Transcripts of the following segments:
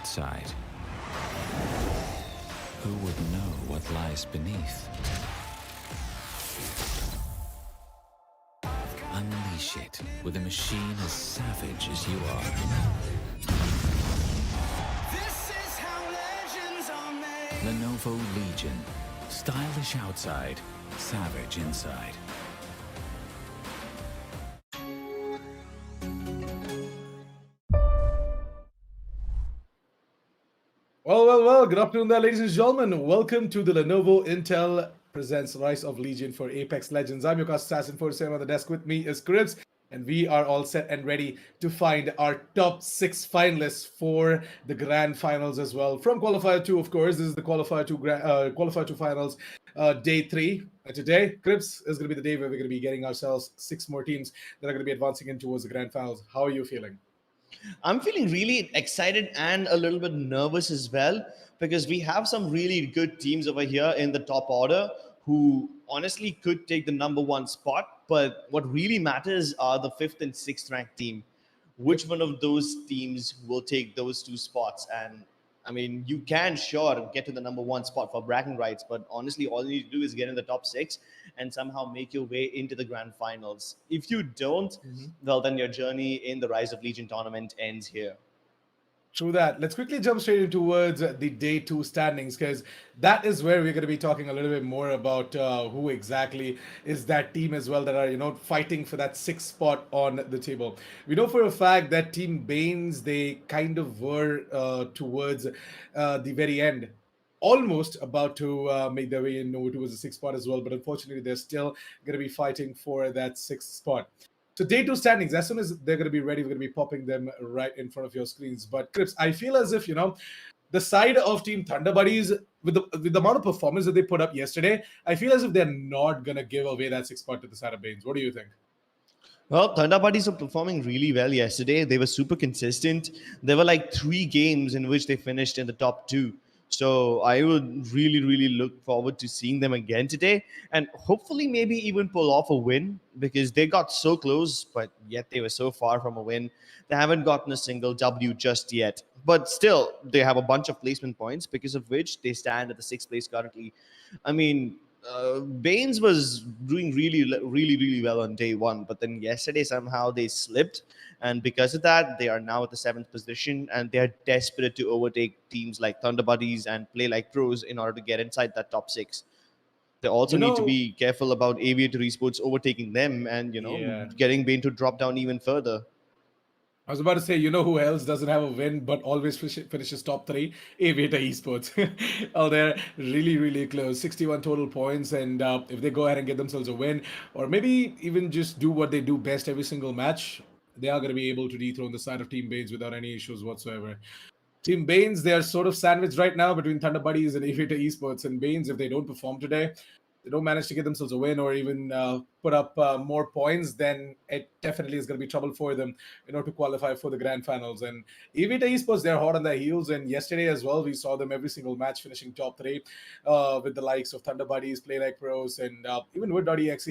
outside, who would know what lies beneath? Unleash it with a machine as savage as you are. This is how legends are made. Lenovo Legion. Stylish outside, savage inside. Well. Good afternoon there, ladies and gentlemen. Welcome to the Lenovo Intel presents Rise of Legion for Apex Legends. I'm your cast assassin for on the desk. With me is Cribs, and we are all set and ready to find our top 6 finalists for the grand finals as well. From Qualifier 2, of course. This is the Qualifier 2 finals, day 3. And today, Cribs, is going to be the day where we're going to be getting ourselves 6 more teams that are going to be advancing in towards the grand finals. How are you feeling? I'm feeling really excited and a little bit nervous as well, because we have some really good teams over here in the top order who honestly could take the number 1 spot. But what really matters are the 5th and 6th ranked team. Which one of those teams will take those 2 spots? And I mean, you can sure get to the number 1 spot for bragging rights, but honestly, all you need to do is get in the top 6 and somehow make your way into the grand finals. If you don't, well, then your journey in the Rise of Legion tournament ends here. True that. Let's quickly jump straight in towards the day 2 standings, because that is where we're going to be talking a little bit more about who exactly is that team as well that are, fighting for that 6th spot on the table. We know for a fact that Team Banes, they kind of were towards the very end, almost about to make their way in towards the 6th spot as well, but unfortunately they're still going to be fighting for that 6th spot. So day 2 standings, as soon as they're going to be ready, we're going to be popping them right in front of your screens. But Crips, I feel as if, the side of Team Thunder Buddies, with the amount of performance that they put up yesterday, I feel as if they're not going to give away that 6th spot to the side of Banes. What do you think? Well, Thunder Buddies are performing really well yesterday. They were super consistent. There were like 3 games in which they finished in the top 2. So I would really look forward to seeing them again today, and hopefully maybe even pull off a win, because they got so close, but yet they were so far from a win. They haven't gotten a single W just yet, but still they have a bunch of placement points, because of which they stand at the 6th place currently. I mean, Banes was doing really well on day 1, but then yesterday somehow they slipped, and because of that they are now at the 7th position, and they are desperate to overtake teams like Thunder Buddies and play like pros in order to get inside that top 6. They also need to be careful about Aviator Esports overtaking them and getting Bane to drop down even further. I was about to say, who else doesn't have a win but always finishes top 3? Aviator Esports. Oh, they're really close. 61 total points, and if they go ahead and get themselves a win, or maybe even just do what they do best every single match, they are going to be able to dethrone the side of Team Banes without any issues whatsoever. Team Banes, they are sort of sandwiched right now between Thunder Buddies and Aviator Esports. And Banes, if they don't perform today, they don't manage to get themselves a win or even put up more points, then it definitely is going to be trouble for them, to qualify for the grand finals. And Aviator Esports, they're hot on their heels. And yesterday as well, we saw them every single match finishing top 3 with the likes of Thunder Buddies, Play Like Pros, and even Wood.exe.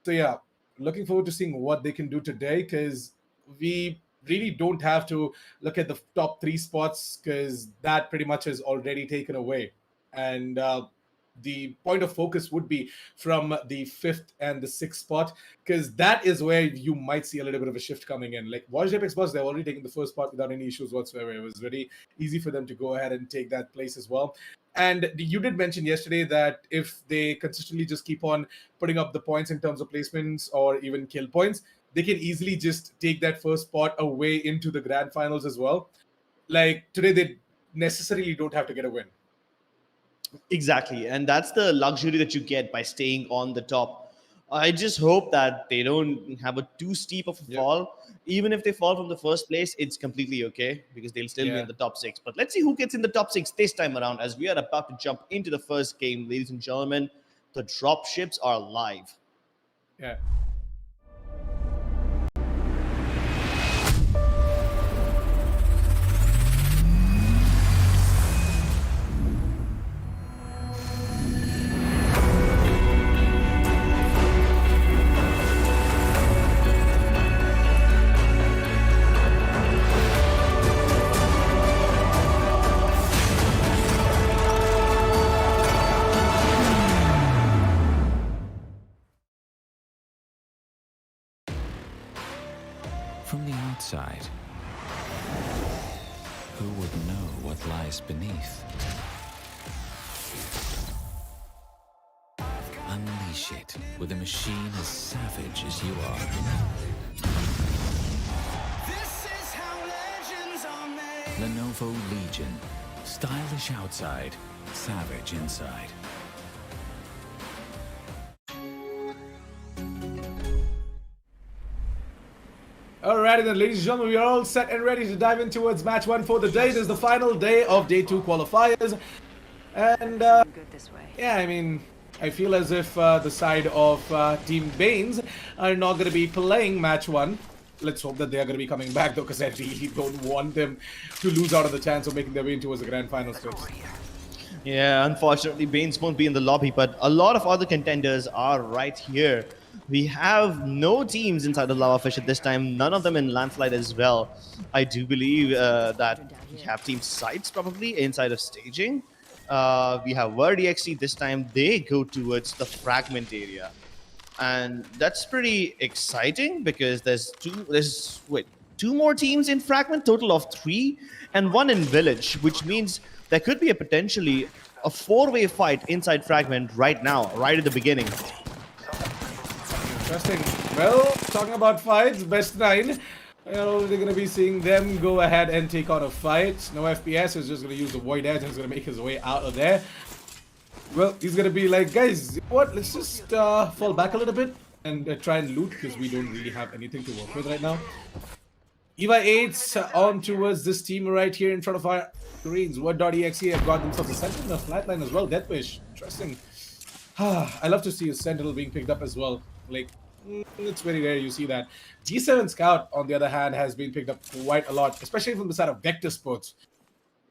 So yeah, looking forward to seeing what they can do today, because we really don't have to look at the top 3 spots, because that pretty much is already taken away. And the point of focus would be from the 5th and the 6th spot, because that is where you might see a little bit of a shift coming in. Like Watch Apex Boss, they've already taken the 1st spot without any issues whatsoever. It was very easy for them to go ahead and take that place as well. And you did mention yesterday that if they consistently just keep on putting up the points in terms of placements or even kill points, they can easily just take that 1st spot away into the grand finals as well. Like today, they necessarily don't have to get a win. Exactly, and that's the luxury that you get by staying on the top. I just hope that they don't have a too steep of a fall. Even if they fall from the 1st place, it's completely okay, because they'll still be in the top 6. But let's see who gets in the top 6 this time around, as we are about to jump into the first game, ladies and gentlemen. The dropships are live. Yeah. From the outside, who would know what lies beneath? Unleash it with a machine as savage as you are. This is how legends are made. Lenovo Legion. Stylish outside, savage inside. Alrighty then, ladies and gentlemen, we are all set and ready to dive in towards match 1 for the day. This is the final day of day 2 qualifiers. And Good this way. yeah, I mean, I feel as if the side of Team Baines are not going to be playing match 1. Let's hope that they are going to be coming back though, because I really don't want them to lose out on the chance of making their way in towards the grand final stage. Yeah, unfortunately, Baines won't be in the lobby, but a lot of other contenders are right here. We have no teams inside of Lava Fish at this time, none of them in Landslide as well. I do believe that we have Team Sites probably inside of staging. We have WordEXE this time, they go towards the fragment area. And that's pretty exciting because there's two more teams in fragment, total of 3, and 1 in village, which means there could be potentially a 4-way fight inside fragment right now, right at the beginning. Interesting. Well, talking about fights, best 9. You know, they're going to be seeing them go ahead and take on a fight. No FPS, is just going to use the Void Edge and is going to make his way out of there. Well, he's going to be like, guys, you know what? Let's just fall back a little bit and try and loot because we don't really have anything to work with right now. Eva 8's on towards this team right here in front of our screens. What.exe have got themselves a Sentinel flatline as well. Deathwish. Interesting. I love to see a Sentinel being picked up as well. Like, it's very rare you see that. G7 Scout, on the other hand, has been picked up quite a lot, especially from the side of Vector Sports.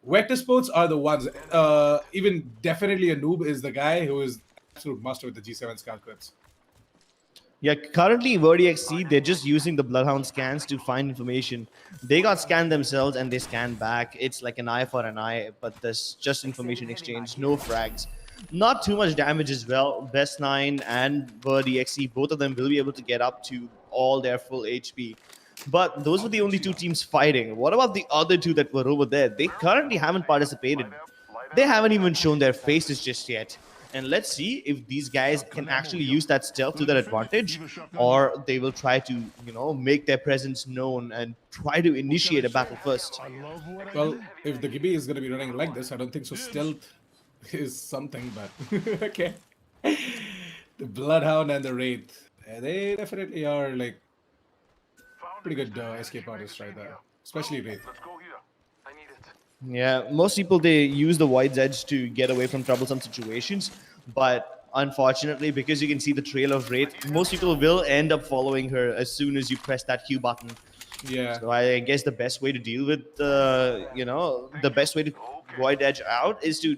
Vector Sports are the ones, even definitely a noob is the guy who is absolute master with the G7 Scout clips. Yeah, currently WordEXE, they're just using the Bloodhound scans to find information. They got scanned themselves and they scan back. It's like an eye for an eye, but there's just information exchange, no frags. Not too much damage as well. Best 9 and WordEXE, both of them will be able to get up to all their full HP. But those were the only 2 teams fighting. What about the other 2 that were over there? They currently haven't participated. They haven't even shown their faces just yet. And let's see if these guys can actually use that stealth to their advantage, or they will try to, you know, make their presence known and try to initiate a battle first. Well, if the Gibby is going to be running like this, I don't think so. Stealth is something, but okay. The Bloodhound and the Wraith, they definitely are like pretty good escape artists right there, especially Wraith. Yeah, most people, they use the Void's Edge to get away from troublesome situations, but unfortunately, because you can see the trail of Wraith, most people will end up following her as soon as you press that Q button. Yeah. So I guess the best way to deal with, you know, the best way to Void Edge out is to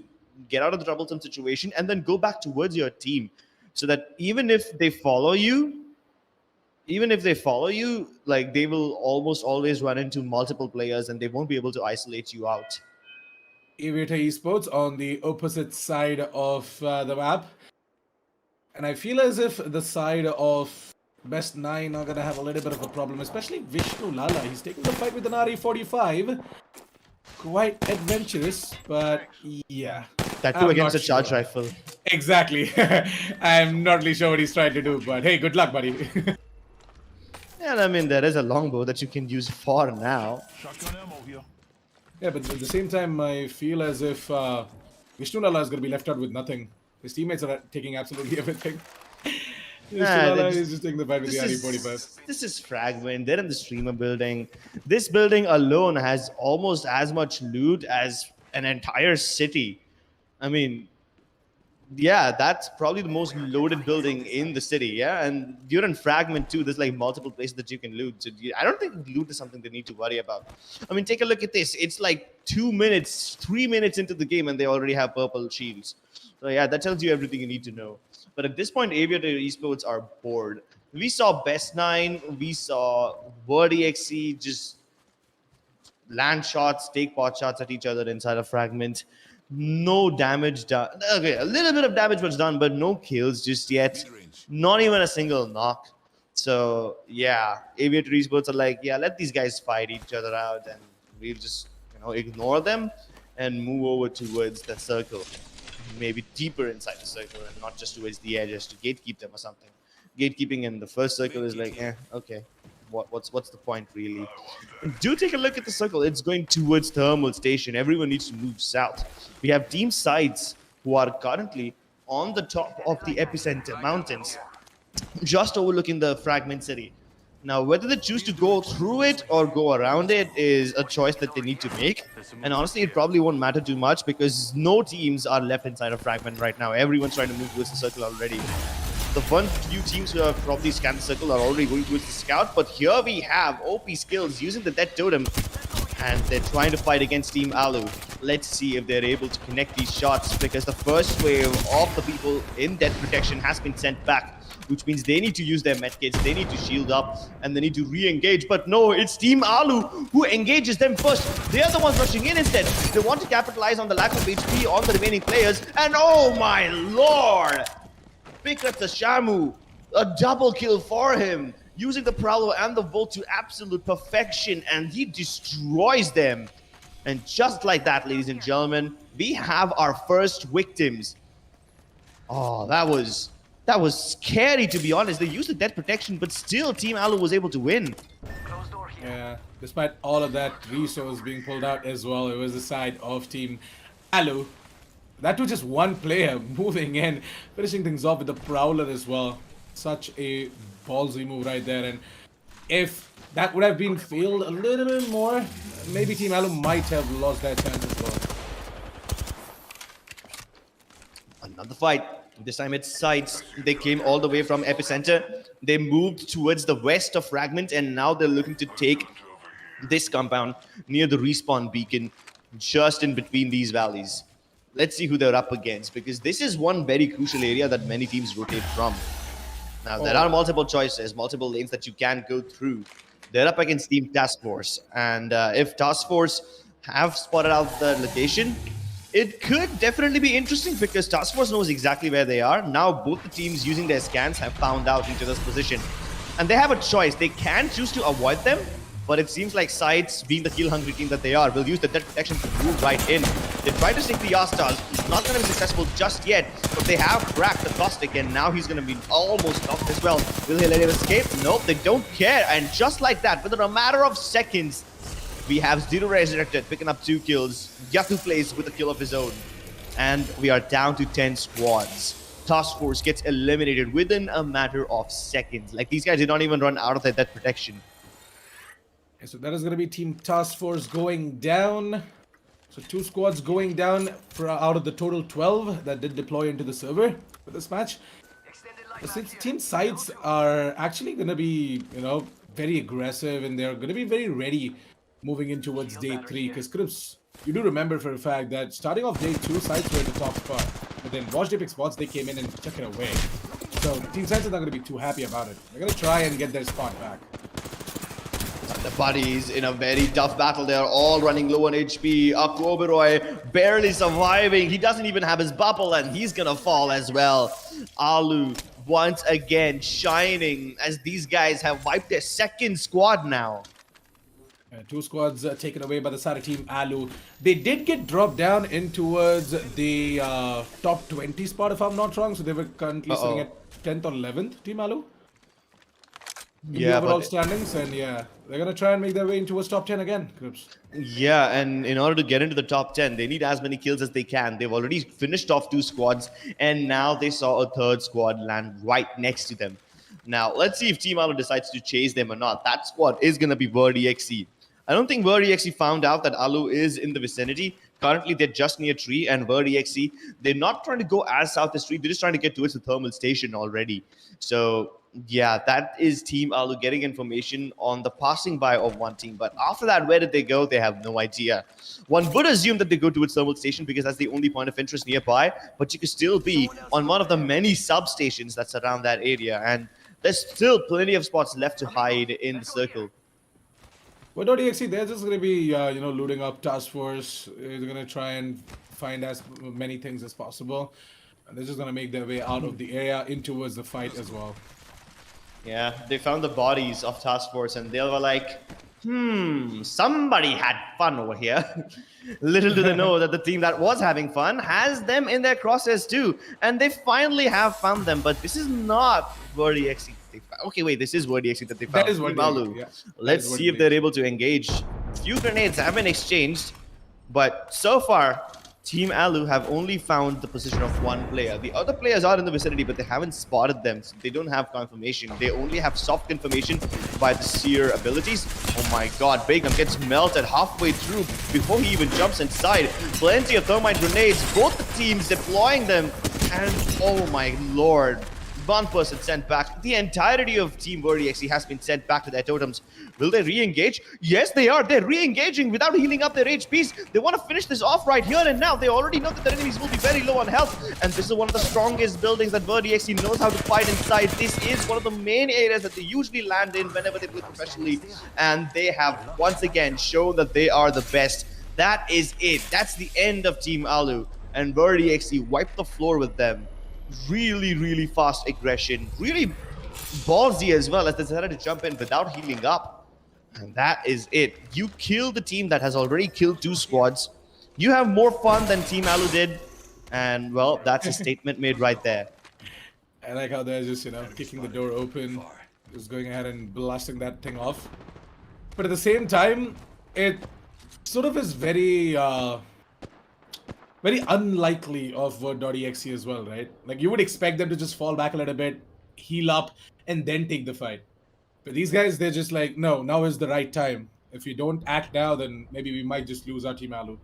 get out of the troublesome situation and then go back towards your team, so that even if they follow you, like, they will almost always run into multiple players and they won't be able to isolate you out. Aviator Esports on the opposite side of the map. And I feel as if the side of Best 9 are going to have a little bit of a problem, especially Vishnu Lala. He's taking the fight with an RE45. Quite adventurous, but yeah. That too I'm against a not charge sure. rifle. Exactly. I'm not really sure what he's trying to do, but hey, good luck, buddy. And I mean, there is a longbow that you can use for now. Yeah, but at the same time, I feel as if Vishnu Lala is going to be left out with nothing. His teammates are taking absolutely everything. Vishnu Lala is just taking the fight with the RE45. This is fragment. They're in the streamer building. This building alone has almost as much loot as an entire city. I mean, yeah, that's probably the most loaded building in the city. Yeah, and you're in fragment too. There's like multiple places that you can loot. So I don't think loot is something they need to worry about. I mean, take a look at this. It's like 2 minutes, 3 minutes into the game, and they already have purple shields. So yeah, that tells you everything you need to know. But at this point, Aviator Esports are bored. We saw Best 9, we saw WordEXE just land shots, take pot shots at each other inside a fragment. No damage done. Okay, a little bit of damage was done, but no kills just yet. Not even a single knock. So yeah, Aviator Esports are like, yeah, let these guys fight each other out, and we'll just ignore them and move over towards the circle, maybe deeper inside the circle, and not just towards the edges to gatekeep them or something. Gatekeeping in the first circle is like, okay, what's the point really? Do take a look at the circle. It's going towards thermal station. Everyone needs to move south. We have team sides who are currently on the top of the epicenter mountains, just overlooking the fragment city. Now, whether they choose to go through it or go around it is a choice that they need to make. And honestly, it probably won't matter too much because no teams are left inside of fragment right now. Everyone's trying to move towards the circle already. The one few teams who have probably scanned the circle are already going towards the scout, but here we have OP skills using the dead totem, and they're trying to fight against Team Alu. Let's see if they're able to connect these shots, because the first wave of the people in death protection has been sent back, which means they need to use their medkits, they need to shield up, and they need to re-engage. But no, it's Team Alu who engages them first. They're the ones rushing in instead. They want to capitalize on the lack of HP on the remaining players, and oh my lord! Pick up the Shamu, a double kill for him, using the Prowler and the Volt to absolute perfection, and he destroys them. And just like that, ladies and gentlemen, we have our first victims. Oh, that was scary, to be honest. They used the death protection, but still Team Alu was able to win. Yeah, despite all of that resource being pulled out as well, it was the side of Team Alu. That was just one player moving in, finishing things off with the Prowler as well. Such a ballsy move right there. And if that would have been failed a little bit more, maybe Team Alu might have lost that chance as well. Another fight. This time it's sides. They came all the way from epicenter. They moved towards the west of fragment, and now they're looking to take this compound near the respawn beacon, just in between these valleys. Let's see who they're up against, because this is one very crucial area that many teams rotate from. Now, there are multiple choices, multiple lanes that you can go through. They're up against Team Task Force, and if Task Force have spotted out the location, it could definitely be interesting, because Task Force knows exactly where they are. Now, both the teams using their scans have found out each other's position, and they have a choice. They can choose to avoid them, but it seems like Sides, being the kill-hungry team that they are, will use the death protection to move right in. They try to sink the Yastars. Not going to be successful just yet, but they have cracked the Caustic, and now he's going to be almost knocked as well. Will he let him escape? Nope, they don't care. And just like that, within a matter of seconds, we have Zero Resurrected picking up 2 kills. Yaku plays with a kill of his own. And we are down to 10 squads. Task Force gets eliminated within a matter of seconds. Like, these guys did not even run out of their death protection. So that is going to be Team Task Force going down. So 2 squads going down out of the total 12 that did deploy into the server for this match. Since Team Sides are actually going to be, very aggressive, and they're going to be very ready moving in towards day 3. Because Crips, you do remember for a fact that starting off day 2, Sides were at the top spot. But then watch they pick spots, they came in and took it away. So Team Sides are not going to be too happy about it. They're going to try and get their spot back. The buddies in a very tough battle. They are all running low on HP. Oberoi barely surviving. He doesn't even have his bubble, and he's gonna fall as well. Alu once again shining, as these guys have wiped their second squad now. 2 squads taken away by the side of Team Alu. They did get dropped down in towards the top 20 spot, if I'm not wrong. So they were currently sitting at 10th or 11th, Team Alu. The overall standings, and they're gonna try and make their way into towards top 10 again, Crips. Yeah, and in order to get into the top 10, they need as many kills as they can. They've already finished off 2 squads, and now they saw a 3rd squad land right next to them. Now, let's see if Team Alu decides to chase them or not. That squad is gonna be Word EXE. I don't think Word EXE found out that Alu is in the vicinity. Currently, they're just near tree, and Word EXE, they're not trying to go as south as tree. They're just trying to get towards the thermal station already. So, yeah, that is Team Alu getting information on the passing by of one team. But after that, where did they go? They have no idea. One would assume that they go towards thermal station because that's the only point of interest nearby. But you could still be on one of the many substations that's around that area. And there's still plenty of spots left to hide in the circle. Well, .exe, they're just going to be, looting up Task Force. They're going to try and find as many things as possible. And they're just going to make their way out of the area in towards the fight as well. Yeah, they found the bodies of Task Force and they were like, somebody had fun over here. Little do they know that the team that was having fun has them in their crosshairs too. And they finally have found them, but this is not Wordy XE. Okay, wait, this is Wordy XE that they found. That is Wordy Malu. XE, yeah. Let's That is see if Wordy they're able to engage. Few grenades have been exchanged, but so far, Team Alu have only found the position of one player. The other players are in the vicinity, but they haven't spotted them. So they don't have confirmation. They only have soft confirmation by the seer abilities. Oh my god, Begum gets melted halfway through before he even jumps inside. Plenty of thermite grenades, both the teams deploying them. And oh my lord, one person sent back. The entirety of Team Wordy XE has been sent back to their totems. Will they re-engage? Yes, they are. They're re-engaging without healing up their HPs. They want to finish this off right here and now. They already know that their enemies will be very low on health. And this is one of the strongest buildings that Wordy XE knows how to fight inside. This is one of the main areas that they usually land in whenever they play professionally. And they have once again shown that they are the best. That is it. That's the end of Team Alu. And Wordy XE wiped the floor with them. Really, really fast aggression. Really ballsy as well as they decided to jump in without healing up. And that is it. You kill the team that has already killed 2 squads. You have more fun than Team Alu did. And, well, that's a statement made right there. I like how they're just, kicking the door open, just going ahead and blasting that thing off. But at the same time, it sort of is very unlikely of .exe as well, right? Like, you would expect them to just fall back a little bit, heal up, and then take the fight. But these guys, they're just like, no, now is the right time. If we don't act now, then maybe we might just lose our Team Alu.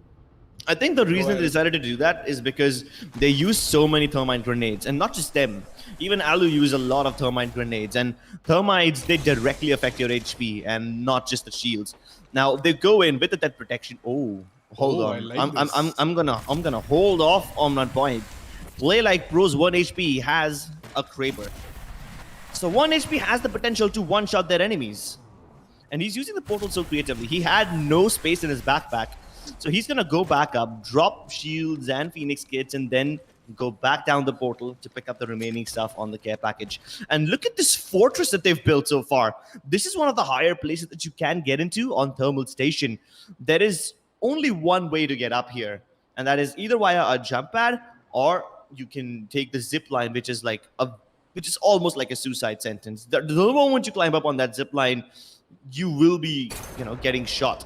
I think the reason they decided to do that is because they use so many thermite grenades, and not just them. Even Alu use a lot of thermite grenades, and thermites, they directly affect your HP and not just the shields. Now they go in with that protection. Oh, hold on. I'm gonna hold off on that point. Play Like Pro's 1 HP has a Kraber. So 1 HP has the potential to one-shot their enemies. And he's using the portal so creatively. He had no space in his backpack. So he's going to go back up, drop shields and Phoenix kits, and then go back down the portal to pick up the remaining stuff on the care package. And look at this fortress that they've built so far. This is one of the higher places that you can get into on Thermal Station. There is only one way to get up here, and that is either via a jump pad, or you can take the zip line, which is almost like a suicide sentence. The moment you climb up on that zip line, you will be, getting shot.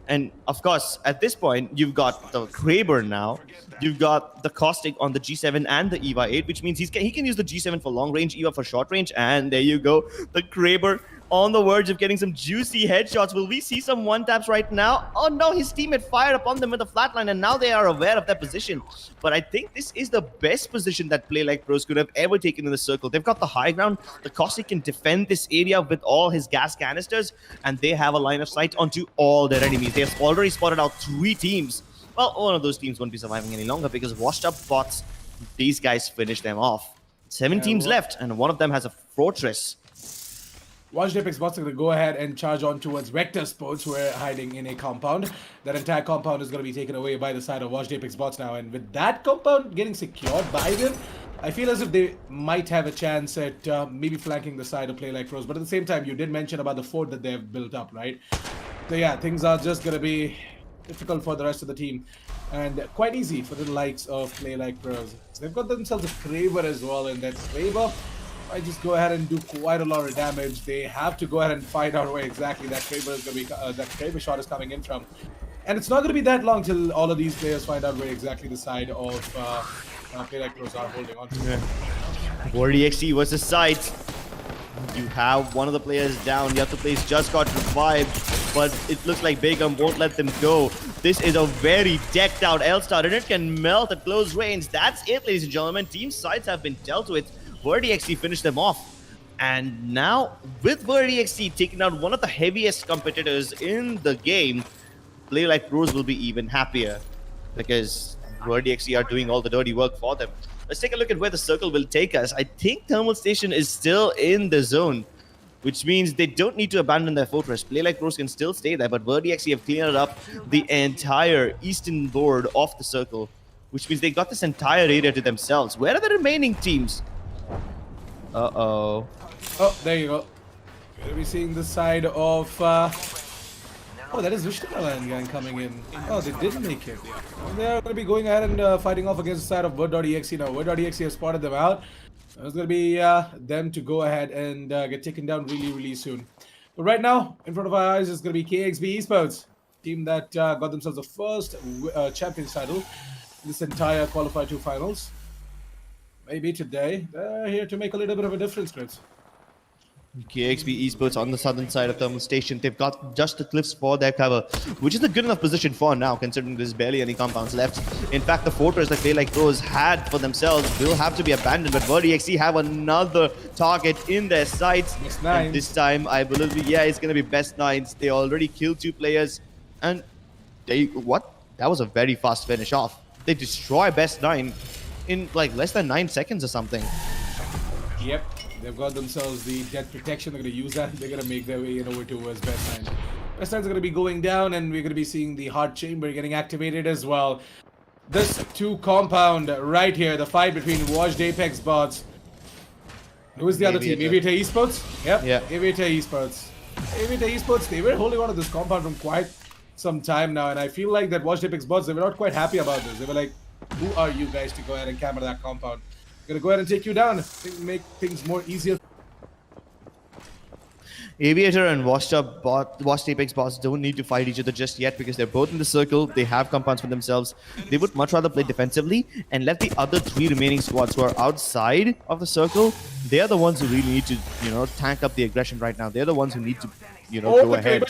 And of course, at this point, you've got the Kraber now. You've got the Caustic on the G7 and the EVA 8, which means he can use the G7 for long range, EVA for short range. And there you go. The Kraber on the verge of getting some juicy headshots. Will we see some one-taps right now? Oh no, his teammate fired upon them with a flatline, and now they are aware of their position. But I think this is the best position that Play Like Pros could have ever taken in the circle. They've got the high ground. The Caustic can defend this area with all his gas canisters, and they have a line of sight onto all their enemies. They have already spotted out 3 teams. Well, one of those teams won't be surviving any longer because washed up bots, these guys finish them off. 7 teams left, and one of them has a fortress. Washed Apex bots are going to go ahead and charge on towards Vector Sports, who are hiding in a compound. That entire compound is going to be taken away by the side of Washed Apex bots now. And with that compound getting secured by them, I feel as if they might have a chance at maybe flanking the side of Play Like Pros. But at the same time, you did mention about the fort that they have built up, right? So yeah, things are just going to be difficult for the rest of the team. And quite easy for the likes of Play Like Pros. So they've got themselves a Kraber as well, and that Kraber I just go ahead and do quite a lot of damage. They have to go ahead and find out where exactly that Kraber is going to be, that Kraber shot is coming in from. And it's not going to be that long till all of these players find out where exactly the side of Play Like Pros are holding on to. Wordy XE versus Sight. You have one of the players down. The other players just got revived, but it looks like Begum won't let them go. This is a very decked out L-Star, and it can melt at close range. That's it, ladies and gentlemen. Team Sights have been dealt with. Wordy XE finished them off. And now, with Wordy XE taking out one of the heaviest competitors in the game, Play Like Pros will be even happier because Wordy XE are doing all the dirty work for them. Let's take a look at where the circle will take us. I think Thermal Station is still in the zone, which means they don't need to abandon their fortress. Play Like Pros can still stay there, but Wordy XE have cleared up the entire eastern board of the circle, which means they got this entire area to themselves. Where are the remaining teams? Uh-oh. Oh, there you go. Gonna be seeing the side of. Oh, that is Vishnu gang coming in. Oh, they didn't make it. And they are going to be going ahead and fighting off against the side of Word.exe now. Word.exe has spotted them out. It's going to be them to go ahead and get taken down really, really soon. But right now, in front of our eyes is going to be KXB Esports, team that got themselves the first champions title in this entire Qualifier 2 finals. Maybe today, they're here to make a little bit of a difference, Chris. KXB Esports on the southern side of Thermal Station. They've got just the cliffs for their cover, which is a good enough position for now, considering there's barely any compounds left. In fact, the fortress that they like those had for themselves will have to be abandoned, but Word.exe have another target in their sights. And this time, I believe, yeah, it's going to be best nines. They already killed 2 players, and they, what? That was a very fast finish off. They destroy best 9 in like less than 9 seconds or something. Yep. They've got themselves the death protection. They're going to use that. They're going to make their way in over towards Best Nine. Best Nine's going to be going down, and we're going to be seeing the Heart Chamber getting activated as well. This 2 compound right here, the fight between Washed Apex bots. Who is the other team? Aviator Esports? Yep. Yeah. Aviator Esports. Aviator Esports, they were holding on to this compound from quite some time now, and I feel like that Washed Apex bots, they were not quite happy about this. They were like, who are you guys to go ahead and camera that compound? Gonna go ahead and take you down, make things more easier. Aviator and Washed Apex bots don't need to fight each other just yet because they're both in the circle. They have compounds for themselves. They would much rather play defensively and let the other 3 remaining squads who are outside of the circle. They are the ones who really need to, tank up the aggression right now. They're the ones who need to, go ahead.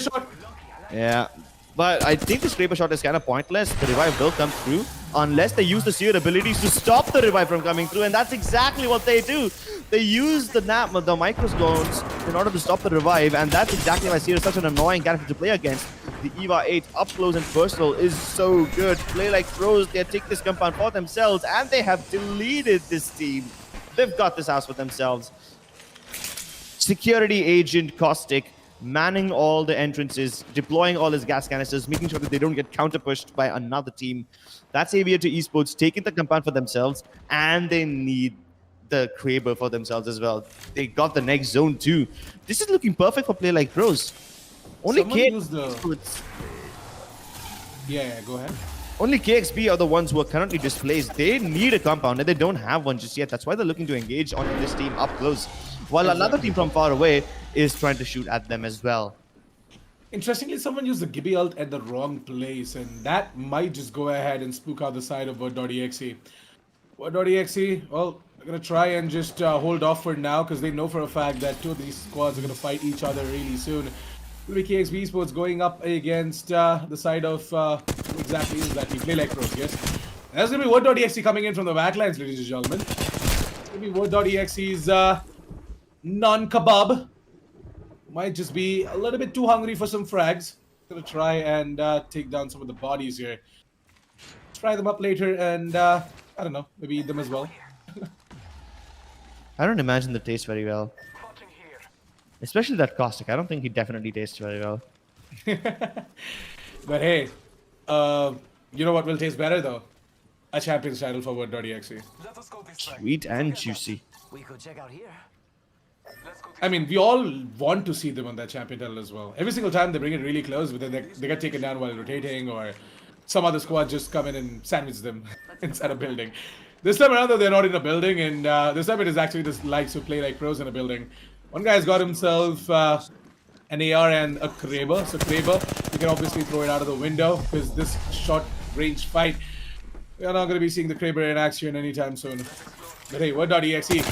Yeah. But I think the scraper shot is kind of pointless. The revive will come through unless they use the seared abilities to stop the revive from coming through, and that's exactly what they do. They use the microstones in order to stop the revive, and that's exactly why Seer is such an annoying character to play against. The EVA 8 up close and personal is so good. Play like pros, they take this compound for themselves, and they have deleted this team. They've got this house for themselves. Security agent Caustic manning all the entrances, deploying all his gas canisters, making sure that they don't get counter-pushed by another team. That's Aviator Esports taking the compound for themselves, and they need the Kraber for themselves as well. They got the next zone too. This is looking perfect for play like pros. Only Esports. Yeah, go ahead. Only KXB are the ones who are currently displaced. They need a compound, and they don't have one just yet. That's why they're looking to engage onto this team up close, while another team from far away is trying to shoot at them as well. Interestingly, someone used the Gibby ult at the wrong place, and that might just go ahead and spook out the side of Word.exe. Word.exe, well, they're going to try and just hold off for now because they know for a fact that 2 of these squads are going to fight each other really soon. Will be KXB Esports going up against the side of who exactly is that team? Play like pros, yes. That's going to be Word.exe coming in from the backlines, ladies and gentlemen. It's going to be Word.exe's non-kebab. Might just be a little bit too hungry for some frags. Gonna try and take down some of the bodies here. Try them up later and I don't know, maybe eat them as well. I don't imagine they taste very well. Especially that Caustic. I don't think he definitely tastes very well. But hey, you know what will taste better though? A champions title for Word.exe. Sweet and juicy. We could check out here. I mean, we all want to see them on that champion title as well. Every single time they bring it really close, but then they get taken down while rotating, or some other squad just come in and sandwich them inside a building. This time around, though, they're not in a building, and this time it is actually the likes who play like pros in a building. One guy's got himself an AR and a Kraber. So Kraber, you can obviously throw it out of the window because this short range fight, we're not going to be seeing the Kraber in action anytime soon. But hey, Word.exe.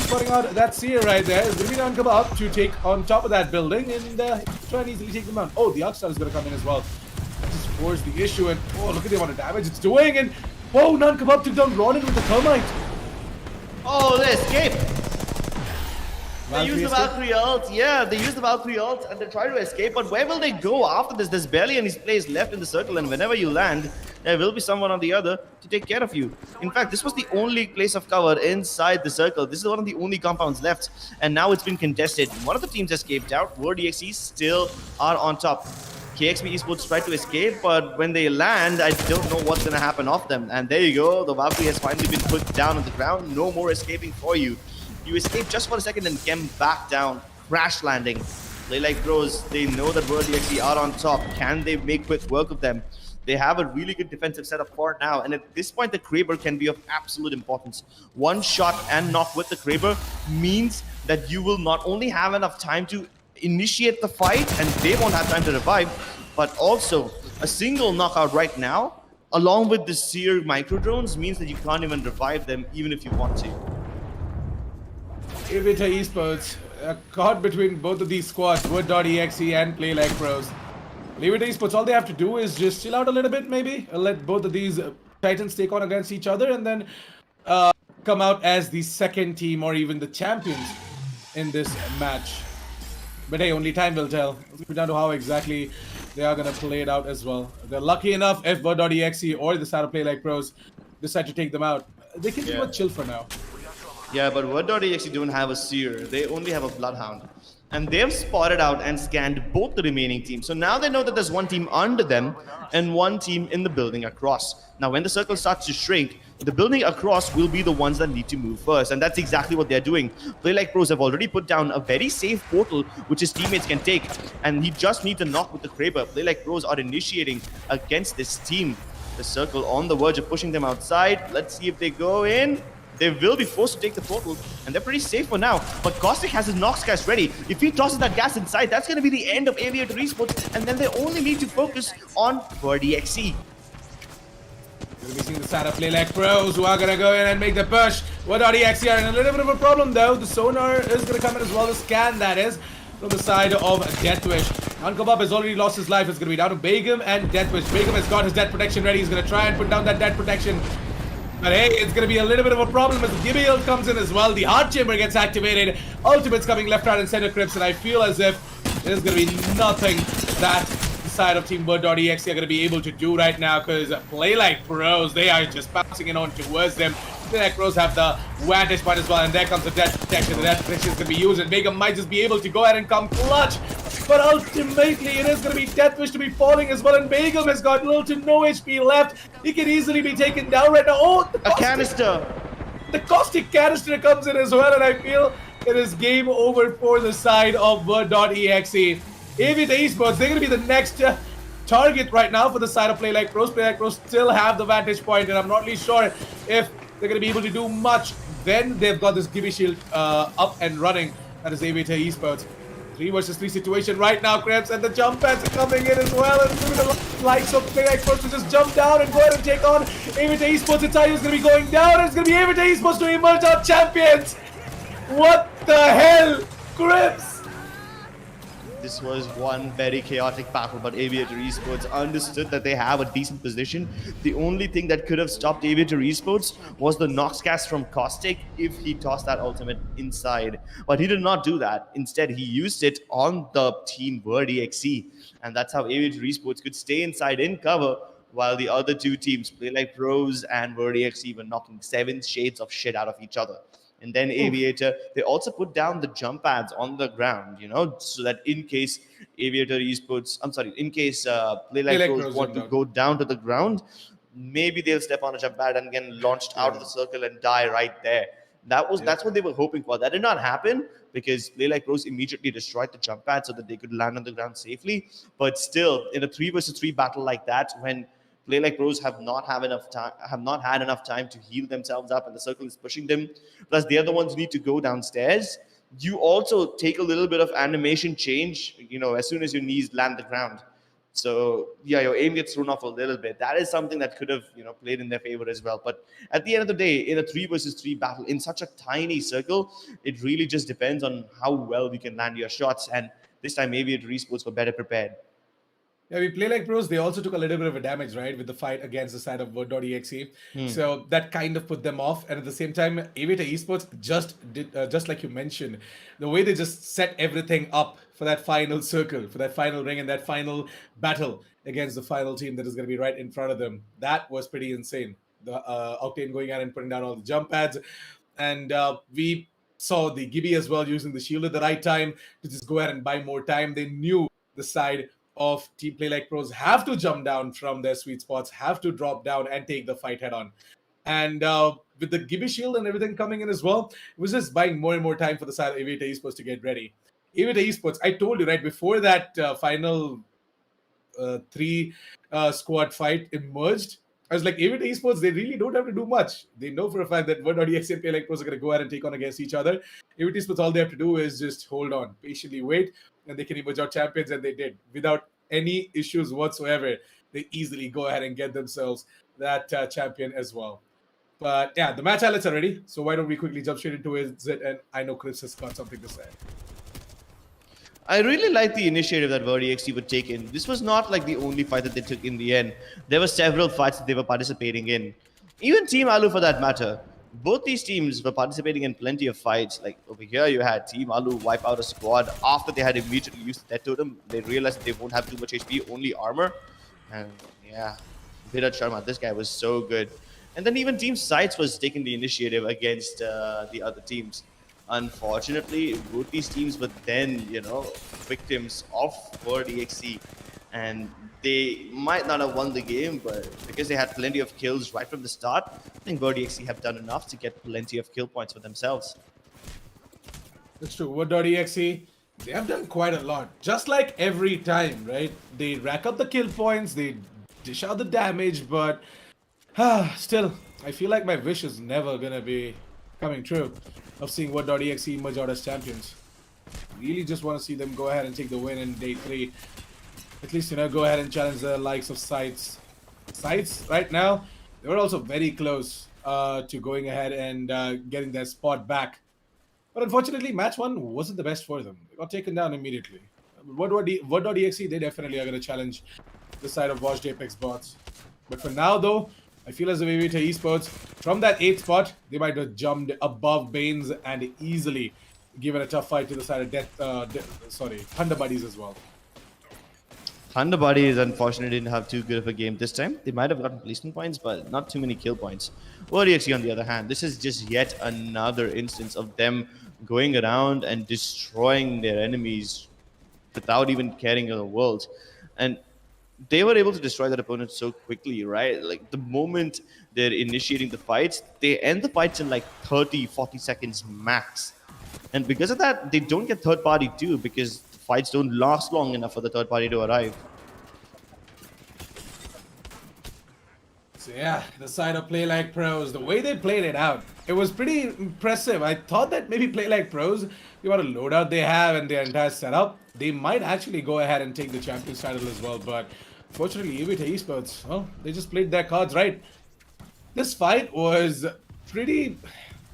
Spotting out that seer right there is going to be on kebab to take on top of that building and try and easily take them out. Oh, the Arcstar is going to come in as well. That just forced the issue, and oh, look at the amount of damage it's doing. And whoa, non-kebab took down Ronin with the thermite. Oh, they escaped. They use the Valkyrie ult. Yeah, they use the Valkyrie ult and they try to escape. But where will they go after this? There's barely any place left in the circle, and whenever you land, there will be someone on the other to take care of you. In fact, this was the only place of cover inside the circle. This is one of the only compounds left, and now it's been contested. One of the teams escaped out. Word.exe still are on top. KXB Esports tried to escape, but when they land, I don't know what's going to happen off them. And there you go. The Valkyrie has finally been put down on the ground. No more escaping for you. You escape just for a second and came back down, crash landing. Play Like Pros, they know that World DXC are on top. Can they make quick work of them? They have a really good defensive setup for now, and at this point, the Kraber can be of absolute importance. One shot and knock with the Kraber means that you will not only have enough time to initiate the fight, and they won't have time to revive, but also a single knockout right now, along with the Seer micro drones, means that you can't even revive them even if you want to. Aviator Esports, caught between both of these squads, Wood.exe and Play Like Pros. Aviator Esports, all they have to do is just chill out a little bit, maybe, let both of these Titans take on against each other, and then come out as the second team or even the champions in this match. But hey, only time will tell. It'll be down to how exactly they are going to play it out as well. They're lucky enough if Bird.exe or the side of Play Like Pros decide to take them out. They can keep a chill for now. Yeah, but Word.exe don't have a Seer. They only have a Bloodhound. And they've spotted out and scanned both the remaining teams. So now they know that there's one team under them and one team in the building across. Now, when the circle starts to shrink, the building across will be the ones that need to move first. And that's exactly what they're doing. Play Like Pros have already put down a very safe portal, which his teammates can take. And he just needs a knock with the Kraber. Play Like Pros are initiating against this team. The circle on the verge of pushing them outside. Let's see if they go in. They will be forced to take the portal, and they're pretty safe for now. But Caustic has his Nox gas ready. If he tosses that gas inside, that's going to be the end of Aviator Esports, and then they only need to focus on Bird.exe. We're going to be seeing the side of Play Like Pros who are going to go in and make the push. Bird.exe are in a little bit of a problem though. The sonar is going to come in as well, the scan that is, from the side of Deathwish. Ankabab has already lost his life. It's going to be down to Begum and Deathwish. Begum has got his death protection ready. He's going to try and put down that death protection. But hey, it's going to be a little bit of a problem as the Gibby ult comes in as well. The Heart Chamber gets activated. Ultimate's coming left, right, and center, Crips. And I feel as if there's going to be nothing that the side of Team Bird.exe are going to be able to do right now. Because Play Like Pros, they are just bouncing in on towards them. Play Like Pros have the vantage point as well. And there comes the death protection. The death protection is going to be used. And Begum might just be able to go ahead and come clutch. But ultimately, it is going to be Deathwish to be falling as well. And Begum has got little to no HP left. He can easily be taken down right now. Oh, A canister! The caustic canister comes in as well. And I feel it is game over for the side of Bird.exe. Aviator Esports, they're going to be the next target right now for the side of Play Like Pros. Play Like Pros still have the vantage point. And I'm not really sure if they're going to be able to do much. Then they've got this Gibby Shield up and running. That is Aviator Esports. 3 versus 3 situation right now, Krebs, and the jump pads are coming in as well. And the likes of Play Like Pros to just jump down and go ahead and take on Aviator Esports. Inside is going to be going down, and it's going to be Aviator Esports to emerge our champions. What the hell, Krebs? This was one very chaotic battle, but Aviator Esports understood that they have a decent position. The only thing that could have stopped Aviator Esports was the Nox cast from Caustic if he tossed that ultimate inside. But he did not do that. Instead, he used it on the team Bird.exe. And that's how Aviator Esports could stay inside in cover while the other two teams, Play Like Pros and Bird.exe, were knocking 7 shades of shit out of each other. And then Aviator, they also put down the jump pads on the ground, you know, so that in case Aviator Esports, in case Play Like Pros want to go down to the ground, maybe they'll step on a jump pad and get launched out of the circle and die right there. That's what they were hoping for. That did not happen because Play Like Pros immediately destroyed the jump pad so that they could land on the ground safely. But still, in a 3 versus 3 battle like that, when Play Like Pros have not had enough time to heal themselves up, and the circle is pushing them. Plus, the other ones need to go downstairs. You also take a little bit of animation change, you know, as soon as your knees land the ground. So yeah, your aim gets thrown off a little bit. That is something that could have, you know, played in their favor as well. But at the end of the day, in a 3 versus 3 battle in such a tiny circle, it really just depends on how well you can land your shots. And this time, Aviator Esports were better prepared. Yeah, we Play Like Pros, they also took a little bit of a damage, right, with the fight against the side of Bird.exe. So that kind of put them off. And at the same time, Aviator Esports just like you mentioned, the way they just set everything up for that final circle, for that final ring and that final battle against the final team that is going to be right in front of them. That was pretty insane. The Octane going out and putting down all the jump pads. And we saw the Gibby as well using the shield at the right time to just go ahead and buy more time. They knew the side of Team Play Like Pros have to jump down from their sweet spots, have to drop down and take the fight head on. And with the Gibby Shield and everything coming in as well, it was just buying more and more time for the side of Aviator Esports to get ready. Aviator Esports, I told you right before that final three squad fight emerged. I was like, Aviator Esports, they really don't have to do much. They know for a fact that Word.exe and Play Pros are going to go ahead and take on against each other. Aviator Esports, all they have to do is just hold on, patiently wait, and they can emerge out champions, and they did. Without any issues whatsoever, they easily go ahead and get themselves that champion as well. But yeah, the match highlights are ready, so why don't we quickly jump straight into it? And I know Chris has got something to say. I really like the initiative that Word.exe would take in. This was not like the only fight that they took in the end. There were several fights that they were participating in. Even Team Alu for that matter. Both these teams were participating in plenty of fights. Like over here, you had Team Alu wipe out a squad after they had immediately used the Death Totem. They realized that they won't have too much HP, only armor. And yeah, Virat Sharma, this guy was so good. And then even Team Sights was taking the initiative against the other teams. Unfortunately, both these teams were then, victims of Word.exe, and they might not have won the game, but because they had plenty of kills right from the start, I think Word.exe have done enough to get plenty of kill points for themselves. That's true. Word.exe, they have done quite a lot. Just like every time, right? They rack up the kill points, they dish out the damage, but still, I feel like my wish is never gonna be coming true of seeing Word.exe emerge out as champions. Really just want to see them go ahead and take the win in day 3. At least, go ahead and challenge the likes of Sights. Sights, right now, they were also very close to going ahead and getting their spot back. But unfortunately, match 1 wasn't the best for them. They got taken down immediately. Word.exe, they definitely are going to challenge the side of Watched Apex bots. But for now, though, I feel as if Aviator Esports, from that 8th spot, they might have jumped above Banes and easily given a tough fight to the side of Thunder Buddies as well. Thunder Buddies, unfortunately, didn't have too good of a game this time. They might have gotten placement points, but not too many kill points. Word.exe, on the other hand, this is just yet another instance of them going around and destroying their enemies without even caring in the world. And they were able to destroy that opponent so quickly, right? Like the moment they're initiating the fights, they end the fights in like 30, 40 seconds max. And because of that, they don't get third party too, because the fights don't last long enough for the third party to arrive. So yeah, the side of Play Like Pros, the way they played it out, it was pretty impressive. I thought that maybe Play Like Pros, the amount of loadout they have and their entire setup, they might actually go ahead and take the Champions title as well. But fortunately, Aviator Esports, well, they just played their cards right. This fight was pretty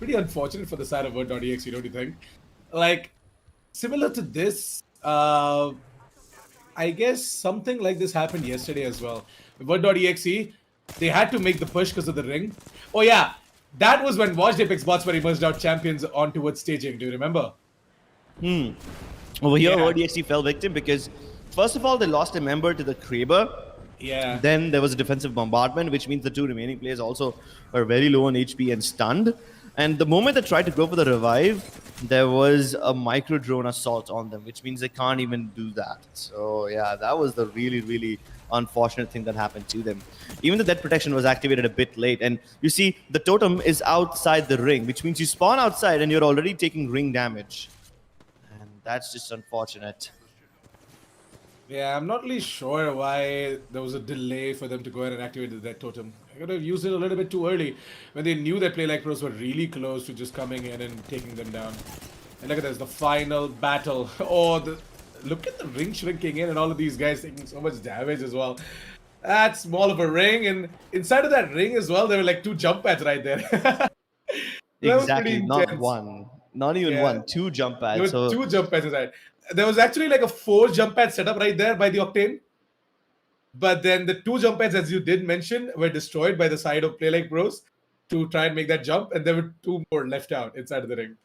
unfortunate for the side of Word.exe, don't you think? Like, similar to this, I guess something like this happened yesterday as well. Word.exe, they had to make the push because of the ring. Oh yeah, that was when Watched Apex bots were emerged out champions on towards staging. Do you remember? Over here, Yeah. Word.exe fell victim because, first of all, they lost a member to the Kraber. Yeah. Then there was a defensive bombardment, which means the 2 remaining players also are very low on HP and stunned. And the moment they tried to go for the revive, there was a micro drone assault on them, which means they can't even do that. So yeah, that was the really, really unfortunate thing that happened to them. Even the death protection was activated a bit late. And you see, the totem is outside the ring, which means you spawn outside and you're already taking ring damage. And that's just unfortunate. Yeah, I'm not really sure why there was a delay for them to go ahead and activate the Death Totem. I could have used it a little bit too early when they knew that Play Like Pros were really close to just coming in and taking them down. And look at this, the final battle. Oh, look at the ring shrinking in and all of these guys taking so much damage as well. That's small of a ring, and inside of that ring as well, there were like 2 jump pads right there. That was pretty Exactly, not intense. one. Not even Yeah. one, 2 jump There pads. were So 2 jump pads inside. There was actually like a 4 jump pad setup right there by the Octane. But then the 2 jump pads, as you did mention, were destroyed by the side of Play Like Bros to try and make that jump. And there were 2 more left out inside of the ring.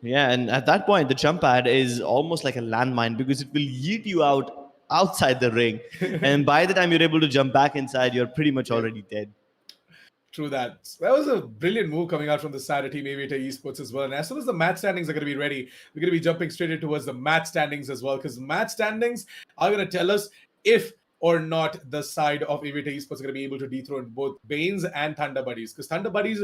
yeah, and at that point, the jump pad is almost like a landmine because it will yeet you out outside the ring. And by the time you're able to jump back inside, you're pretty much already dead. True that. That was a brilliant move coming out from the side of Team Aviator Esports as well. And as soon as the match standings are going to be ready, we're going to be jumping straight in towards the match standings as well. Because match standings are going to tell us if or not the side of Aviator Esports are going to be able to dethrone both Banes and Thunder Buddies. Because Thunder Buddies,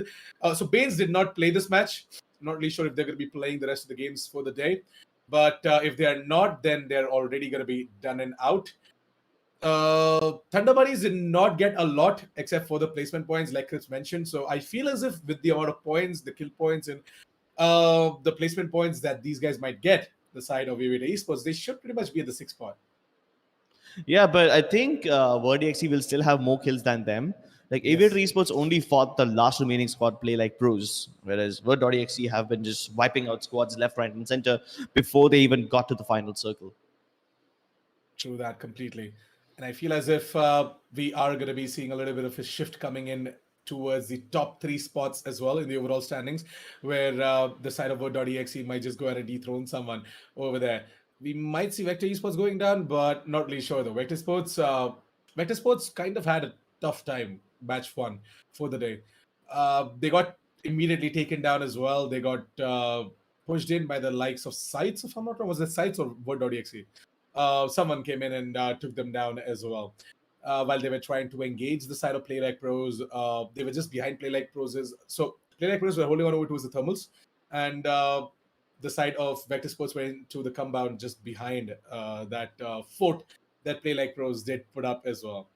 so Banes did not play this match. Not really sure if they're going to be playing the rest of the games for the day. But if they are not, then they're already going to be done and out. Thunder Buddies did not get a lot except for the placement points, like Chris mentioned. So I feel as if with the amount of points, the kill points, and the placement points that these guys might get, the side of Aviator Esports, they should pretty much be at the sixth spot. Yeah, but I think VerdiXE will still have more kills than them. Like Aviator Yes. Esports only fought the last remaining squad play like pros, whereas Verd.exe have been just wiping out squads left, right, and center before they even got to the final circle. True that completely. And I feel as if we are going to be seeing a little bit of a shift coming in towards the top three spots as well in the overall standings, where the side of Word.exe might just go ahead and dethrone someone over there. We might see Vector Esports going down, but not really sure though. Vector Sports kind of had a tough time, batch one for the day. They got immediately taken down as well. They got pushed in by the likes of Sites, if I'm not wrong. Was it Sites or Word.exe? Someone came in and took them down as well. While they were trying to engage the side of Play Like Pros, they were just behind Play Like Pros. So Play Like Pros were holding on over towards the thermals, and the side of Vector Sports went into the compound just behind that fort that Play Like Pros did put up as well.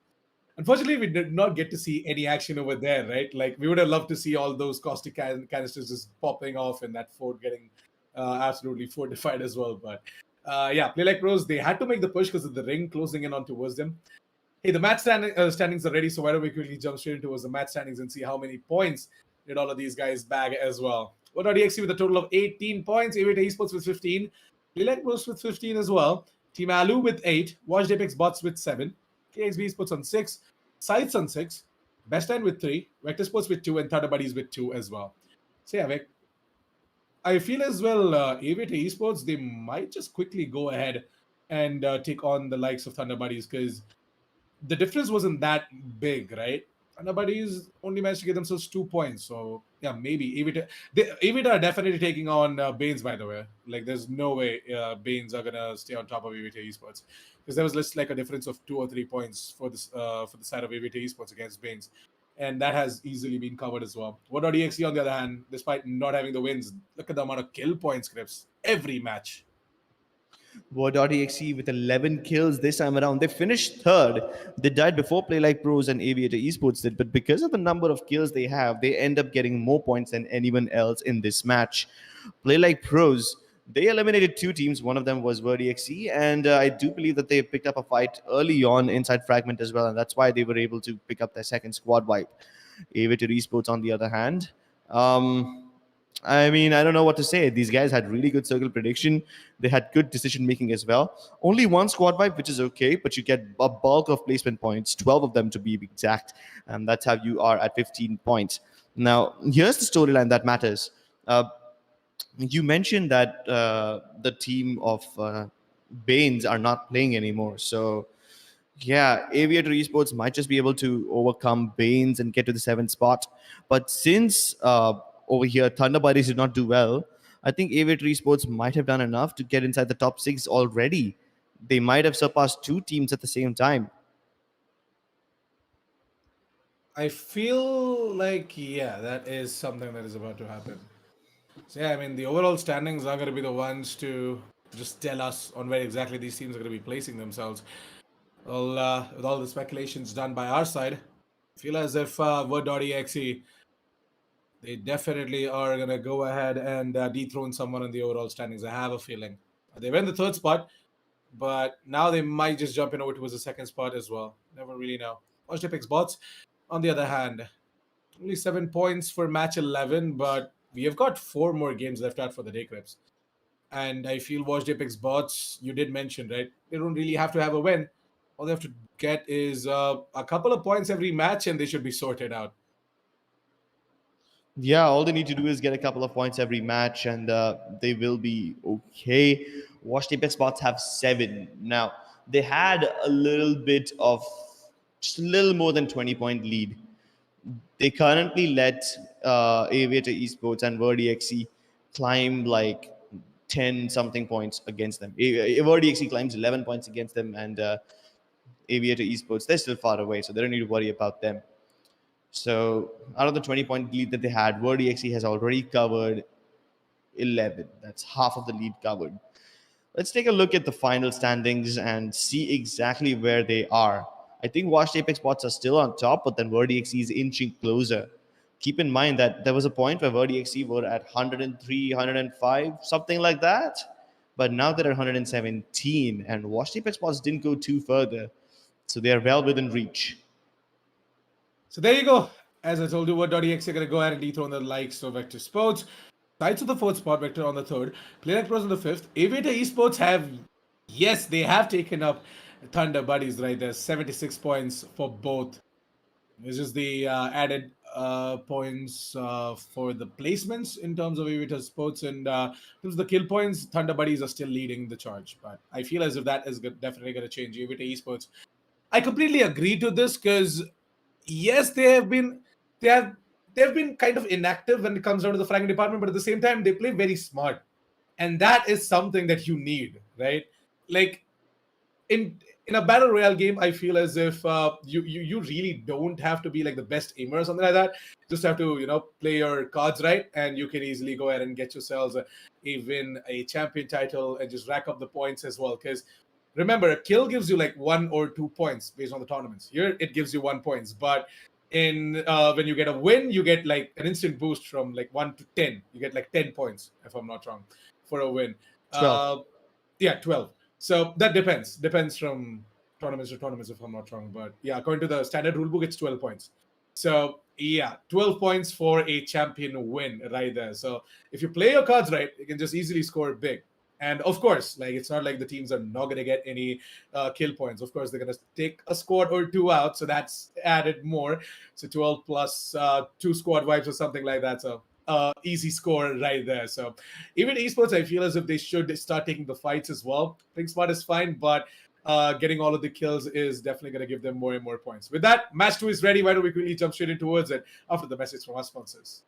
Unfortunately, we did not get to see any action over there, right? Like we would have loved to see all those caustic canisters just popping off and that fort getting absolutely fortified as well. But yeah, Play Like Pros, they had to make the push because of the ring closing in on towards them. Hey, the standings are ready, so why don't we quickly jump straight into the match standings and see how many points did all of these guys bag as well. What.exe with a total of 18 points, Aviator Esports with 15, Play Like Pros with 15 as well, Team Alu with 8, Watched Apex Bots with 7, KXB Esports on 6, Sites on 6, Best End with 3, Vector Sports with 2, and Thunder Buddies with 2 as well. So yeah, Vic, I feel as well, Aviator Esports, they might just quickly go ahead and take on the likes of Thunder Buddies because the difference wasn't that big, right? Thunder Buddies only managed to get themselves 2 points. So yeah, maybe Aviator are definitely taking on Banes, by the way. Like there's no way Banes are gonna stay on top of Aviator Esports. Because there was just like a difference of 2 or 3 points for the side of Aviator Esports against Banes. And that has easily been covered as well. What.exe, on the other hand, despite not having the wins, look at the amount of kill points, Crips, every match. War.exe with 11 kills this time around. They finished third. They died before Play Like Pros and Aviator Esports did, but because of the number of kills they have, they end up getting more points than anyone else in this match. Play Like Pros, they eliminated two teams. One of them was Word.exe, and I do believe that they picked up a fight early on inside Fragment as well, and that's why they were able to pick up their second squad wipe. Aviator Esports, on the other hand, I mean, I don't know what to say. These guys had really good circle prediction. They had good decision making as well. Only one squad wipe, which is okay, but you get a bulk of placement points, 12 of them to be exact. And that's how you are at 15 points. Now, here's the storyline that matters. You mentioned that the team of Banes are not playing anymore. So, yeah, Aviator Esports might just be able to overcome Banes and get to the seventh spot. But since over here Thunder Buddies did not do well, I think Aviator Esports might have done enough to get inside the top six already. They might have surpassed two teams at the same time. I feel like, yeah, that is something that is about to happen. So yeah, I mean, the overall standings are going to be the ones to just tell us on where exactly these teams are going to be placing themselves. Well, with all the speculations done by our side, I feel as if Word.exe, they definitely are going to go ahead and dethrone someone in the overall standings. I have a feeling. They were in the third spot, but now they might just jump in over towards the second spot as well. Never really know. Watch Apex Bots, on the other hand, only 7 points for match 11, but we have got 4 more games left out for the day, Crips. And I feel Watched Apex Bots, you did mention, right? They don't really have to have a win. All they have to get is a couple of points every match, and they should be sorted out. Yeah, all they need to do is get a couple of points every match, and they will be okay. Washed Apex Bots have 7 now. They had a little bit of, just a little more than 20-point lead. They currently let Aviator Esports and Word.exe climb like 10 something points against them. Word.exe climbs 11 points against them, and Aviator Esports, they're still far away, so they don't need to worry about them. So out of the 20-point lead that they had, WordEXE has already covered 11. That's half of the lead covered. Let's take a look at the final standings and see exactly where they are. I think Washed Apex Bots are still on top, but then WordEXE is inching closer. Keep in mind that there was a point where WordEXE were at 103, 105, something like that. But now they're at 117, and Washed Apex Bots didn't go too further. So they are well within reach. So there you go. As I told you, what.exe are going to go ahead and dethrone the likes of Vector Sports. Sides of the fourth spot, Vector on the third. Climax Pros on the fifth. Aviator Esports have, yes, they have taken up Thunder Buddies right there. 76 points for both. This is the added points for the placements in terms of Aviator Sports. And in terms of the kill points, Thunder Buddies are still leading the charge. But I feel as if that is definitely going to change. Aviator Esports, I completely agree to this because yes, they've been kind of inactive when it comes down to the fragging department, but at the same time, they play very smart, and that is something that you need, right? Like in a battle royale game, I feel as if you really don't have to be like the best aimer or something like that. Just have to play your cards right, and you can easily go ahead and get yourselves even a champion title and just rack up the points as well. Because remember, a kill gives you like 1 or 2 points based on the tournaments. Here, it gives you 1 points. But in when you get a win, you get like an instant boost from like 1 to 10. You get like 10 points, if I'm not wrong, for a win. 12. Yeah, 12. So that depends from tournaments to tournaments, if I'm not wrong. But yeah, according to the standard rulebook, it's 12 points. So yeah, 12 points for a champion win right there. So if you play your cards right, you can just easily score big. And of course, like it's not like the teams are not going to get any kill points. Of course, they're going to take a squad or 2 out, so that's added more. So 12 plus 2 squad wipes or something like that. So easy score right there. So even esports, I feel as if they should start taking the fights as well. Playing smart is fine, but getting all of the kills is definitely going to give them more and more points. With that, match 2 is ready. Why don't we quickly jump straight in towards it after the message from our sponsors?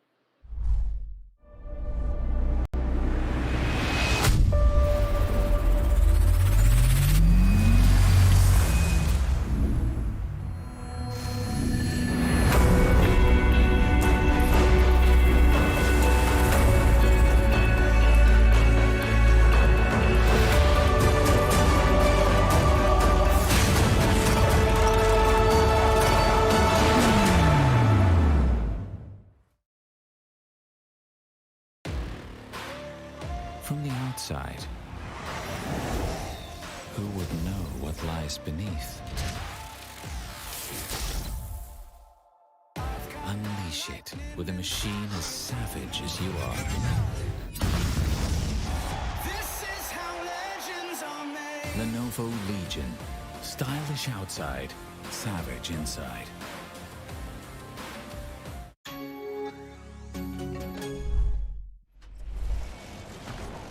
From the outside, who would know what lies beneath? Unleash it with a machine as savage as you are. This is how legends are made. Lenovo Legion. Stylish outside, savage inside.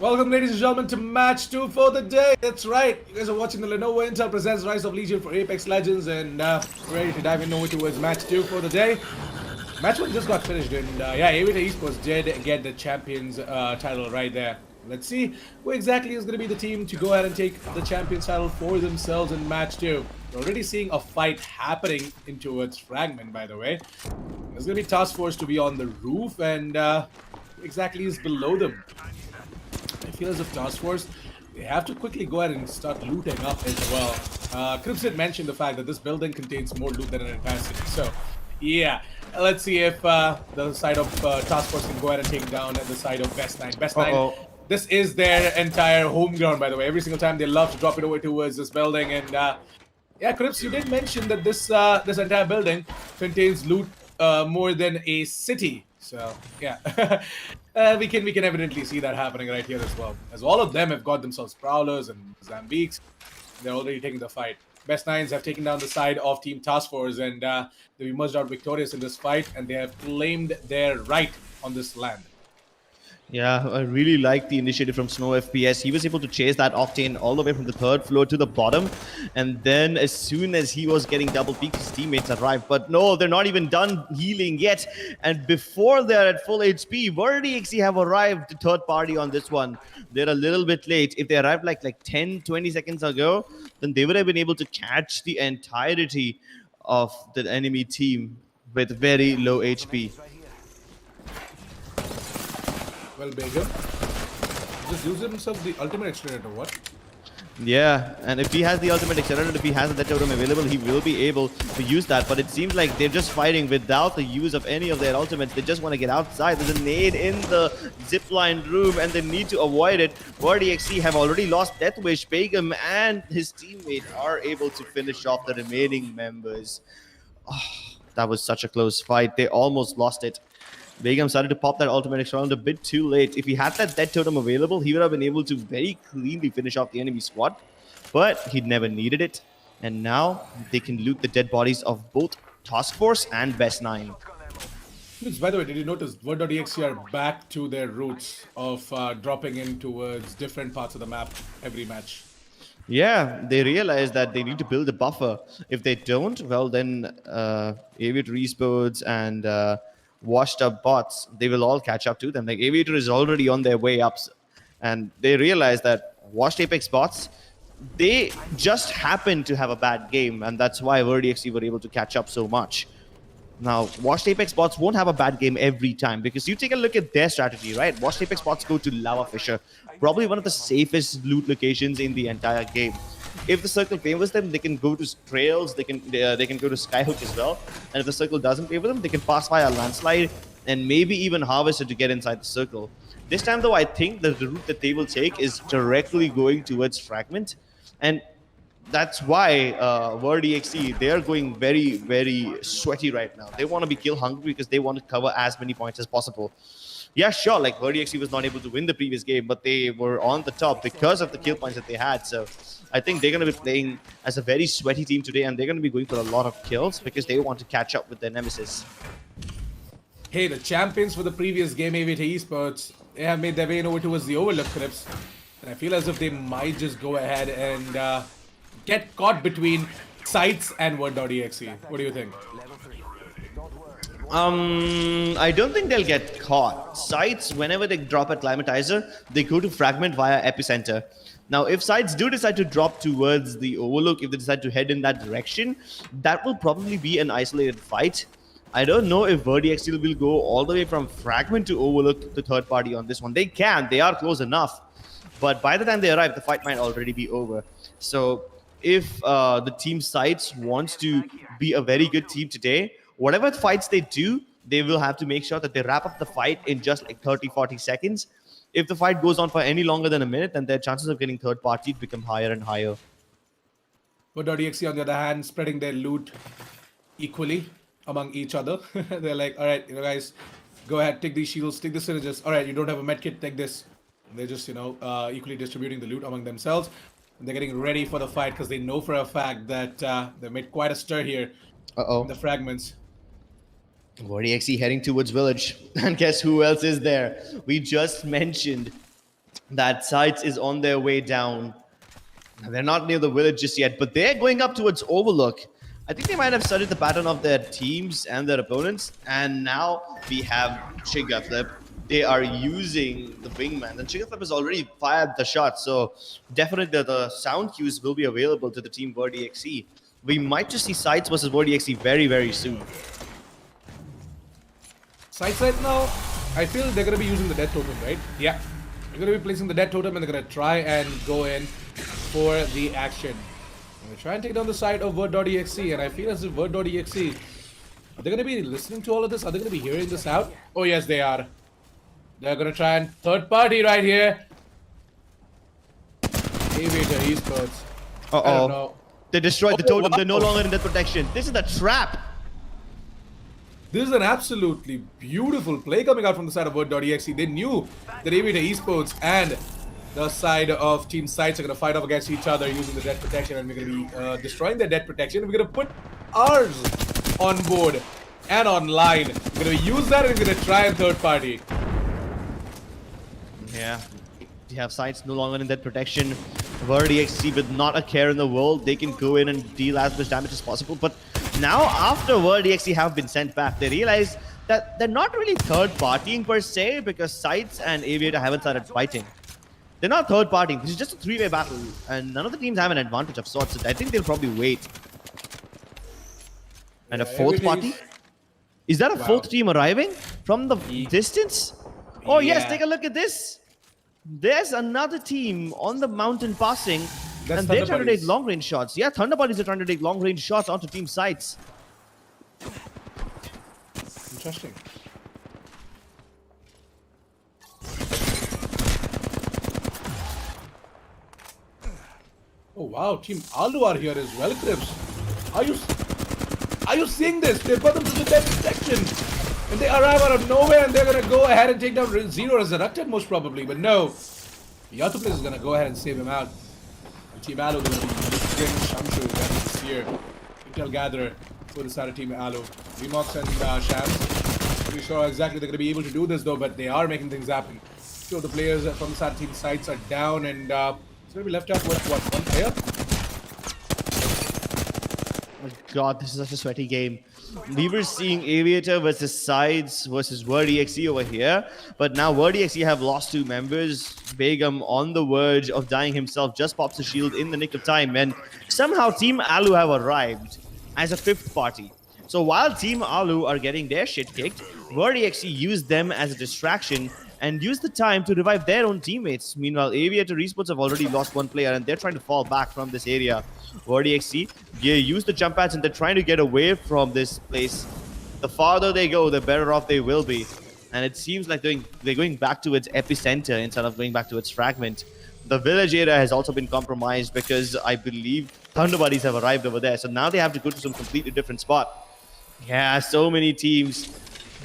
Welcome, ladies and gentlemen, to match 2 for the day. That's right. You guys are watching the Lenovo Intel presents Rise of Legion for Apex Legends, and ready to dive in over towards match 2 for the day. Match 1 just got finished, and yeah, Aviator Esports did get the champions title right there. Let's see who exactly is going to be the team to go ahead and take the champions title for themselves in match 2. We're already seeing a fight happening in towards Fragment, by the way. There's going to be Task Force to be on the roof, and who exactly is below them? I feel as if Task Force, they have to quickly go ahead and start looting up as well. Crips did mention the fact that this building contains more loot than an entire city. So, yeah, let's see if the side of Task Force can go ahead and take down the side of Best 9. Best 9, this is their entire home ground, by the way. Every single time they love to drop it over towards this building. And yeah, Crips, you did mention that this entire building contains loot more than a city. So, yeah. We can evidently see that happening right here as well. As all of them have got themselves Prowlers and Zambiques. They're already taking the fight. Best Nines have taken down the side of Team Task Force, and they've emerged out victorious in this fight, and they have claimed their right on this land. Yeah, I really like the initiative from Snow FPS. He was able to chase that Octane all the way from the third floor to the bottom. And then as soon as he was getting double peaked, his teammates arrived. But no, they're not even done healing yet. And before they're at full HP, Verdi have arrived to third party on this one. They're a little bit late. If they arrived like 10, 20 seconds ago, then they would have been able to catch the entirety of the enemy team with very low HP. Well, Begum just use himself the ultimate accelerator. What? Yeah, and if he has the ultimate accelerator, if he has that totem available, he will be able to use that. But it seems like they're just fighting without the use of any of their ultimates. They just want to get outside. There's a nade in the zipline room, and they need to avoid it. VerdiXC have already lost Deathwish. Begum and his teammate are able to finish off the remaining members. Oh, that was such a close fight. They almost lost it. Begum started to pop that ultimate extra a bit too late. If he had that dead totem available, he would have been able to very cleanly finish off the enemy squad. But he never needed it. And now they can loot the dead bodies of both Task Force and Best 9. By the way, did you notice Word.exe are back to their roots of dropping in towards different parts of the map every match? Yeah, they realize that they need to build a buffer. If they don't, well then Aviator Esports and washed up bots, they will all catch up to them. Like Aviator is already on their way up, and they realize that washed Apex bots, they just happen to have a bad game, and that's why VerdiXC were able to catch up so much. Now, washed Apex bots won't have a bad game every time, because you take a look at their strategy, right? Washed Apex bots go to Lava Fisher, probably one of the safest loot locations in the entire game. If the circle favors them, they can go to trails, they can go to Skyhook as well. And if the circle doesn't favor them, they can pass by a landslide and maybe even harvester to get inside the circle. This time though, I think the route that they will take is directly going towards Fragment. And that's why VerdiXC, they are going very, very sweaty right now. They want to be kill hungry because they want to cover as many points as possible. Yeah, sure, like VerdiXC was not able to win the previous game, but they were on the top because of the kill points that they had. So I think they're going to be playing as a very sweaty team today, and they're going to be going for a lot of kills because they want to catch up with their nemesis. Hey, the champions for the previous game, Aviator Esports, they have made their way over towards the Overlook Crips. And I feel as if they might just go ahead and get caught between Sites and Word.exe. What do you think? I don't think they'll get caught. Sites, whenever they drop a Climatizer, they go to Fragment via Epicenter. Now, if Sites do decide to drop towards the Overlook, if they decide to head in that direction, that will probably be an isolated fight. I don't know if VerdiXC will go all the way from Fragment to Overlook the third party on this one. They can, they are close enough. But by the time they arrive, the fight might already be over. So if the team Sites wants to be a very good team today, whatever fights they do, they will have to make sure that they wrap up the fight in just like 30, 40 seconds. If the fight goes on for any longer than a minute, then their chances of getting third party become higher and higher. Word.exe, on the other hand, spreading their loot equally among each other. They're like, all right, you know, guys, go ahead, take these shields, take the syringes. All right, you don't have a medkit, take this. They're just, equally distributing the loot among themselves. They're getting ready for the fight because they know for a fact that they made quite a stir here. In the fragments. VerdiXC heading towards village. And guess who else is there? We just mentioned that Sites is on their way down. They're not near the village just yet, but they're going up towards Overlook. I think they might have studied the pattern of their teams and their opponents. And now we have Chigaflip. They are using the wingman. And Chigaflip has already fired the shot. So definitely the sound cues will be available to the team VerdiXC. We might just see Sites versus VerdiXC very, very soon. Sites right now, I feel they're going to be using the death totem, right? Yeah. They're going to be placing the death totem and they're going to try and go in for the action. I'm going to try and take down the side of Word.exe, and I feel as if Word.exe, are they going to be listening to all of this? Are they going to be hearing this out? Oh yes, they are. They're going to try and third party right here. Aviator Esports. I don't know. They destroyed the totem. Wow. They're no longer in death protection. This is a trap. This is an absolutely beautiful play coming out from the side of Word.exe. They knew that Aviator Esports and the side of Team Sites are going to fight off against each other using the death protection, and we're going to be destroying their death protection. We're going to put ours on board and online. We're going to use that and we're going to try and third party. Yeah, they have sights no longer in that protection. VRDXC with not a care in the world, they can go in and deal as much damage as possible. But now after VRDXC have been sent back, they realize that they're not really third partying per se, because Sights and Aviator haven't started fighting. They're not third partying. This is just a three-way battle, and none of the teams have an advantage of sorts. So I think they'll probably wait. And a fourth party? Is that a fourth team arriving from the distance? Oh yes, take a look at this. There's another team on the mountain passing, and they're trying to take long-range shots. Yeah, Thunder Buddies are trying to take long-range shots onto team Sights. Interesting. Oh wow, Team Alu are here as well, Crips. Are you seeing this? They've got them to the death section. And they arrive out of nowhere and they're gonna go ahead and take down Zero Resurrected most probably. But no. The other place is gonna go ahead and save him out. And Team Alu gonna be looking Shamshu this year. Intel Gatherer for the side of Team Alu. Remox and Shams. Pretty sure exactly they're gonna be able to do this though, but they are making things happen. Two of the players from the side of Team Sights are down, and it's gonna be left out with what, one player? Oh my god, this is such a sweaty game. We were seeing Aviator versus Sides versus VRDXC over here, but now VRDXC have lost two members. Begum on the verge of dying himself just pops a shield in the nick of time, and somehow Team Alu have arrived as a fifth party. So while Team Alu are getting their shit kicked, VRDXC used them as a distraction and used the time to revive their own teammates. Meanwhile, Aviator Esports have already lost one player and they're trying to fall back from this area. VRDXC, they use the jump pads and they're trying to get away from this place. The farther they go, the better off they will be. And it seems like they're going back to its epicenter instead of going back to its fragment. The village area has also been compromised because I believe Thunder Buddies have arrived over there. So now they have to go to some completely different spot. Yeah, so many teams.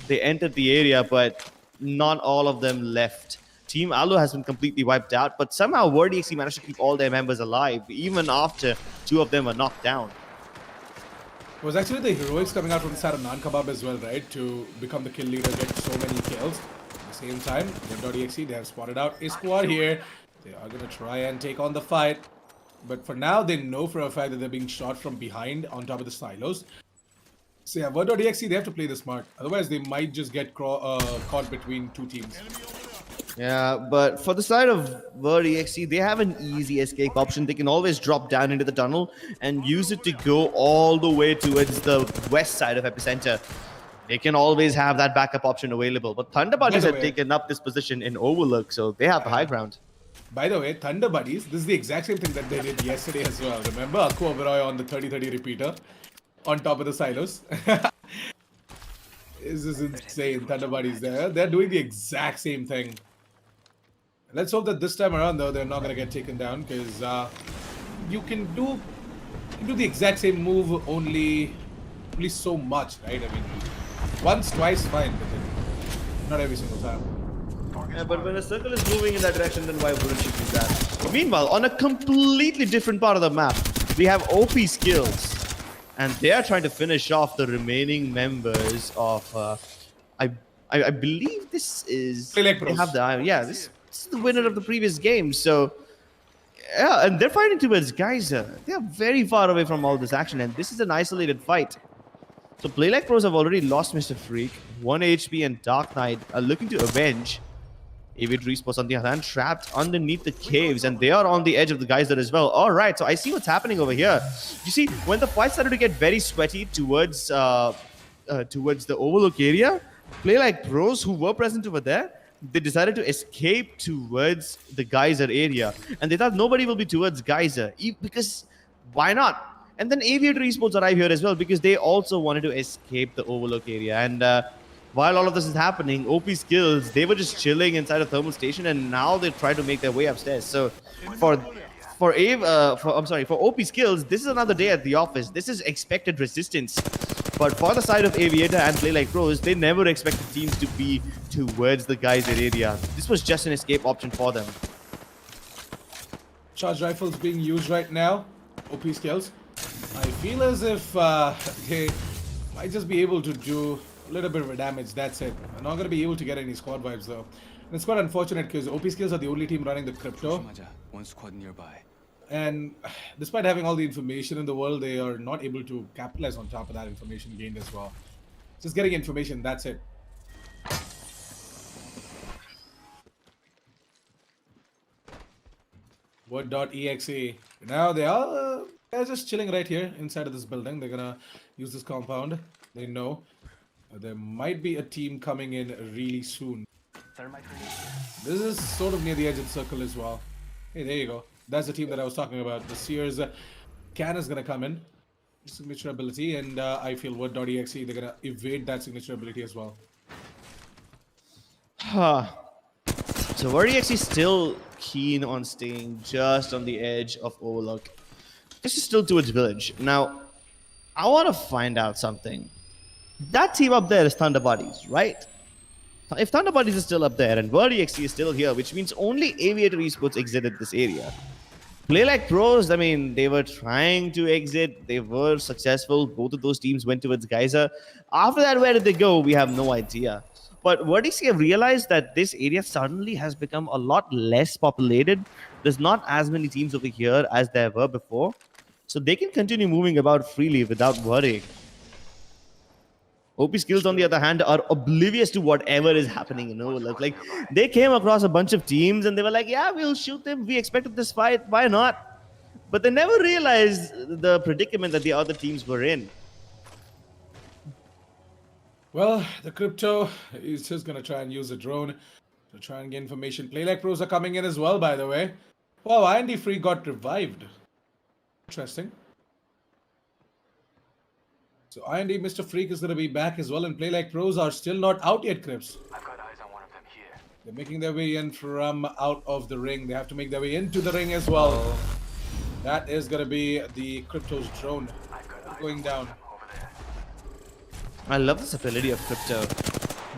They entered the area, but not all of them left. Team Alu has been completely wiped out, but somehow VRDXC managed to keep all their members alive, even after two of them were knocked down. It was actually the heroics coming out from the side of Nankabab as well, right? To become the kill leader, get so many kills. At the same time, VRDXC, they have spotted out a squad here. They are going to try and take on the fight. But for now, they know for a fact that they're being shot from behind on top of the silos. So yeah, VRDXC, they have to play this smart. Otherwise, they might just get caught between two teams. Yeah, but for the side of VRDXC, they have an easy escape option. They can always drop down into the tunnel and use it to go all the way towards the west side of Epicenter. They can always have that backup option available. But Thunder Buddies have taken up this position in Overlook, so they have the high ground. By the way, Thunder Buddies, this is the exact same thing that they did yesterday as well. Remember Akku Oberoi on the 30-30 repeater on top of the silos? This is insane. Thunder Buddies there. They're doing the exact same thing. Let's hope that this time around, though, they're not going to get taken down, because you can do the exact same move only so much, right? I mean, once, twice, fine, but then not every single time. Yeah, but when a circle is moving in that direction, then why wouldn't you do that? Meanwhile, on a completely different part of the map, we have OP Skills. And they are trying to finish off the remaining members of, I believe this is... They have this is the winner of the previous game. So, yeah, and they're fighting towards Geyser. They are very far away from all this action, and this is an isolated fight. So, Play Like Pros have already lost Mr. Freak. 1 HP and Dark Knight are looking to avenge. Aviator Esports on the other hand, trapped underneath the caves, and they are on the edge of the Geyser as well. All right, so I see what's happening over here. You see, when the fight started to get very sweaty towards the Overlook area, Play Like Pros who were present over there, they decided to escape towards the Geyser area, and they thought nobody will be towards Geyser because why not? And then Aviator Esports arrived here as well because they also wanted to escape the Overlook area. And while all of this is happening, OP Skills, they were just chilling inside a thermal station, and now they try to make their way upstairs. So for OP Skills, this is another day at the office. This is expected resistance. But for the side of Aviator and Play Like Pros, they never expected teams to be towards the Geyser area. This was just an escape option for them. Charge rifles being used right now. OP Skills. I feel as if they might just be able to do a little bit of damage. That's it. I'm not going to be able to get any squad vibes though. It's quite unfortunate because OP Skills are the only team running the crypto. 조심하자. One squad nearby. And despite having all the information in the world, they are not able to capitalize on top of that information gained as well. Just getting information, that's it. Word.exe. Now they're just chilling right here inside of this building. They're gonna use this compound. They know there might be a team coming in really soon. This is sort of near the edge of the circle as well. Hey, there you go. That's the team that I was talking about. The Sears can is gonna come in. Signature ability, and I feel Word.exe, they're gonna evade that signature ability as well. So Word.exe is still keen on staying just on the edge of Overlook. This is still towards Village. Now, I want to find out something. That team up there is Thunder Bodies, right? If Thunder Bodies is still up there and Word.exe is still here, which means only Aviator Esports exited this area. Play Like Pros, I mean, they were trying to exit. They were successful. Both of those teams went towards Geyser. After that, where did they go? We have no idea. But Word.exe have realized that this area suddenly has become a lot less populated. There's not as many teams over here as there were before. So they can continue moving about freely without worrying. OP Skills, on the other hand, are oblivious to whatever is happening in Overlook. Like, they came across a bunch of teams and they were like, yeah, we'll shoot them. We expected this fight. Why not? But they never realized the predicament that the other teams were in. Well, the crypto is just gonna try and use a drone to try and get information. Play Like Pros are coming in as well, by the way. Wow, Andy Free got revived. Interesting. So IND Mr. Freak is going to be back as well, and Play Like Pros are still not out yet, Crips. I've got eyes on one of them here. They're making their way in from out of the ring. They have to make their way into the ring as well. That is going to be the Crypto's drone going down. Over there. I love this ability of Crypto.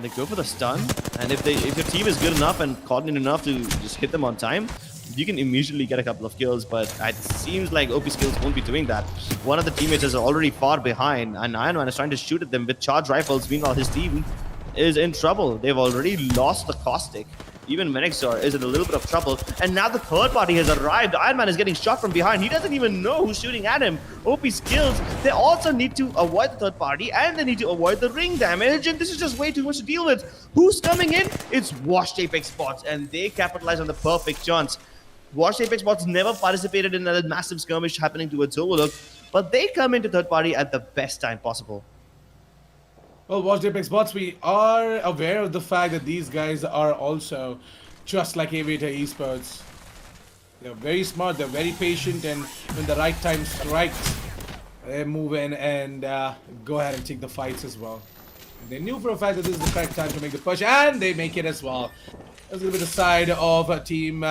They go for the stun, and if your team is good enough and coordinated enough to just hit them on time, you can immediately get a couple of kills. But it seems like OP Skills won't be doing that. One of the teammates is already far behind, and Iron Man is trying to shoot at them with charge rifles. Meanwhile, his team is in trouble. They've already lost the Caustic. Even Menexor is in a little bit of trouble. And now the third party has arrived. Iron Man is getting shot from behind. He doesn't even know who's shooting at him. OP Skills, they also need to avoid the third party, and they need to avoid the ring damage. And this is just way too much to deal with. Who's coming in? It's Washed Apex Bots, and they capitalize on the perfect chance. Washed Apex Bots never participated in a massive skirmish happening towards Overlook, but they come into third party at the best time possible. Well, Washed Apex Bots, we are aware of the fact that these guys are also just like Aviator Esports. They're very smart, they're very patient, and when the right time strikes, they move in and go ahead and take the fights as well. And they knew for a fact that this is the correct time to make the push, and they make it as well. That's going to be the side of a team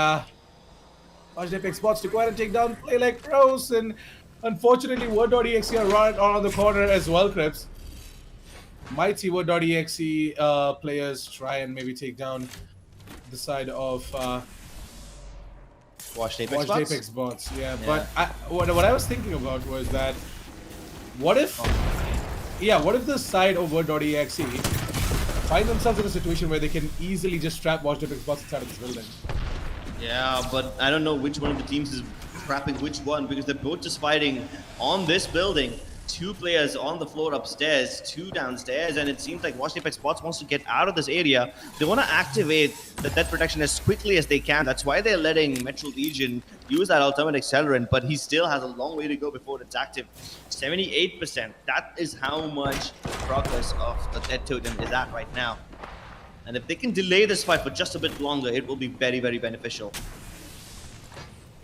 Washed Apex Bots to go ahead and take down Play Like Pros, and unfortunately Word.exe are right on the corner as well, Crips. Might see Word.exe players try and maybe take down the side of Washed Apex Bots. Yeah, but what I was thinking about was that what if the side of Word.exe find themselves in a situation where they can easily just trap Washed Apex Bots inside of this building. Yeah, but I don't know which one of the teams is trapping which one, because they're both just fighting on this building. Two players on the floor upstairs, two downstairs, and it seems like Washed Apex Bots wants to get out of this area. They want to activate the death protection as quickly as they can. That's why they're letting Metro Legion use that ultimate accelerant, but he still has a long way to go before it's active. 78%. That is how much progress of the death totem is at right now. And if they can delay this fight for just a bit longer, it will be very, very beneficial.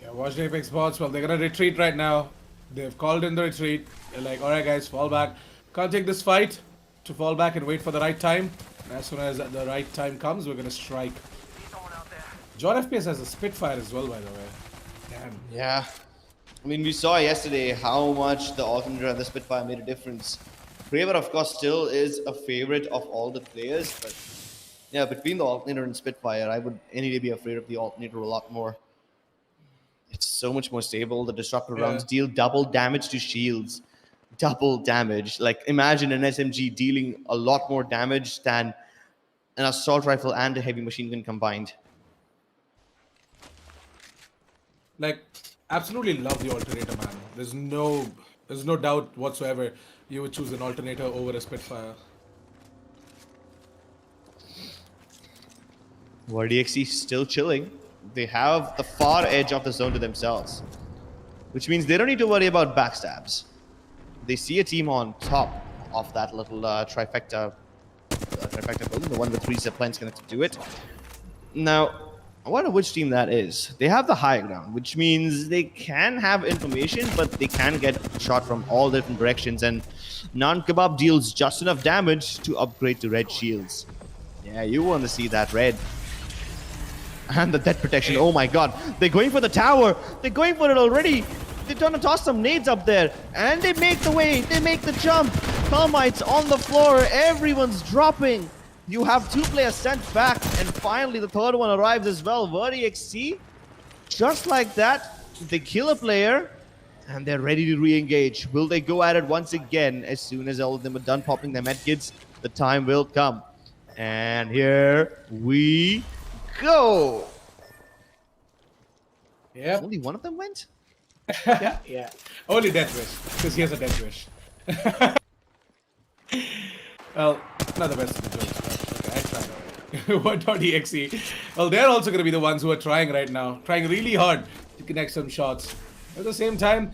Yeah, Washed Apex Bots, well, they're gonna retreat right now. They've called in the retreat. They're like, alright guys, fall back. Can't take this fight. To fall back and wait for the right time. And as soon as the right time comes, we're gonna strike. John FPS has a Spitfire as well, by the way. Damn. Yeah. I mean, we saw yesterday how much the Alternator and the Spitfire made a difference. Kraber, of course, still is a favorite of all the players, but yeah, between the Alternator and Spitfire, I would any day be afraid of the Alternator a lot more. It's so much more stable. The Disruptor rounds deal double damage to shields. Double damage. Like, imagine an SMG dealing a lot more damage than an assault rifle and a heavy machine gun combined. Like, absolutely love the alternator, man. There's no doubt whatsoever you would choose an alternator over a Spitfire. DXC still chilling. They have the far edge of the zone to themselves, which means they don't need to worry about backstabs. They see a team on top of that little trifecta building, the one with 3 zip lines connected to it. Now, I wonder which team that is. They have the high ground, which means they can have information, but they can get shot from all different directions, and non-kebab deals just enough damage to upgrade to red shields. Yeah, you want to see that red. And the death protection, oh my god. They're going for the tower. They're going for it already. They're trying to toss some nades up there. And they make the way. They make the jump. Calmites on the floor. Everyone's dropping. You have 2 players sent back. And finally, the third one arrives as well. VertiXC, just like that, they kill a player. And they're ready to re-engage. Will they go at it once again? As soon as all of them are done popping their medkits, the time will come. And here we go. Yeah. Only one of them went? Yeah. Only Death Wish, because he has a Death Wish. Well, not the best of the jokes, but okay, I tried. What.exe. Well, they're also going to be the ones who are trying right now. Trying really hard to connect some shots. At the same time,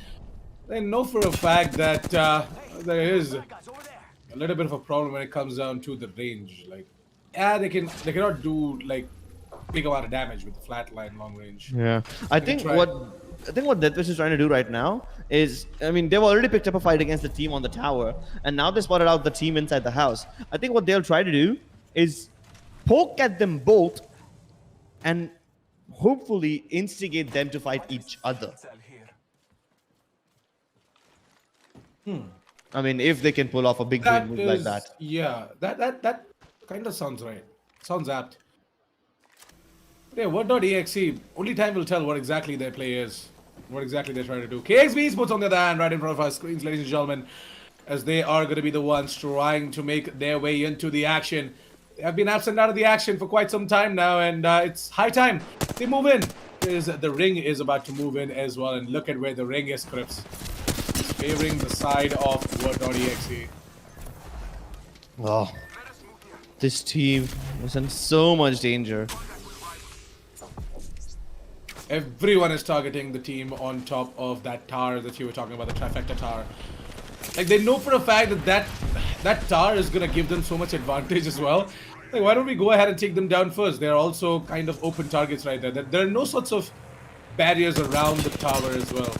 they know for a fact that there is a little bit of a problem when it comes down to the range. Like, yeah, they cannot do like big amount of damage with the flatline long range. Yeah, I think what Deathwish is trying to do right now is, I mean, they've already picked up a fight against the team on the tower, and now they spotted out the team inside the house. I think what they'll try to do is poke at them both and hopefully instigate them to fight each other. I mean, if they can pull off a big brain move like that. Yeah, that kind of sounds right. Sounds apt. Yeah, what.exe, only time will tell what exactly their play is. What exactly they're trying to do. KXB Esports on the other hand, right in front of our screens, ladies and gentlemen, as they are going to be the ones trying to make their way into the action. They have been absent out of the action for quite some time now, and it's high time they move in. The ring is about to move in as well, and look at where the ring is, Crips. It's favoring the side of what.exe. Oh, this team is in so much danger. Everyone is targeting the team on top of that tower that you were talking about, the trifecta tower. Like, they know for a fact that tower is gonna give them so much advantage as well. Like, why don't we go ahead and take them down first? They're also kind of open targets right there. There are no sorts of barriers around the tower as well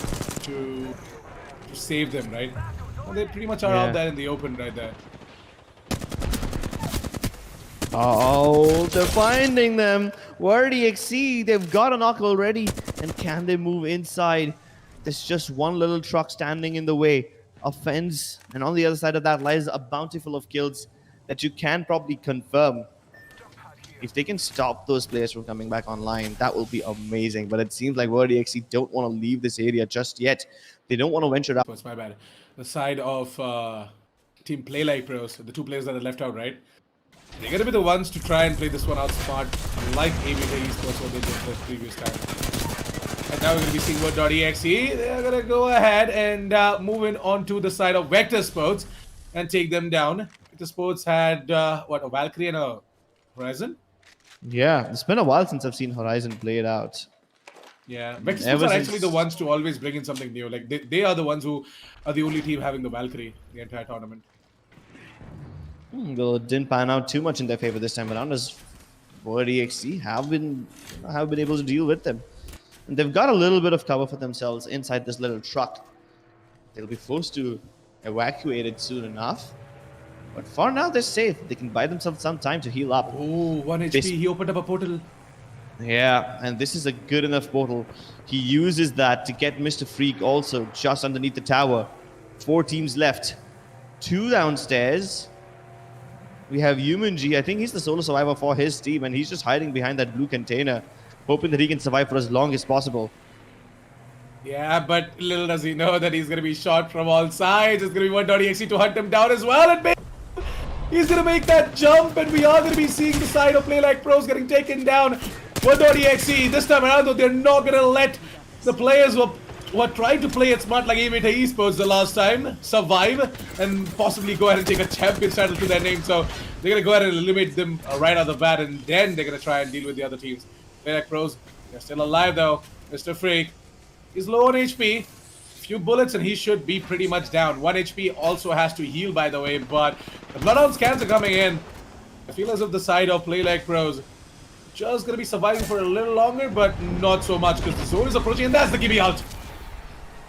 to save them, right? Well, they pretty much are out there in the open right there. Oh, they're finding them. VertiXC, they've got a knock already. And can they move inside? There's just one little truck standing in the way. A fence, and on the other side of that lies a bounty full of kills that you can probably confirm. If they can stop those players from coming back online, that will be amazing. But it seems like VertiXC don't want to leave this area just yet. They don't want to venture out. It's my bad. The side of Team Play Like Pros, the 2 players that are left out, right? They're going to be the ones to try and play this one out smart, like ABK Esports what they did the previous time. And now we're going to be seeing what.exe. They're going to go ahead and move in onto the side of Vector Sports and take them down. Vector Sports had, a Valkyrie and a Horizon? Yeah, it's been a while since I've seen Horizon play it out. Yeah, Vector Sports are actually the ones to always bring in something new. Like, they are the ones who are the only team having the Valkyrie the entire tournament. Well, it didn't pan out too much in their favor this time around, as VertiXC have been able to deal with them. And they've got a little bit of cover for themselves inside this little truck. They'll be forced to evacuate it soon enough. But for now, they're safe. They can buy themselves some time to heal up. Oh, 1 HP. He opened up a portal. Yeah, and this is a good enough portal. He uses that to get Mr. Freak also just underneath the tower. 4 teams left. 2 downstairs. We have Human G. I think he's the solo survivor for his team, and he's just hiding behind that blue container, hoping that he can survive for as long as possible. Yeah, but little does he know that he's going to be shot from all sides. It's going to be what.exe to hunt him down as well. And He's going to make that jump, and we are going to be seeing the side of Play Like Pros getting taken down. 1.exe, this time around though, they're not going to let the players who are trying to play it smart like Avita Esports the last time survive and possibly go ahead and take a champion title to their name. So they're going to go ahead and eliminate them right out of the bat, and then they're going to try and deal with the other teams. Play Like Pros, they're still alive though. Mr. Freak, he's low on HP. Few bullets and he should be pretty much down. 1 HP also has to heal, by the way, but the Bloodhound scans are coming in. I feel as if the side of Play Like Pros just going to be surviving for a little longer, but not so much because the zone is approaching, and that's the Gibby ult.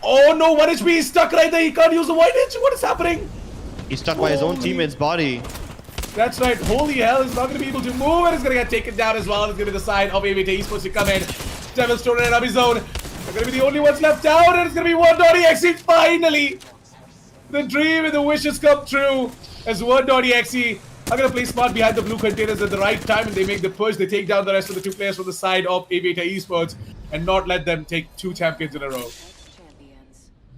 Oh no, 1 HP is stuck right there. He can't use the white edge. What is happening? He's stuck by his own teammate's body. That's right. Holy hell, he's not going to be able to move, and he's going to get taken down as well. It's going to be the side of Avita Esports to come in. Devilstone and Abby Zone. They're going to be the only ones left out, and it's going to be 1.exe finally. The dream and the wishes come true as 1.exe are going to play smart behind the blue containers at the right time, and they make the push. They take down the rest of the 2 players from the side of Avita Esports and not let them take 2 champions in a row.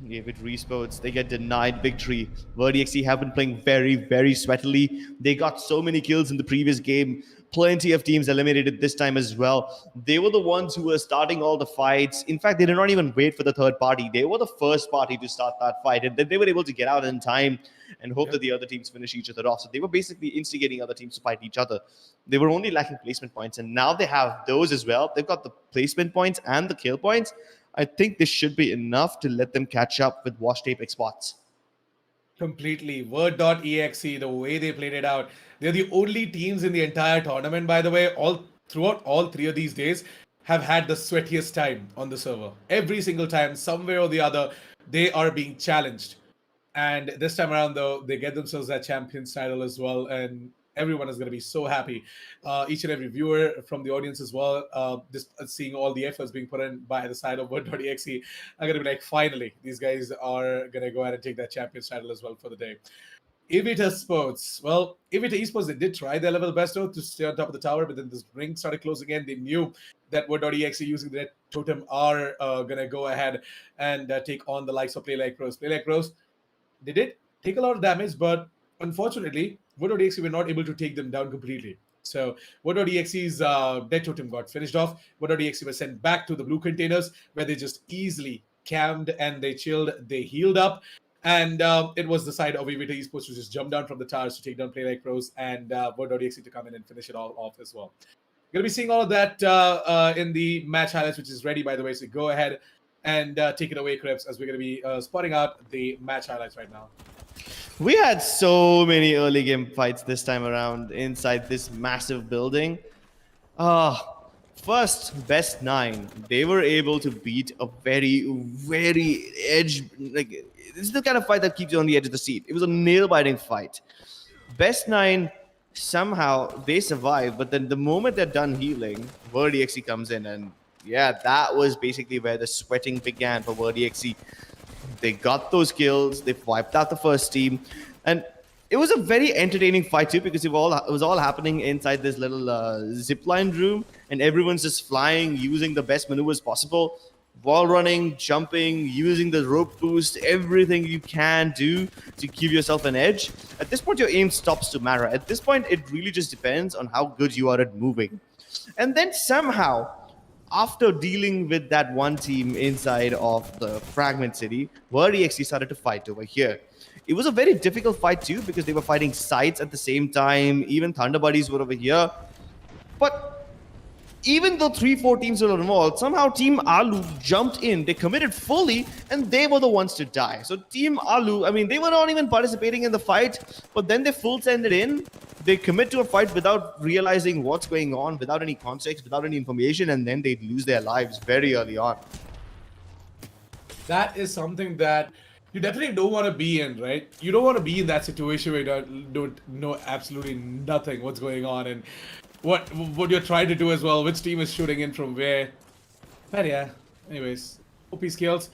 David Esports, they get denied victory. VerdEXE have been playing very, very sweatily. They got so many kills in the previous game. Plenty of teams eliminated this time as well. They were the ones who were starting all the fights. In fact, they did not even wait for the third party. They were the first party to start that fight, and then they were able to get out in time and hope that the other teams finish each other off. So they were basically instigating other teams to fight each other. They were only lacking placement points, and now they have those as well. They've got the placement points and the kill points. I think this should be enough to let them catch up with Wash Tape Esports. Completely. Word.exe, the way they played it out. They're the only teams in the entire tournament, by the way, throughout all 3 of these days, have had the sweatiest time on the server. Every single time, somewhere or the other, they are being challenged. And this time around, though, they get themselves that champion's title as well, and everyone is going to be so happy. Each and every viewer from the audience as well, just seeing all the efforts being put in by the side of Word.exe, are going to be like, finally, these guys are going to go ahead and take that champion's title as well for the day. Avita Sports. Well, Avita Esports, they did try their level best though to stay on top of the tower, but then this ring started closing in. They knew that Word.exe using their totem are going to go ahead and take on the likes of Play Like Pros. Play Like Pros, they did take a lot of damage, but unfortunately, Word.exe were not able to take them down completely. So Word.exe's dead totem got finished off. Word.exe was sent back to the blue containers where they just easily camped and they chilled, they healed up. And it was the side of Avita Esports to just jump down from the towers to take down Play Like Pros and Word.exe to come in and finish it all off as well. Going to be seeing all of that in the match highlights, which is ready, by the way. So go ahead and take it away, Crips, as we're going to be spotting out the match highlights right now. We had so many early game fights this time around inside this massive building. First, best 9. They were able to beat a very, very edge. Like, this is the kind of fight that keeps you on the edge of the seat. It was a nail-biting fight. Best 9, somehow they survive, but then the moment they're done healing, VerdEXE comes in, and yeah, that was basically where the sweating began for VerdEXE. They got those kills, they wiped out the first team, and it was a very entertaining fight too, because it was all happening inside this little zipline room, and everyone's just flying, using the best maneuvers possible. Wall running, jumping, using the rope boost, everything you can do to give yourself an edge. At this point, your aim stops to matter. At this point, it really just depends on how good you are at moving. And then somehow, after dealing with that one team inside of the Fragment City, VerdEXE started to fight over here. It was a very difficult fight too, because they were fighting sides at the same time. Even Thunder Buddies were over here. But even though 3-4 teams were involved, somehow Team Alu jumped in. They committed fully, and they were the ones to die. So Team Alu, I mean, they were not even participating in the fight, but then they full send it in. They commit to a fight without realizing what's going on, without any context, without any information, and then they lose their lives very early on. That is something that you definitely don't want to be in, right? You don't want to be in that situation where you don't know absolutely nothing what's going on and what you're trying to do as well, which team is shooting in from where. But yeah, anyways, OP skills.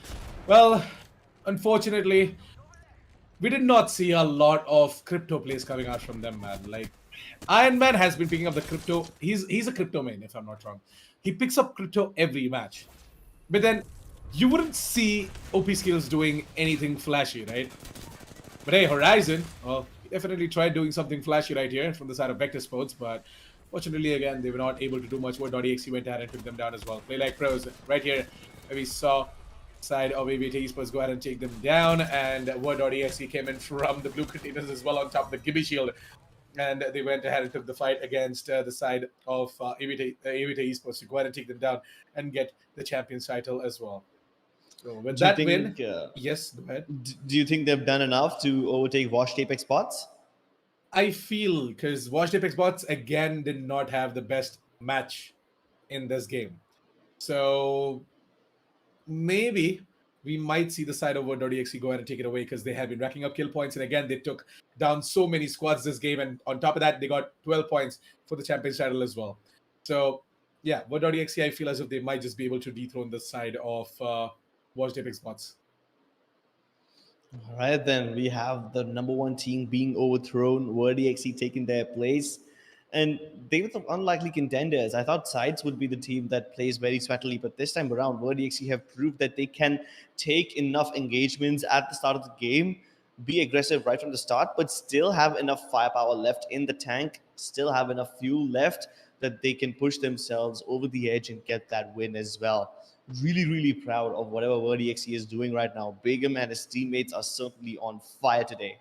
Well, unfortunately, we did not see a lot of crypto plays coming out from them, man. Like, Iron Man has been picking up the crypto. He's a crypto main, if I'm not wrong. He picks up crypto every match. But then you wouldn't see OP skills doing anything flashy, right? But hey, Horizon, well, He definitely tried doing something flashy right here from the side of Vector Sports, but fortunately, again, they were not able to do much. Word.exe went ahead and took them down as well. Play like pros right here. We saw side of AVT Esports go ahead and take them down, and Word.exe came in from the blue containers as well on top of the Gibby Shield. And they went ahead and took the fight against the side of AVT Esports to go ahead and take them down and get the champions title as well. So with Do you that win, think? yes, go ahead. Do you think they've done enough to overtake Washed Apex Spots? I feel because Watched Apex Bots again did not have the best match in this game. So maybe we might see the side of Word.exe go ahead and take it away because they have been racking up kill points. And again, they took down so many squads this game. And on top of that, they got 12 points for the champions title as well. So yeah, Word.exe, I feel as if they might just be able to dethrone the side of Watched Apex Bots. All right, then we have the number one team being overthrown, WordEXE taking their place. And they were the unlikely contenders. I thought Sides would be the team that plays very sweatily, but this time around, WordEXE have proved that they can take enough engagements at the start of the game, be aggressive right from the start, but still have enough firepower left in the tank, still have enough fuel left that they can push themselves over the edge and get that win as well. Really, really proud of whatever WordEXE is doing right now. Begum and his teammates are certainly on fire today.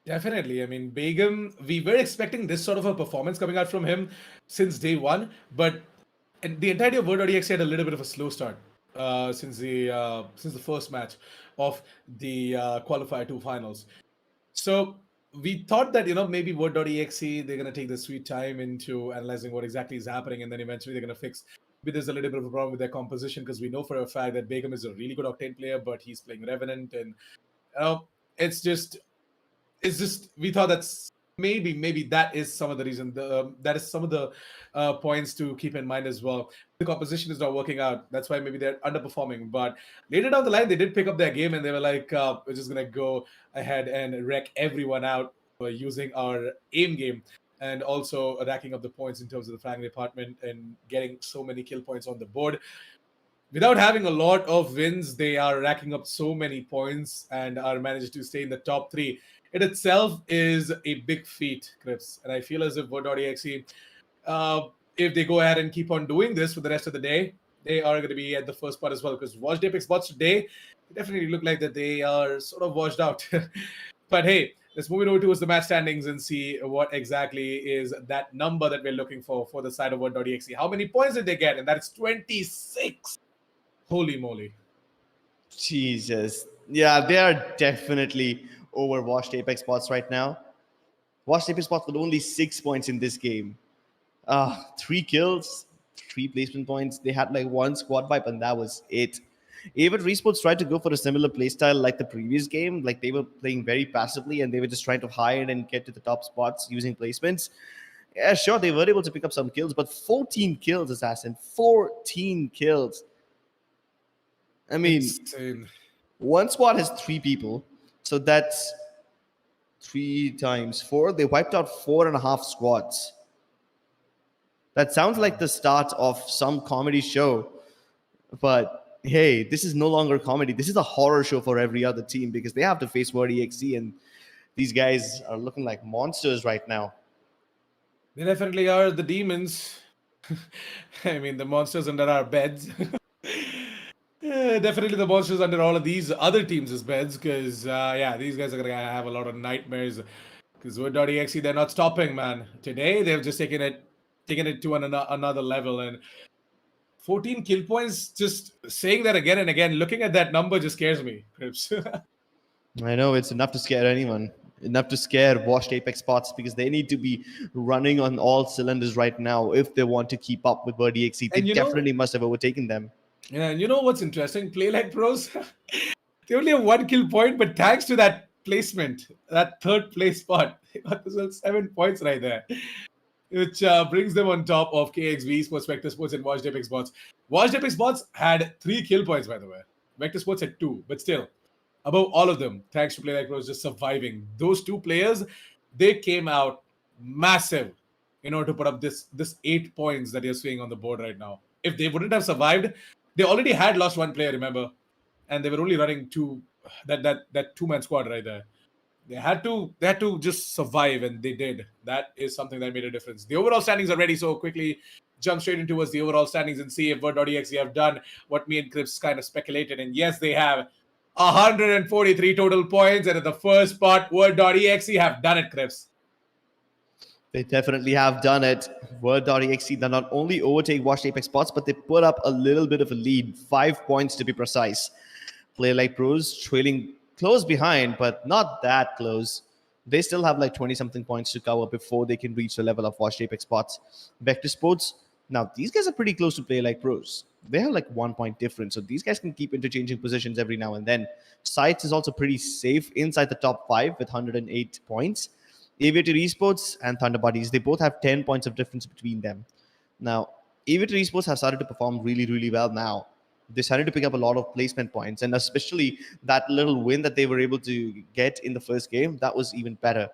Definitely. I mean, Begum, we were expecting this sort of a performance coming out from him since day one, but and the entirety of Word.exe had a little bit of a slow start since the first match of the qualifier 2 finals. So we thought that maybe Word.exe they're gonna take the sweet time into analyzing what exactly is happening, and then eventually they're gonna fix. But there's a little bit of a problem with their composition because we know for a fact that Begum is a really good Octane player, but he's playing Revenant, and it's just we thought that's maybe that is some of the reason that is some of the points to keep in mind as well. The composition is not working out, that's why maybe they're underperforming, but later down the line they did pick up their game and they were like we're just gonna go ahead and wreck everyone out using our aim game and also racking up the points in terms of the flank department and getting so many kill points on the board. Without having a lot of wins, they are racking up so many points and are managed to stay in the top 3. It itself is a big feat, Crips. And I feel as if Word.exe, if they go ahead and keep on doing this for the rest of the day, they are going to be at the first spot as well. Because Watched Apex Bots today definitely look like that they are sort of washed out. But hey, let's move it over towards the match standings and see what exactly is that number that we're looking for the side of Word.exe. How many points did they get? And that's 26. Holy moly. Jesus. Yeah, they are definitely over Washed Apex Spots right now. Washed Apex Spots with only 6 points in this game. 3 kills, 3 placement points. They had like 1 squad wipe, and that was it. Even Esports tried to go for a similar playstyle like the previous game. Like they were playing very passively and they were just trying to hide and get to the top spots using placements. Yeah, sure, they were able to pick up some kills, but 14 kills, Assassin. 14 kills. I mean, Insane. one squad has 3 people, so that's 3 times 4. They wiped out 4.5 squads. That sounds like the start of some comedy show, but hey, this is no longer comedy. This is a horror show for every other team because they have to face WordEXE, and these guys are looking like monsters right now. They definitely are the demons. I mean, the monsters under our beds. Definitely the monsters under all of these other teams' beds because, yeah, these guys are going to have a lot of nightmares because Word.exe, they're not stopping, man. Today, they've just taken it to another level. And 14 kill points, just saying that again and again, looking at that number just scares me, Crips. I know it's enough to scare anyone, enough to scare Washed Apex Spots because they need to be running on all cylinders right now if they want to keep up with WordEXE. They And definitely must have overtaken them. yeah, and you know what's interesting? Play like pros, they only have 1 kill point, but thanks to that placement, that third place spot, they got themselves 7 points right there, which brings them on top of KXV, Sports, Vector Sports, and Watched Apex Bots. Watched Apex Bots had 3 kill points, by the way. Vector Sports had 2, but still, above all of them, thanks to Play Like Pros just surviving. Those 2 players, they came out massive in order to put up this 8 points that you're seeing on the board right now. If they wouldn't have survived, they already had lost 1 player, remember? And they were only running that 2-man squad right there. They had to just survive, and they did. That is something that made a difference. The overall standings are ready, so quickly jump straight into us the overall standings and see if Word.exe have done what me and Crips kind of speculated. And yes, they have 143 total points, and at the first spot, Word.exe have done it, Crips. They definitely have done it. Word.exe, they not only overtake Watched Apex spots, but they put up a little bit of a lead, 5 points to be precise. Player like Pros trailing close behind, but not that close. They still have like 20 something points to cover before they can reach the level of Watched Apex spots. Vector Sports, now these guys are pretty close to Player like Pros. They have like 1 point difference, so these guys can keep interchanging positions every now and then. Sites is also pretty safe inside the top 5 with 108 points. Aviator Esports and Thunder Buddies, they both have 10 points of difference between them. Now, Aviator Esports have started to perform really, really well now. They started to pick up a lot of placement points, and especially that little win that they were able to get in the first game, that was even better.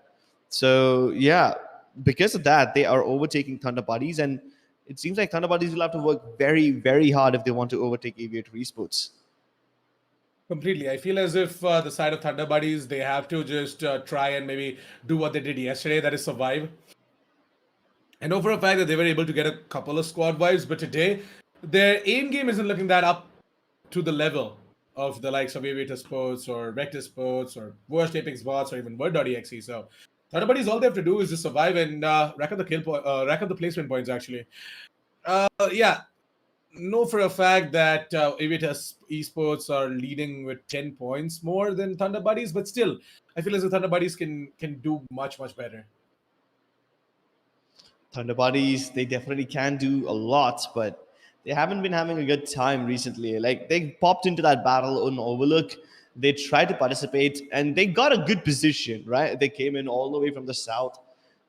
So, yeah, because of that, they are overtaking Thunder Buddies, and it seems like Thunder Buddies will have to work very, very hard if they want to overtake Aviator Esports. Completely. I feel as if the side of Thunder Buddies, they have to just try and maybe do what they did yesterday, that is survive. I know for a fact that they were able to get a couple of squad vibes, but today, their aim game isn't looking that up to the level of the likes of Aviator Sports or Vector Sports or Worst Apex Bots or even Word.exe. So, Thunder Buddies, all they have to do is just survive and rack up the placement points, actually. Yeah, know for a fact that Aviator Esports are leading with 10 points more than Thunder Buddies, but still, I feel as if Thunder Buddies can do much, much better. Thunder Buddies, they definitely can do a lot, but they haven't been having a good time recently. Like, they popped into that battle on Overlook. They tried to participate, and they got a good position, right? They came in all the way from the south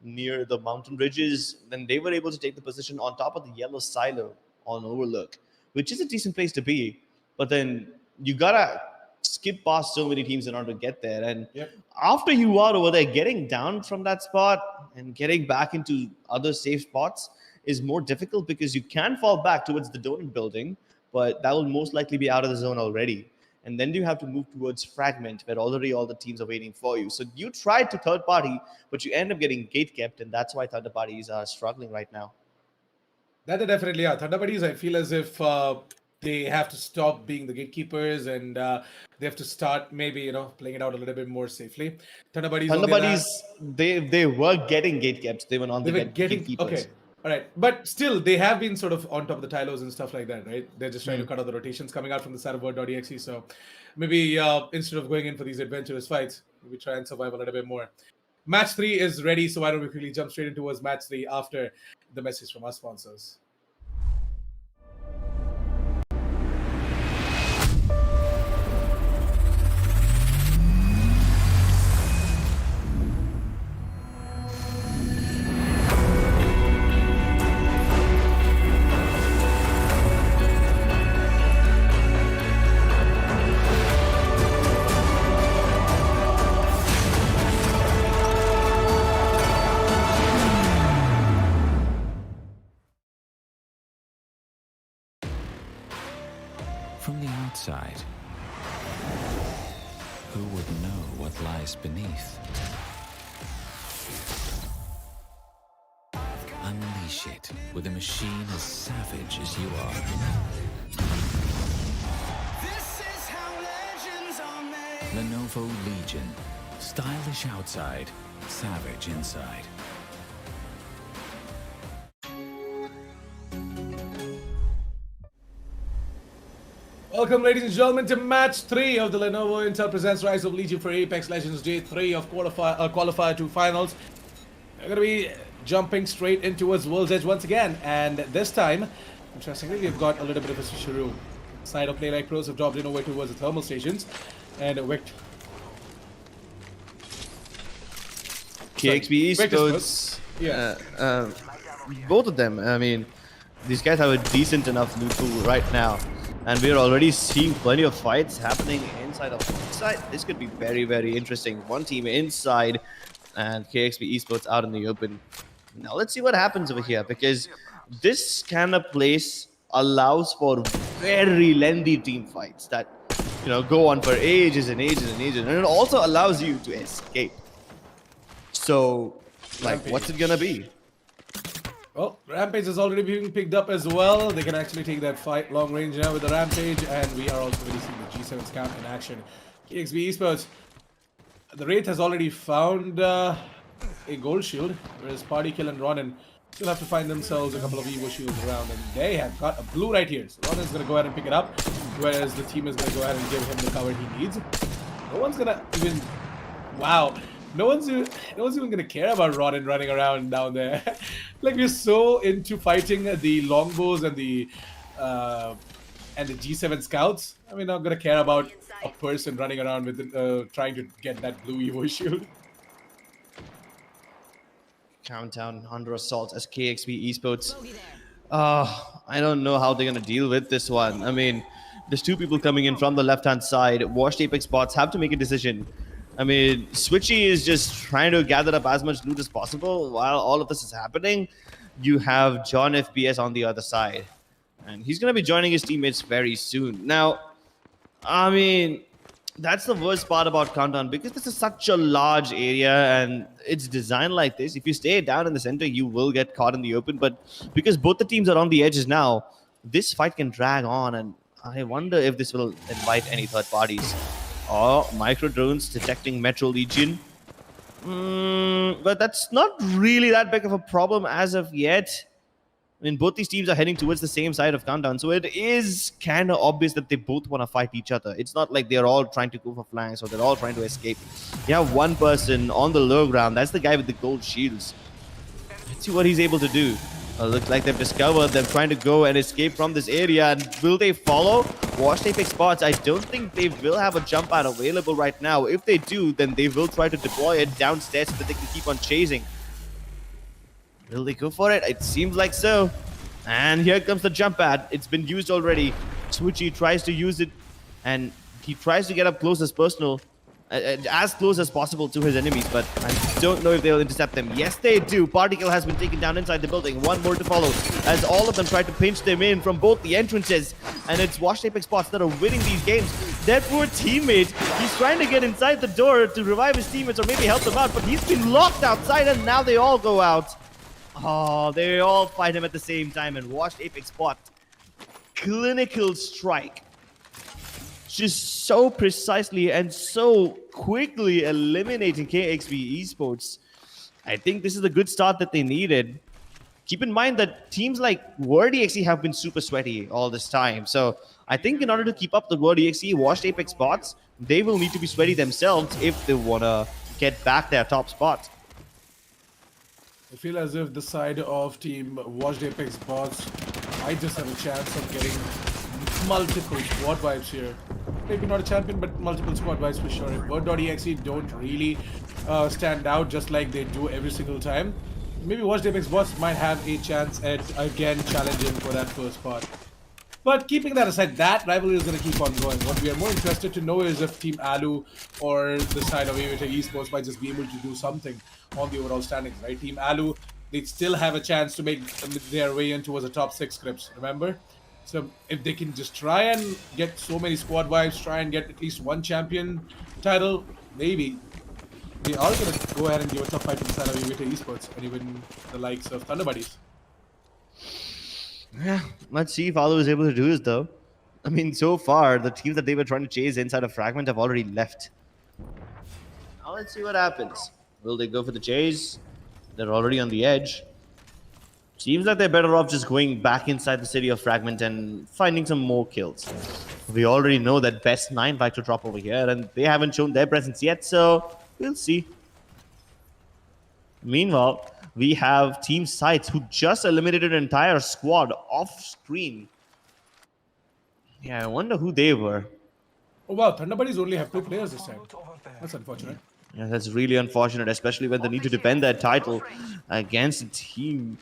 near the mountain ridges. Then they were able to take the position on top of the yellow silo on Overlook, which is a decent place to be. But then you gotta skip past so many teams in order to get there. And Yep. after you are over there, getting down from that spot and getting back into other safe spots is more difficult because you can fall back towards the donut building, but that will most likely be out of the zone already. And then you have to move towards Fragment, where already all the teams are waiting for you. So you tried to third party, but you end up getting gate kept, and that's why third parties are struggling right now. That they definitely are. Thunder Buddies, I feel as if they have to stop being the gatekeepers and they have to start maybe, playing it out a little bit more safely. Thunder Buddies, Thunder on the other hand, Buddies, they were getting gate kept. They were not they the were getting gatekeepers. okay. All right, but still, they have been sort of on top of the Tylos and stuff like that, right? They're just trying to cut out the rotations coming out from the side of Word.exe. So maybe instead of going in for these adventurous fights, we try and survive a little bit more. Match 3 is ready, so why don't we quickly jump straight into us match 3 after the message from our sponsors. From the outside, who would know what lies beneath? Unleash it with a machine as savage as you are. This is how legends are made. Lenovo Legion. Stylish outside, savage inside. Welcome, ladies and gentlemen, to match 3 of the Lenovo Intel Presents Rise of Legion for Apex Legends Day 3 of Qualifier 2 Finals. We're going to be jumping straight into us World's Edge once again, and this time, interestingly, we've got a little bit of a switcheroo. Side of Play Like Pros have dropped in over towards the thermal stations, and Wicked. KXB Vector Esports, Yeah. both of them. I mean, these guys have a decent enough loot pool right now, and we're already seeing plenty of fights happening inside of inside. This could be very, very interesting. One team inside, and KXB Esports out in the open. Now let's see what happens over here, because this kind of place allows for very lengthy team fights that go on for ages and ages and ages, and it also allows you to escape. So, like, what's it gonna be? Well, Rampage is already being picked up as well. They can actually take that fight long range now with the Rampage, and we are also really seeing the G7 Scout in action. KXB Esports, the Wraith has already found a gold shield, whereas Party Kill and Ronin still have to find themselves a couple of Evo shields around, and they have got a blue right here. So Ronin's going to go ahead and pick it up, whereas the team is going to go ahead and give him the cover he needs. No one's going to even... Wow. No one's even going to care about Ronin running around down there. Like, we're so into fighting the longbows and the G7 scouts. I mean, not going to care about a person running around with trying to get that blue Evo shield. Countdown under assault as KXB Esports. I don't know how they're going to deal with this one. I mean, there's two people coming in from the left-hand side. Washed Apex bots have to make a decision. I mean, Switchy is just trying to gather up as much loot as possible while all of this is happening. You have John FPS on the other side, and he's going to be joining his teammates very soon. Now, I mean, that's the worst part about Countdown, because this is such a large area and it's designed like this. If you stay down in the center, you will get caught in the open. But because both the teams are on the edges now, this fight can drag on, and I wonder if this will invite any third parties. Oh, micro drones detecting Metro Legion. But that's not really that big of a problem as of yet. I mean, both these teams are heading towards the same side of Countdown, so it is kind of obvious that they both want to fight each other. It's not like they're all trying to go for flanks or they're all trying to escape. You have one person on the low ground. That's the guy with the gold shields. Let's see what he's able to do. Looks like they've discovered them trying to go and escape from this area. And will they follow? Washed Apex spots. I don't think they will have a jump out available right now. If they do, then they will try to deploy it downstairs so that they can keep on chasing. Will they go for it? It seems like so. And here comes the jump pad. It's been used already. Switchy tries to use it, and he tries to get up close as close as possible to his enemies, but I don't know if they'll intercept them. Yes, they do. Particle has been taken down inside the building. One more to follow, as all of them try to pinch them in from both the entrances. And it's Washed Apex spots that are winning these games. Their poor teammate, he's trying to get inside the door to revive his teammates or maybe help them out, but he's been locked outside, and now they all go out. Oh, they all fight him at the same time, and Washed Apex spot. Clinical strike. Just so precisely and so quickly eliminating KXB Esports. I think this is the good start that they needed. Keep in mind that teams like WordEXE have been super sweaty all this time. So I think in order to keep up the WordEXE, Washed Apex spots, they will need to be sweaty themselves if they want to get back their top spot. I feel as if the side of team Washed Apex bots, I just have a chance of getting multiple squad wipes here. Maybe not a champion, but multiple squad wipes for sure. If Word.exe don't really stand out just like they do every single time, maybe Washed Apex bots might have a chance at again challenging for that first spot. But keeping that aside, that rivalry is going to keep on going. What we are more interested to know is if Team Alu or the side of Aviator Esports might just be able to do something on the overall standings, right? Team Alu, they still have a chance to make their way in towards the top 6 scripts, remember? So if they can just try and get so many squad wipes, try and get at least one champion title, maybe they are going to go ahead and give a tough fight to the side of Aviator Esports and even the likes of Thunder Buddies. Yeah, let's see if Alu is able to do this though. I mean, so far, the teams that they were trying to chase inside of Fragment have already left. Now let's see what happens. Will they go for the chase? They're already on the edge. Seems like they're better off just going back inside the city of Fragment and finding some more kills. We already know that Best 9 like to drop over here, and they haven't shown their presence yet, so we'll see. Meanwhile, we have Team Sights, who just eliminated an entire squad off screen. Yeah, I wonder who they were. Oh wow, Thunder Buddies only have 2 players this time. That's unfortunate. Yeah, that's really unfortunate, especially when they need to defend their title against a team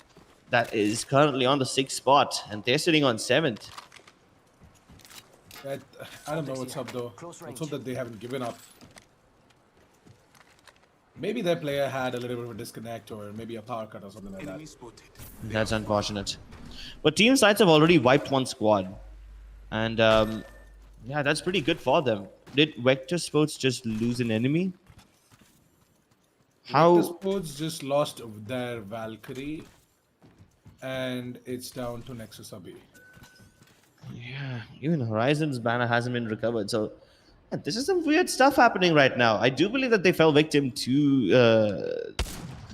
that is currently on the 6th spot, and they're sitting on 7th. I don't know what's up though. Let's hope that they haven't given up. Maybe their player had a little bit of a disconnect or maybe a power cut or something like that. That's unfortunate. But Team Sights have already wiped one squad. And Yeah, that's pretty good for them. Did Vector Sports just lose an enemy? Vector How? Sports just lost their Valkyrie, and it's down to Nexus Abi. Yeah, even Horizon's banner hasn't been recovered. So yeah, this is some weird stuff happening right now. I do believe that they fell victim to.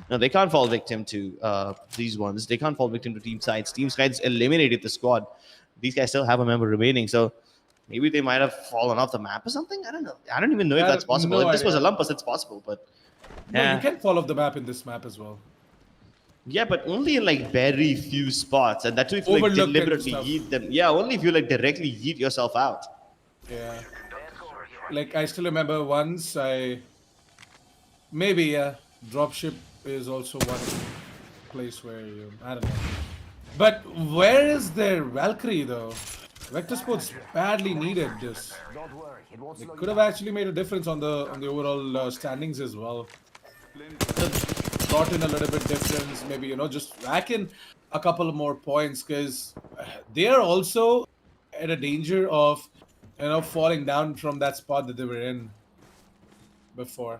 No, they can't fall victim to these ones. They can't fall victim to Team Sides. Team Sides eliminated the squad. These guys still have a member remaining. So maybe they might have fallen off the map or something. I don't know. I don't even know if I that's have possible. no If this was a idea. Lumpus, it's possible. But No, you yeah. can fall off the map in this map as well. Yeah, but only in like very few spots, and that too if you like Overlooked and deliberately stuff. yeet them. Yeah, only if you like directly yeet yourself out. Yeah. Like I still remember once maybe dropship is also one place where I don't know. But where is their Valkyrie though? Vector Sports badly needed this. It could have actually made a difference on the overall standings as well. Brought in a little bit difference, maybe just rack in a couple of more points because they are also at a danger of falling down from that spot that they were in before.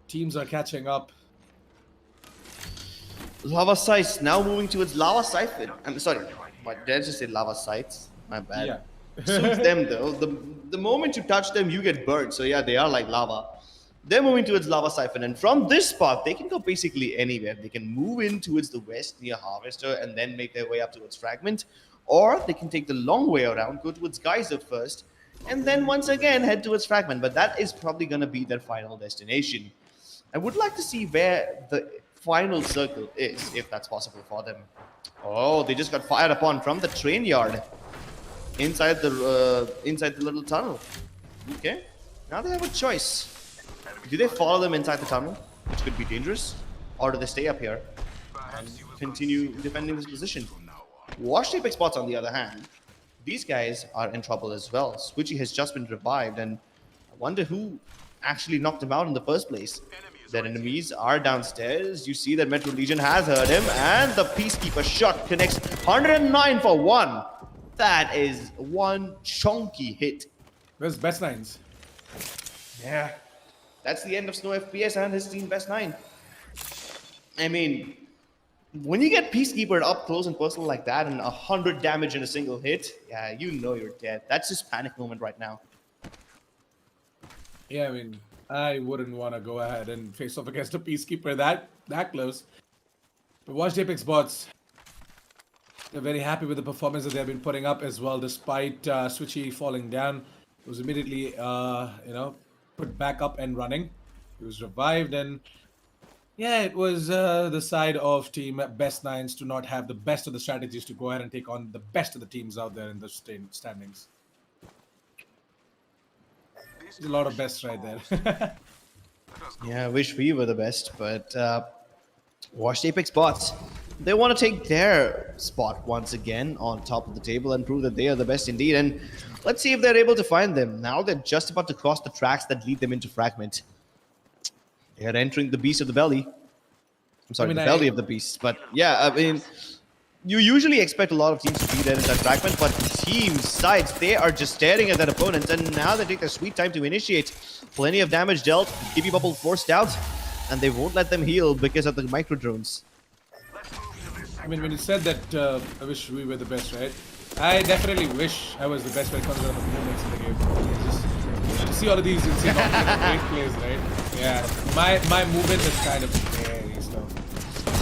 Teams are catching up. Lava sites now moving towards lava siphon. I'm sorry, but did I just say lava sites? My bad. Yeah. Suits them though. The moment you touch them, you get burned. So yeah, they are like lava. They're moving towards lava siphon, and from this spot, they can go basically anywhere. They can move in towards the west near Harvester, and then make their way up towards Fragment, or they can take the long way around, go towards Geyser first, and then once again head towards Fragment. But that is probably going to be their final destination. I would like to see where the final circle is, if that's possible for them. Oh, they just got fired upon from the train yard inside the little tunnel. Okay, now they have a choice. Do they follow them inside the tunnel, which could be dangerous, or do they stay up here and continue defending this position? Wash Apex Spots, on the other hand, these guys are in trouble as well. Switchy has just been revived, and I wonder who actually knocked him out in the first place. Their enemies are downstairs. You see that Metro Legion has heard him, and the Peacekeeper shot connects 109 for 1. That is one chunky hit. Where's Best Nines? Yeah. That's the end of Snow FPS and his team Best 9. I mean, when you get Peacekeeper up close and personal like that and 100 damage in a single hit, yeah, you know you're dead. That's just panic moment right now. Yeah, I mean, I wouldn't want to go ahead and face off against a Peacekeeper that close. But watch Apex bots. They're very happy with the performance that they've been putting up as well, despite Switchy falling down. It was immediately, put back up and running. He was revived, and yeah, it was the side of team Best Nines to not have the best of the strategies to go ahead and take on the best of the teams out there in the standings. There's a lot of best right there. Yeah, I wish we were the best, but Washed Apex bots, they want to take their spot once again on top of the table and prove that they are the best indeed. And let's see if they're able to find them. Now they're just about to cross the tracks that lead them into Fragment. They are entering the Beast of the Belly. I'm sorry, the belly of the beast. But yeah, I mean, you usually expect a lot of teams to be there in that Fragment, but Team Sides, they are just staring at their opponents, and now they take their sweet time to initiate. Plenty of damage dealt, Gibby Bubble forced out, and they won't let them heal because of the micro drones. I mean, when you said that, I wish we were the best, right? I definitely wish I was the best when it comes to the movements in the game. Just to see all of these insane great plays, right? Yeah, my movement is kind of scary stuff.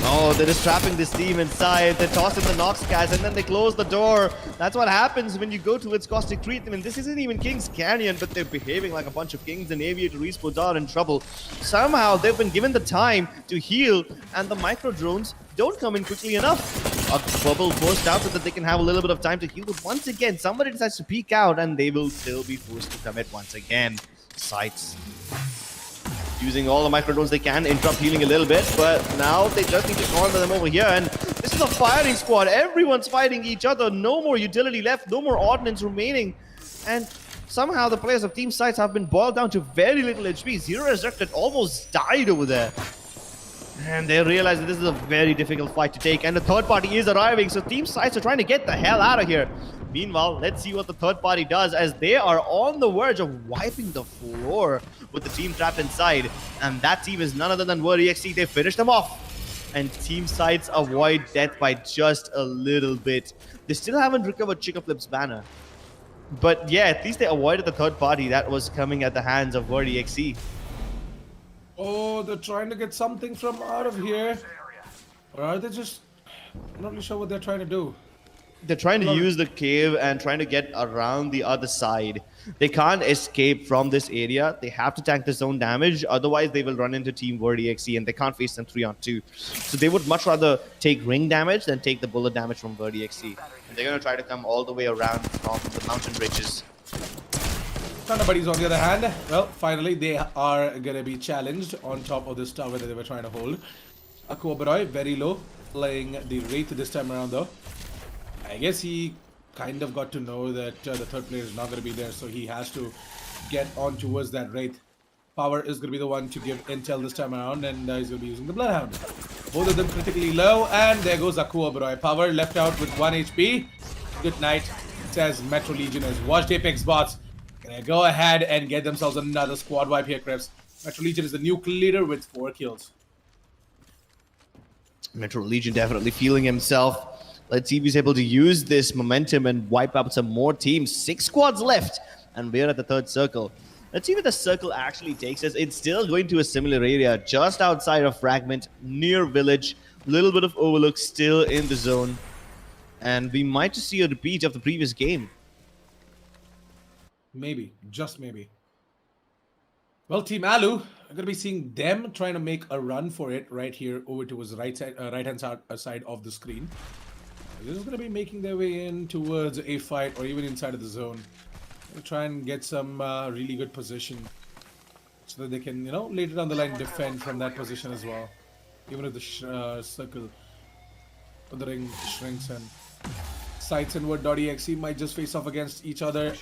Oh, they're just trapping this team inside. They toss in the Nox Cats and then they close the door. That's what happens when you go towards Caustic Creek. I mean, this isn't even King's Canyon, but they're behaving like a bunch of kings, and Aviator Esports are in trouble. Somehow, they've been given the time to heal, and the micro drones don't come in quickly enough. A bubble forced out so that they can have a little bit of time to heal. But once again, somebody decides to peek out, and they will still be forced to commit once again. Sights. Using all the micro drones they can, interrupt healing a little bit, but now they just need to corner them over here, and this is a firing squad. Everyone's fighting each other. No more utility left, no more ordnance remaining, and somehow the players of Team Sights have been boiled down to very little HP. Zero Resurrected almost died over there. And they realize that this is a very difficult fight to take, and the third party is arriving, so team sides are trying to get the hell out of here. Meanwhile, let's see what the third party does, as they are on the verge of wiping the floor with the team trapped inside. And that team is none other than WordEXE. They finish them off. And team sides avoid death by just a little bit. They still haven't recovered Chickaflip's banner. But yeah, at least they avoided the third party that was coming at the hands of WordEXE. Oh, they're trying to get something from out of here. Or are they just... I'm not really sure what they're trying to do. They're trying to use the cave and trying to get around the other side. They can't escape from this area. They have to tank the zone damage. Otherwise, they will run into Team WordEXE and they can't face them 3-on-2. So they would much rather take ring damage than take the bullet damage from WordEXE. And they're going to try to come all the way around from the mountain ridges. Thunder Buddies, on the other hand, well, finally they are going to be challenged on top of this tower that they were trying to hold. Aquabaroi, very low, playing the Wraith this time around though. I guess he kind of got to know that the third player is not going to be there, so he has to get on towards that Wraith. Power is going to be the one to give intel this time around, and he's going to be using the Bloodhound. Both of them critically low, and there goes Aquabaroi. Power left out with 1 HP. Good night, says Metro Legioners. Watched Apex bots. Gonna go ahead and get themselves another squad wipe here, Krebs. Metro Legion is the nuke leader with 4 kills. Metro Legion definitely feeling himself. Let's see if he's able to use this momentum and wipe out some more teams. 6 squads left, and we're at the third circle. Let's see where the circle actually takes us. It's still going to a similar area, just outside of Fragment, near Village. Little bit of Overlook still in the zone. And we might just see a repeat of the previous game. Maybe, just maybe. Well, Team Alu, I'm gonna be seeing them trying to make a run for it right here over towards the right hand side of the screen. They're just gonna be making their way in towards a fight or even inside of the zone. They'll try and get some really good position so that they can, you know, later down the line defend from that position as well. Even if the circle of the ring shrinks, and Sites and Word.exe might just face off against each other,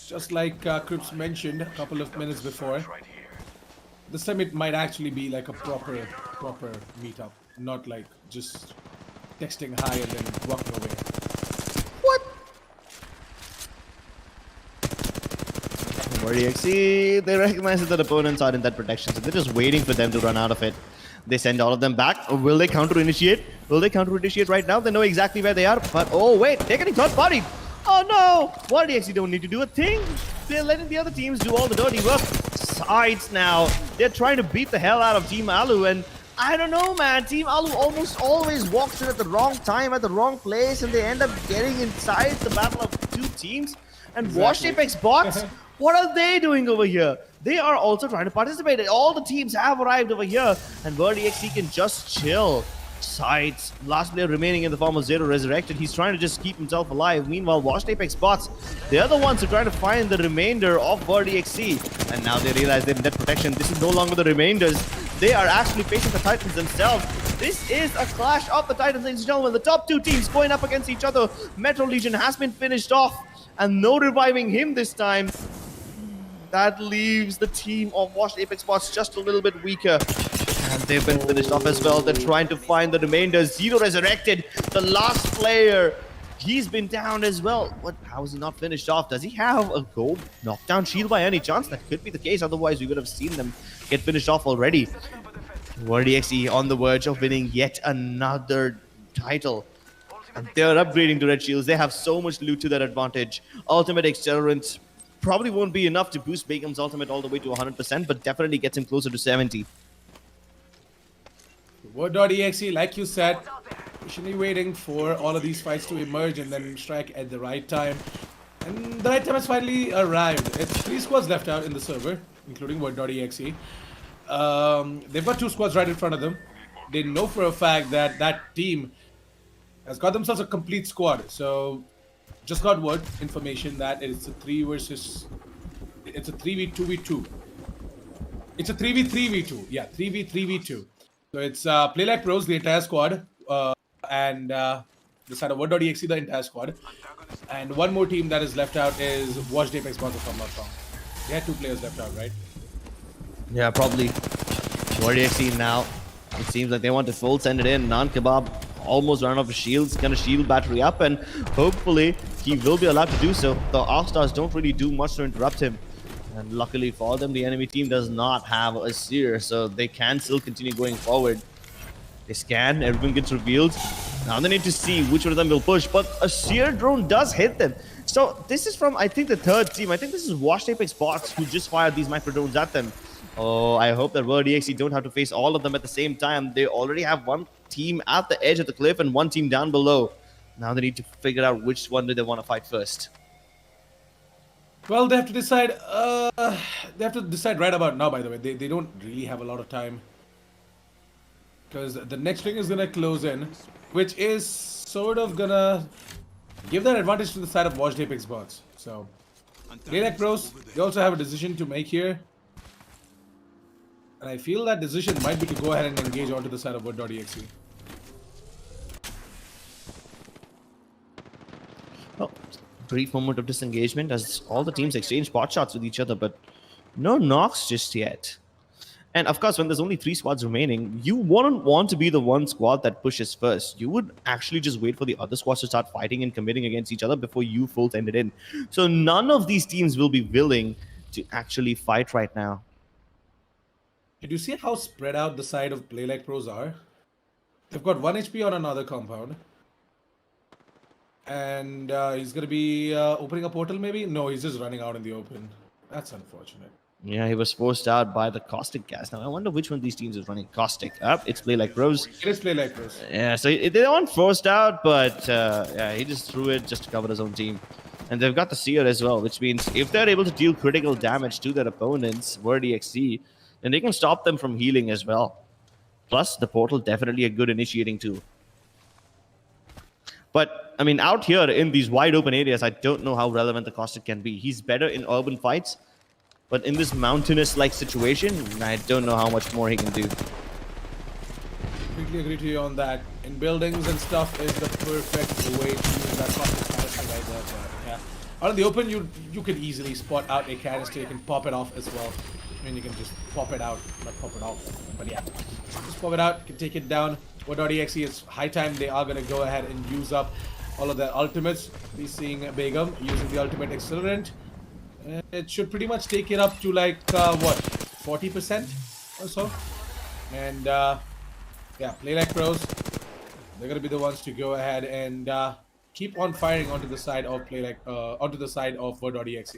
just like Krips mentioned a couple of minutes before. This time it might actually be like a proper meetup, not like just texting hi and then walking away. What? WordEXE, they recognize that opponents are in that protection, so they're just waiting for them to run out of it. They send all of them back. Will they counter-initiate? Will they counter-initiate right now? They know exactly where they are, but oh wait, they're getting third party. Oh no! WordEXE don't need to do a thing. They're letting the other teams do all the dirty work. Sides now. They're trying to beat the hell out of Team Alu, and I don't know, man. Team Alu almost always walks in at the wrong time, at the wrong place, and they end up getting inside the battle of 2 teams. And Washed Apex bots, what are they doing over here? They are also trying to participate. All the teams have arrived over here, and WordEXE can just chill. Sides, last player remaining in the form of Zero Resurrected. He's trying to just keep himself alive. Meanwhile, Washed Apex bots, they're the ones who try to find the remainder of WordEXE. And now they realize they're in net protection. This is no longer the remainders. They are actually facing the Titans themselves. This is a clash of the Titans, ladies and gentlemen. The top 2 teams going up against each other. Metro Legion has been finished off, and no reviving him this time. That leaves the team of Washed Apex bots just a little bit weaker. And they've been finished off as well. They're trying to find the remainders. Zero Resurrected, the last player. He's been down as well. What? How is he not finished off? Does he have a gold knockdown shield by any chance? That could be the case. Otherwise, we would have seen them get finished off already. WordEXE on the verge of winning yet another title. And they're upgrading to red shields. They have so much loot to their advantage. Ultimate Accelerant probably won't be enough to boost Begum's ultimate all the way to 100%, but definitely gets him closer to 70. Word.exe, like you said, patiently waiting for all of these fights to emerge and then strike at the right time. And the right time has finally arrived. It's 3 squads left out in the server, including Word.exe. They've got 2 squads right in front of them. They know for a fact that that team has got themselves a complete squad. So just got word information that it's a 3v2v2. It's a 3v3v2. Yeah, 3v3v2. So it's Play Like Pros, the entire squad, and the side of Word.exe, the entire squad. And one more team that is left out is Watched Apex bots, if I'm not wrong. They had 2 players left out, right? Yeah, probably. WordEXE now It seems like they want to full send it in. Non-Kebab almost ran out of shields, gonna shield battery up, and hopefully he will be allowed to do so. The Arcstars don't really do much to interrupt him. And luckily for them, the enemy team does not have a seer, so they can still continue going forward. They scan, everyone gets revealed. Now they need to see which one of them will push, but a seer drone does hit them. So this is from, I think, the third team. I think this is Washed Apex bots who just fired these micro drones at them. Oh, I hope that WordEXE don't have to face all of them at the same time. They already have one team at the edge of the cliff and one team down below. Now they need to figure out which one do they want to fight first. Well, they have to decide. They have to decide right about now. By the way, they don't really have a lot of time because the next ring is gonna close in, which is sort of gonna give that advantage to the side of Watched Apex bots. So, Climax Pros, they also have a decision to make here, and I feel that decision might be to go ahead and engage onto the side of Word.exe. Oh, brief moment of disengagement as all the teams exchange pot shots with each other, but no knocks just yet. And of course, when there's only 3 squads remaining, you wouldn't want to be the one squad that pushes first. You would actually just wait for the other squads to start fighting and committing against each other before you full send it in. So none of these teams will be willing to actually fight right now. Did you see how spread out the side of Play Like Pros are? They've got 1 HP on another compound. And he's going to be opening a portal maybe? No, he's just running out in the open. That's unfortunate. Yeah, he was forced out by the Caustic gas. Now, I wonder which one of these teams is running Caustic. It's Play Like Pros. It is Play Like Pros. Yeah, so they aren't forced out, but yeah, he just threw it just to cover his own team. And they've got the Seer as well, which means if they're able to deal critical damage to their opponents, WordEXE, then they can stop them from healing as well. Plus, the portal definitely a good initiating tool. But, I mean, out here in these wide open areas, I don't know how relevant the Caustic can be. He's better in urban fights, but in this mountainous-like situation, I don't know how much more he can do. Completely agree to you on that. In buildings and stuff is the perfect way to use that Caustic canister right there. But, yeah. Out in the open, you can easily spot out a canister. You can pop it off as well. I mean, you can just pop it out, not pop it off. But yeah, just pop it out. You can take it down. What.exe, it's high time they are going to go ahead and use up all of their ultimates. We're seeing Begum using the ultimate accelerant. It should pretty much take it up to like, what, 40% or so. And yeah, Play Like Pros, they're going to be the ones to go ahead and keep on firing onto the side of onto the side of What.exe.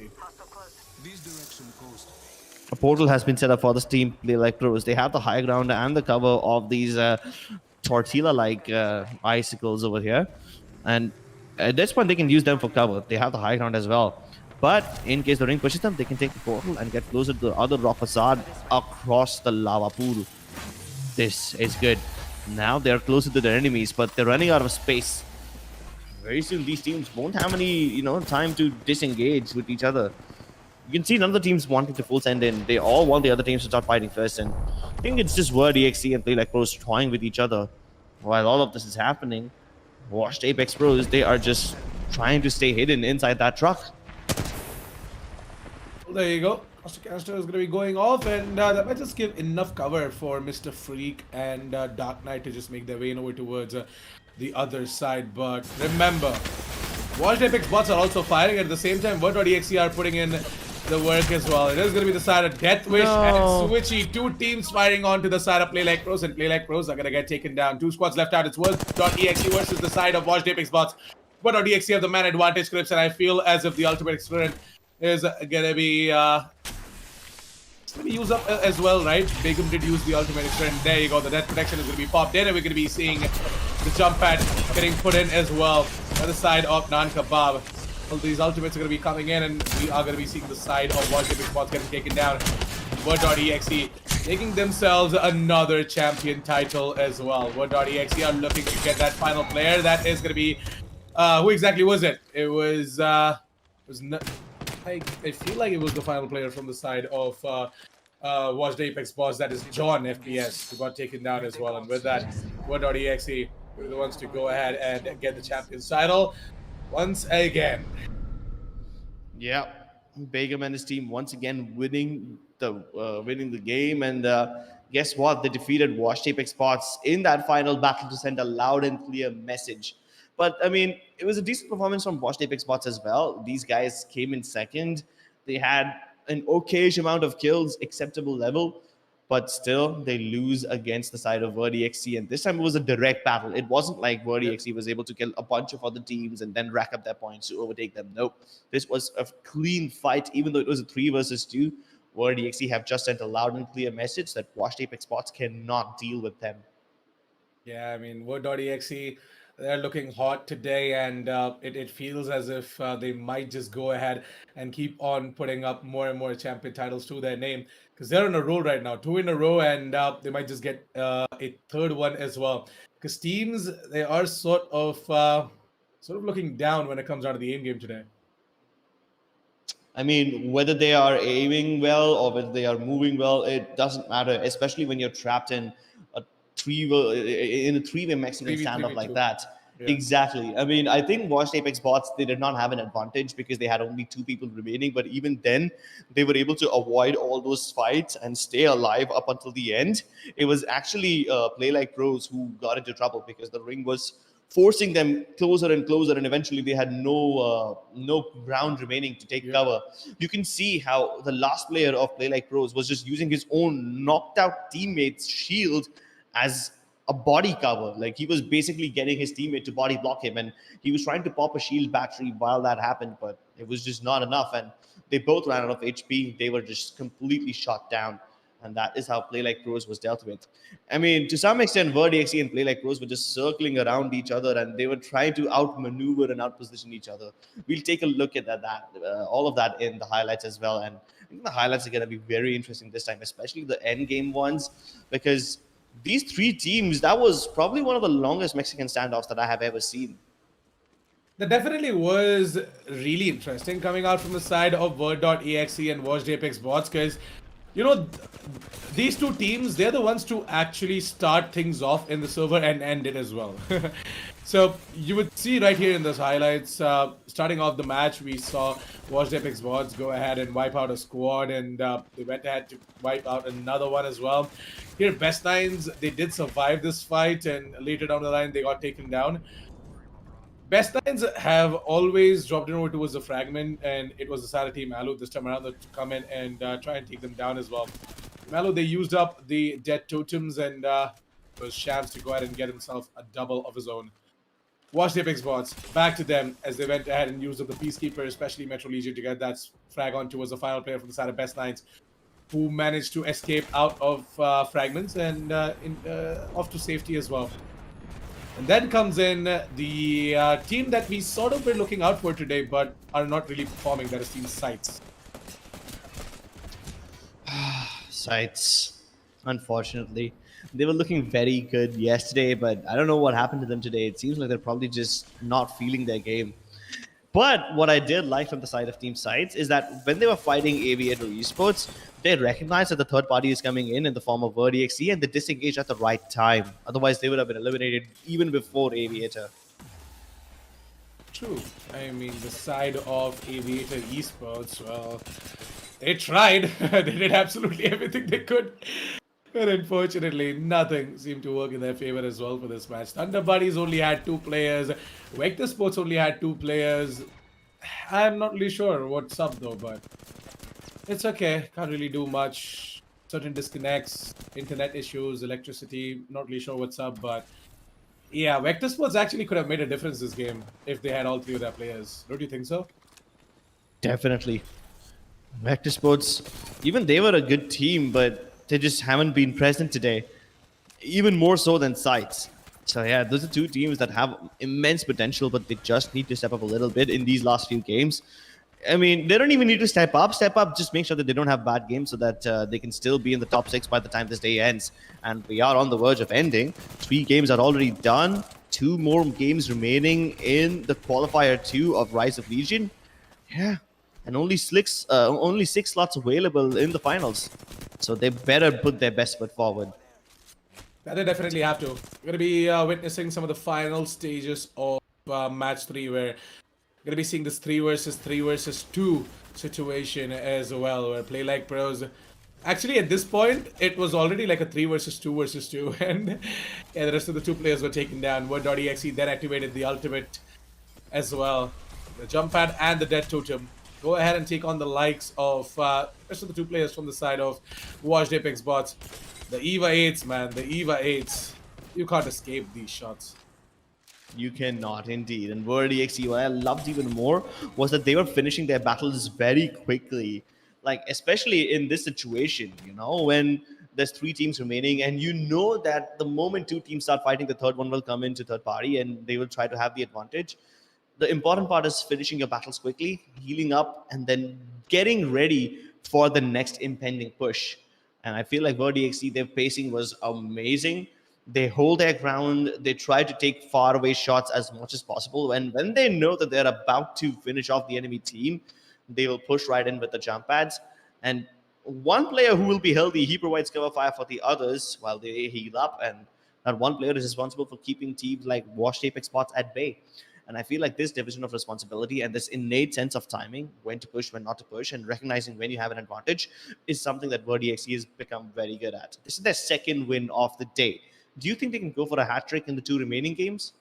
A portal has been set up for this team, Play Like Pros. They have the high ground and the cover of these tortilla-like icicles over here. And at this point, they can use them for cover. They have the high ground as well. But in case the ring pushes them, they can take the portal and get closer to the other rock facade across the lava pool. This is good. Now they're closer to their enemies, but they're running out of space. Very soon, these teams won't have any, time to disengage with each other. You can see none of the teams wanting to full send in. They all want the other teams to start fighting first, and I think it's just WordEXE and Play Like Pros toying with each other. While all of this is happening, Washed Apex Pros, they are just trying to stay hidden inside that truck. Well, there you go. Caustic Canister is going to be going off, and that might just give enough cover for Mr. Freak and Dark Knight to just make their way over towards the other side. But remember, Washed Apex bots are also firing at the same time. What.exe are putting in the work as well. It is going to be the side of Deathwish and Switchy. 2 teams firing onto the side of Play Like Pros, and Play Like Pros are going to get taken down. 2 squads left out. It's What.exe versus the side of Washed Apex bots. What.exe have the man advantage clips, and I feel as if the ultimate experiment is going to be used up as well, right? Begum did use the ultimate experiment. There you go. The death protection is going to be popped in, and we're going to be seeing the jump pad getting put in as well. On the side of Non-Kebab. All these ultimates are going to be coming in, and we are going to be seeing the side of Watch Apex bots getting taken down. What.exe making themselves another champion title as well. What.exe are looking to get that final player. That is going to be who exactly was it? It was I feel like it was the final player from the side of Watched Apex bots. That is John FPS, who got taken down as well. And with that, What.exe we're the ones to go ahead and get the champion's title once again. Yeah. Begum and his team once again winning the game, and guess what? They defeated Washed Apex Spots in that final battle to send a loud and clear message. But I mean, it was a decent performance from Washed Apex Spots as well. These guys came in second. They had an okayish amount of kills, acceptable level, but still they lose against the side of VerdXC. And this time it was a direct battle. It wasn't like VerdXC was able to kill a bunch of other teams and then rack up their points to overtake them. Nope. This was a clean fight, even though it was a 3 versus 2. VerdXC have just sent a loud and clear message that Washed Apex Spots cannot deal with them. Yeah, I mean, Word.exe, they're looking hot today, and it feels as if they might just go ahead and keep on putting up more and more champion titles to their name because they're on a roll right now, 2 in a row, and they might just get a third one as well. Because teams, they are sort of looking down when it comes down to the aim game today. I mean, whether they are aiming well or whether they are moving well, it doesn't matter, especially when you're trapped in a three-way Mexican 3v3v2. standoff like that. Yeah. Exactly. I mean, I think Washed Apex Bots, they did not have an advantage because they had only 2 people remaining. But even then, they were able to avoid all those fights and stay alive up until the end. It was actually Play Like Pros who got into trouble because the ring was forcing them closer and closer, and eventually they had no ground remaining to take cover. You can see how the last player of Play Like Pros was just using his own knocked out teammate's shield as a body cover. Like, he was basically getting his teammate to body block him, and he was trying to pop a shield battery while that happened, but it was just not enough, and they both ran out of HP. They were just completely shot down, and that is how Play Like Pros was dealt with. I mean, to some extent, VerdXC and Play Like Pros were just circling around each other, and they were trying to outmaneuver and outposition each other. We'll take a look at all of that in the highlights as well, and I think the highlights are going to be very interesting this time, especially the end game ones, because these 3 teams, that was probably one of the longest Mexican standoffs that I have ever seen. That definitely was really interesting coming out from the side of Word.exe and Washed Apex Bots because, these 2 teams, they're the ones to actually start things off in the server and end it as well. So you would see right here in those highlights, starting off the match, we saw Washed Apex Bots go ahead and wipe out a squad, and they went ahead to wipe out another one as well. Here, Best Nines, they did survive this fight, and later down the line, they got taken down. Best Nines have always dropped in over towards the fragment, and it was the Sara team Malu this time around to come in and try and take them down as well. Malu, they used up the dead totems, and it was Shams to go ahead and get himself a double of his own. Washed Apex Bots, back to them as they went ahead and used up the Peacekeeper, especially Metro Legion, to get that frag on towards the final player from the side of Best Nines, who managed to escape out of fragments and off to safety as well. And then comes in the team that we sort of were looking out for today, but are not really performing. That is Team Sights. Sights, unfortunately. They were looking very good yesterday, but I don't know what happened to them today. It seems like they're probably just not feeling their game. But what I did like from the side of Team Sights is that when they were fighting Aviator Esports, they recognized that the third party is coming in the form of VerdXC, and they disengaged at the right time. Otherwise, they would have been eliminated even before Aviator. True. I mean, the side of Aviator Esports, well, they tried. They did absolutely everything they could. But unfortunately, nothing seemed to work in their favor as well for this match. Thunder Buddies only had 2 players. Vector Sports only had 2 players. I'm not really sure what's up though, but it's okay. Can't really do much. Certain disconnects, internet issues, electricity. Not really sure what's up, but yeah, Vector Sports actually could have made a difference this game if they had all 3 of their players. Don't you think so? Definitely. Vector Sports, even they were a good team, but they just haven't been present today, even more so than Sights. So yeah, those are 2 teams that have immense potential, but they just need to step up a little bit in these last few games. I mean, they don't even need to step up. Just make sure that they don't have bad games so that they can still be in the top 6 by the time this day ends. And we are on the verge of ending. 3 games are already done. 2 more games remaining in the Qualifier 2 of Rise of Legion. Yeah. And only 6 slots available in the finals. So they better put their best foot forward. That they definitely have to. We're going to be witnessing some of the final stages of match 3 where we're going to be seeing this 3 versus 2 situation as well, where Play Like Pros. Actually, at this point, it was already like a 3 versus 2 versus 2, and yeah, the rest of the 2 players were taken down. Word.exe then activated the ultimate as well. The jump pad and the death totem. Go ahead and take on the likes of rest of the 2 players from the side of Washed Apex bots. The Eva 8s, man. The Eva 8s. You can't escape these shots. You cannot, indeed. And Word EXE, what I loved even more was that they were finishing their battles very quickly. Like, especially in this situation, when there's 3 teams remaining, and you know that the moment 2 teams start fighting, the third one will come into third party and they will try to have the advantage. The important part is finishing your battles quickly, healing up, and then getting ready for the next impending push. And I feel like Word EXE, their pacing was amazing. They hold their ground. They try to take far away shots as much as possible. And when they know that they're about to finish off the enemy team, they will push right in with the jump pads. And one player who will be healthy, he provides cover fire for the others while they heal up. And that one player is responsible for keeping teams like Washed Apex spots at bay. And I feel like this division of responsibility and this innate sense of timing, when to push, when not to push, and recognizing when you have an advantage, is something that Word EXE has become very good at. This is their second win of the day. Do you think they can go for a hat trick in the 2 remaining games?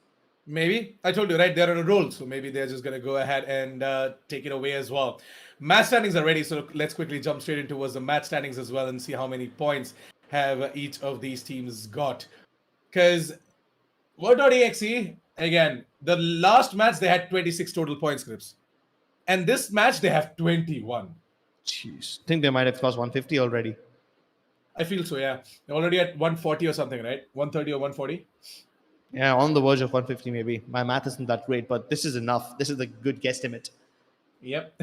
Maybe. I told you, right? They're on a roll, so maybe they're just going to go ahead and take it away as well. Match standings are ready, so let's quickly jump straight into the match standings as well and see how many points have each of these teams got. Because Word.exe, again, the last match they had 26 total points, Grips. And this match they have 21. Jeez. I think they might have crossed 150 already. I feel so, yeah. They're already at 140 or something, right? 130 or 140? Yeah, on the verge of 150 maybe. My math isn't that great, but this is enough. This is a good guesstimate. Yep.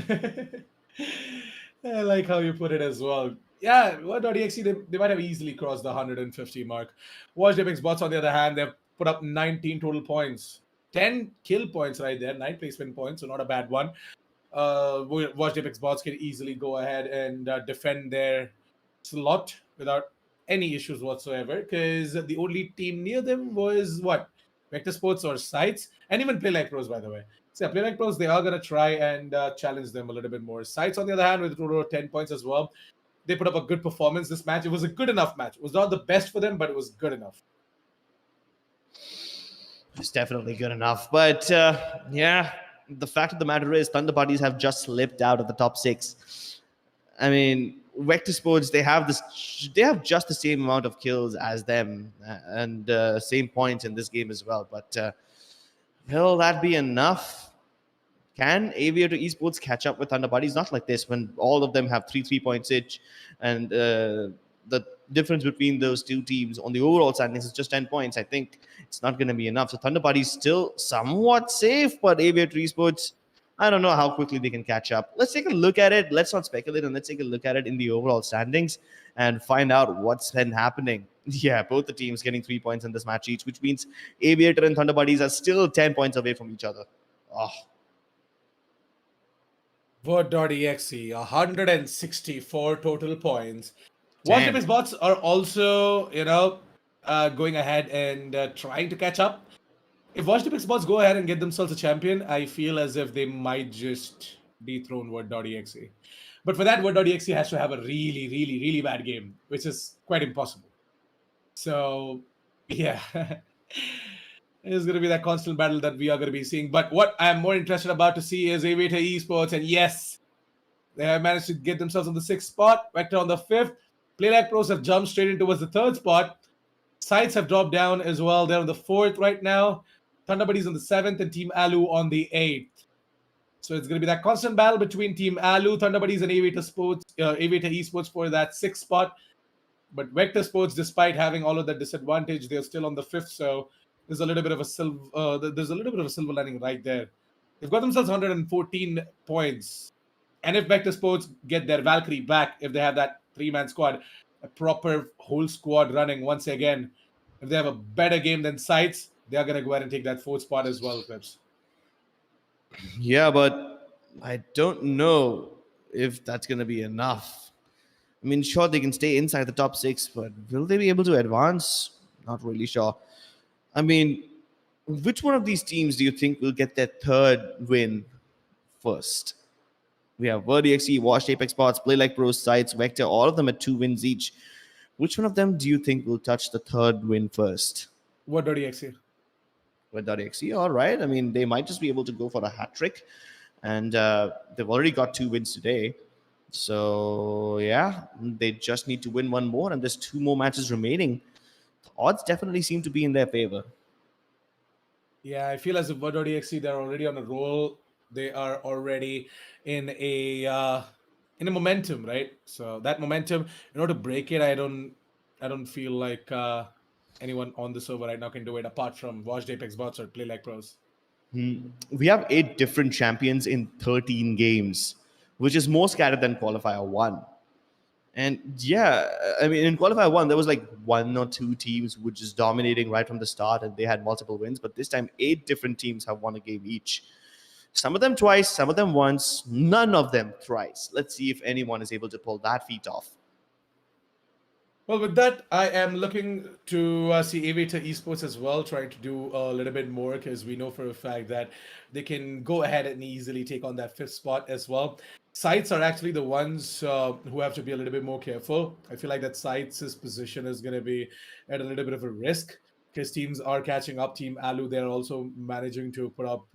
I like how you put it as well. Yeah, Word.exe, they might have easily crossed the 150 mark. Watch Apex bots, on the other hand, they've put up 19 total points. 10 kill points right there, 9 placement points, so not a bad one. Watch Apex bots can easily go ahead and defend their slot without any issues whatsoever, because the only team near them was what? Vector Sports or Sites, and even Play Like Pros, by the way. So yeah, Play Like Pros, they are going to try and challenge them a little bit more. Sites, on the other hand, with a total of 10 points as well, they put up a good performance this match. It was a good enough match. It was not the best for them, but it was good enough. It's definitely good enough. But yeah, the fact of the matter is Thunder Parties have just slipped out of the top 6. I mean, Vector Sports, they have just the same amount of kills as them and same points in this game as well. But will that be enough? Can Aviator Esports catch up with Thunder Parties? Not like this, when all of them have 3 points each, and the difference between those 2 teams on the overall standings is just 10 points. I think it's not going to be enough. So Thunder Parties still somewhat safe, but Aviator Esports, I don't know how quickly they can catch up. Let's take a look at it. Let's not speculate, and let's take a look at it in the overall standings and find out what's been happening. Yeah, both the teams getting 3 points in this match each, which means Aviator and Thunder Buddies are still 10 points away from each other. Oh. Word.exe, 164 total points. Watch Apex bots are also, going ahead and trying to catch up. If Watch Apex bots go ahead and get themselves a champion, I feel as if they might just dethrone Word.exe. But for that, Word.exe has to have a really, really, really bad game, which is quite impossible. So, yeah. It's going to be that constant battle that we are going to be seeing. But what I'm more interested about to see is Aviator Esports. And yes, they have managed to get themselves on the 6th spot. Vector on the 5th. Play Like Pros have jumped straight in towards the 3rd spot. Sites have dropped down as well. They're on the 4th right now. Thunder Buddies on the 7th and Team Alu on the 8th. So it's going to be that constant battle between Team Alu, Thunder Buddies, and Aviator Esports for that 6th spot. But Vector Sports, despite having all of that disadvantage, they're still on the 5th. So there's a little bit of a silver lining right there. They've got themselves 114 points. And if Vector Sports get their Valkyrie back, if they have that 3-man squad, a proper whole squad running once again, if they have a better game than Sites, they are going to go ahead and take that 4th spot as well, Clips. Yeah, but I don't know if that's going to be enough. I mean, sure, they can stay inside the top 6, but will they be able to advance? Not really sure. I mean, which one of these teams do you think will get their 3rd win first? We have VerdXE, Washed Apex Bots, Play Like Pros, Sites, Vector, all of them at 2 wins each. Which one of them do you think will touch the third win first? What.exe? With .exe, all right. I mean, they might just be able to go for a hat trick, and they've already got 2 wins today. So yeah, they just need to win one more, and there's 2 more matches remaining. The odds definitely seem to be in their favor. Yeah, I feel as if What.exe, they're already on a roll. They are already in a momentum, right? So that momentum, in order to break it, I don't feel like anyone on the server right now can do it apart from Watched Apex Bots or Play Like Pros. We have 8 different champions in 13 games, which is more scattered than Qualifier 1. And yeah, I mean, in Qualifier 1, there was like 1 or 2 teams who were just dominating right from the start and they had multiple wins. But this time, 8 different teams have won a game each. Some of them twice, some of them once, none of them thrice. Let's see if anyone is able to pull that feat off. Well, with that, I am looking to see Aviator Esports as well, trying to do a little bit more because we know for a fact that they can go ahead and easily take on that 5th spot as well. Sites are actually the ones who have to be a little bit more careful. I feel like that Sites' position is going to be at a little bit of a risk because teams are catching up. Team Alu, they're also managing to put up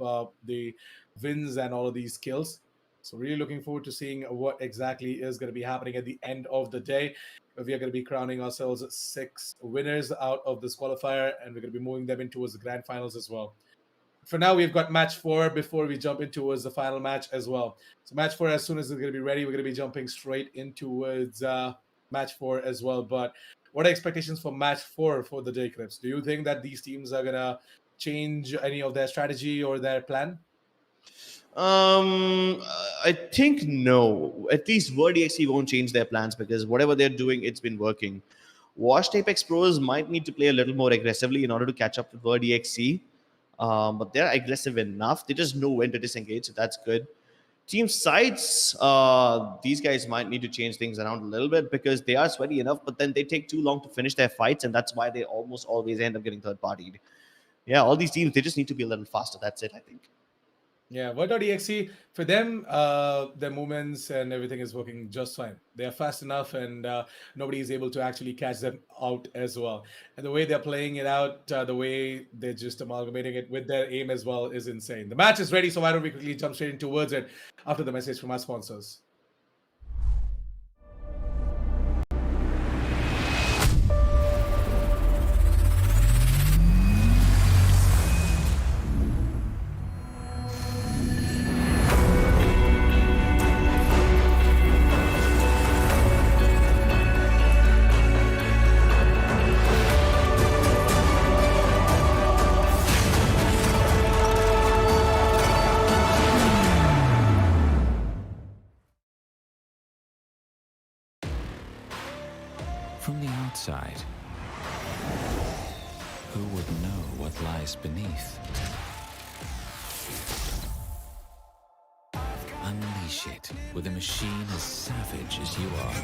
the wins and all of these kills. So really looking forward to seeing what exactly is going to be happening at the end of the day. We are going to be crowning ourselves 6 winners out of this qualifier, and we're going to be moving them in towards the grand finals as well. For now, we've got match 4 before we jump in towards the final match as well. So match 4, as soon as it's going to be ready, we're going to be jumping straight in towards match 4 as well. But what are expectations for match 4 for the day, Crips? Do you think that these teams are going to change any of their strategy or their plan? I think no. At least VerdXE won't change their plans because whatever they're doing, it's been working. Washed Apex Pros might need to play a little more aggressively in order to catch up to VerdXE. But they're aggressive enough. They just know when to disengage, so that's good. Team Sides, these guys might need to change things around a little bit because they are sweaty enough, but then they take too long to finish their fights, and that's why they almost always end up getting third-partied. Yeah, all these teams, they just need to be a little faster. That's it, I think. Yeah, What.exe, for them, their movements and everything is working just fine. They are fast enough and nobody is able to actually catch them out as well. And the way they're playing it out, the way they're just amalgamating it with their aim as well is insane. The match is ready, so why don't we quickly jump straight in towards it after the message from our sponsors. From the outside, who would know what lies beneath? Unleash it with a machine as savage as you are.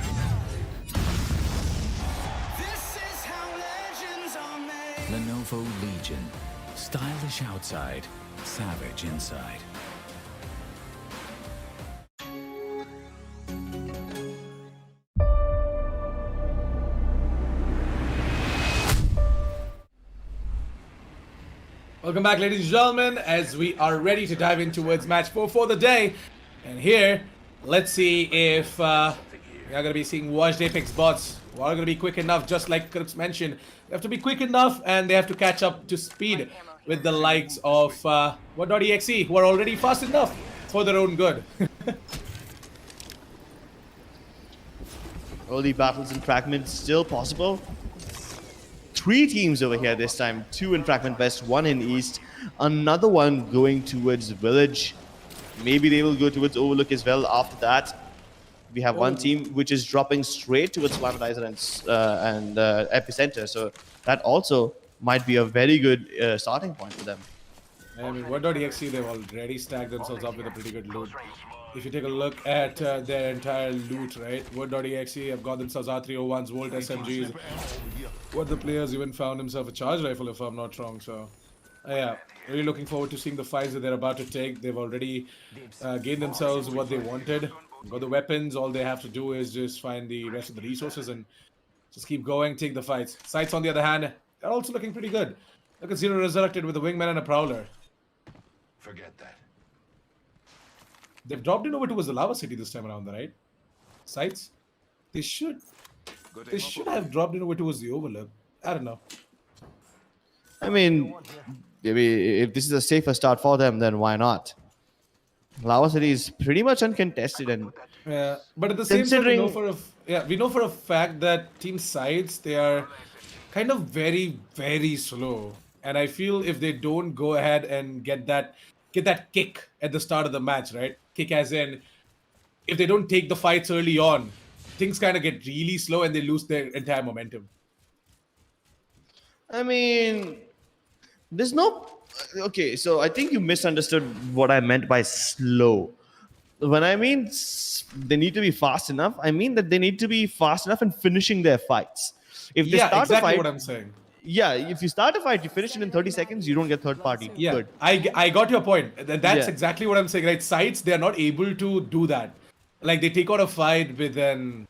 This is how legends are made. Lenovo Legion. Stylish outside, savage inside. Welcome back, ladies and gentlemen, as we are ready to dive in towards match 4 for the day. And here, let's see if we are going to be seeing Washed Apex Bots who are going to be quick enough, just like Krips mentioned. They have to be quick enough and they have to catch up to speed with the likes of What.exe, who are already fast enough for their own good. Early battles and fragments still possible. 3 teams over here this time. 2 in Fragment West, 1 in East. Another one going towards Village. Maybe they will go towards Overlook as well after that. We have one team which is dropping straight towards Slamatizer and Epicenter. So that also might be a very good starting point for them. I mean, What.exe, they've already stacked themselves up with a pretty good loot. If you take a look at their entire loot, right? What.exe have got themselves R301s, Volt SMGs. What the players even found himself a charge rifle, if I'm not wrong. So Yeah, really looking forward to seeing the fights that they're about to take. They've already gained themselves what they wanted. Got the weapons. All they have to do is just find the rest of the resources and just keep going, take the fights. Sights, on the other hand, they're also looking pretty good. Look at Zero Resurrected with a Wingman and a Prowler. Forget that. They've dropped in over towards the Lava City this time around, right? Sights? They should have dropped in over towards the Overlook. I don't know. I mean, maybe if this is a safer start for them, then why not? Lava City is pretty much uncontested, and Yeah, but at the same time, Considering- we know for a fact that team sides, they are kind of very very slow, and I feel if they don't go ahead and get that kick at the start of the match, right? Kick as in, if they don't take the fights early on, things kind of get really slow and they lose their entire momentum. I mean, there's no. Okay, so I think you misunderstood what I meant by slow. When I mean they need to be fast enough, I mean that they need to be fast enough in finishing their fights. If they Yeah, start a exactly fight, what I'm saying. yeah, if you start a fight, you finish it in 30 seconds, you don't get third party. Yeah, Good. I got your point. That's Yeah. exactly what I'm saying. Right, sides they're not able to do that. Like they take out a fight, but then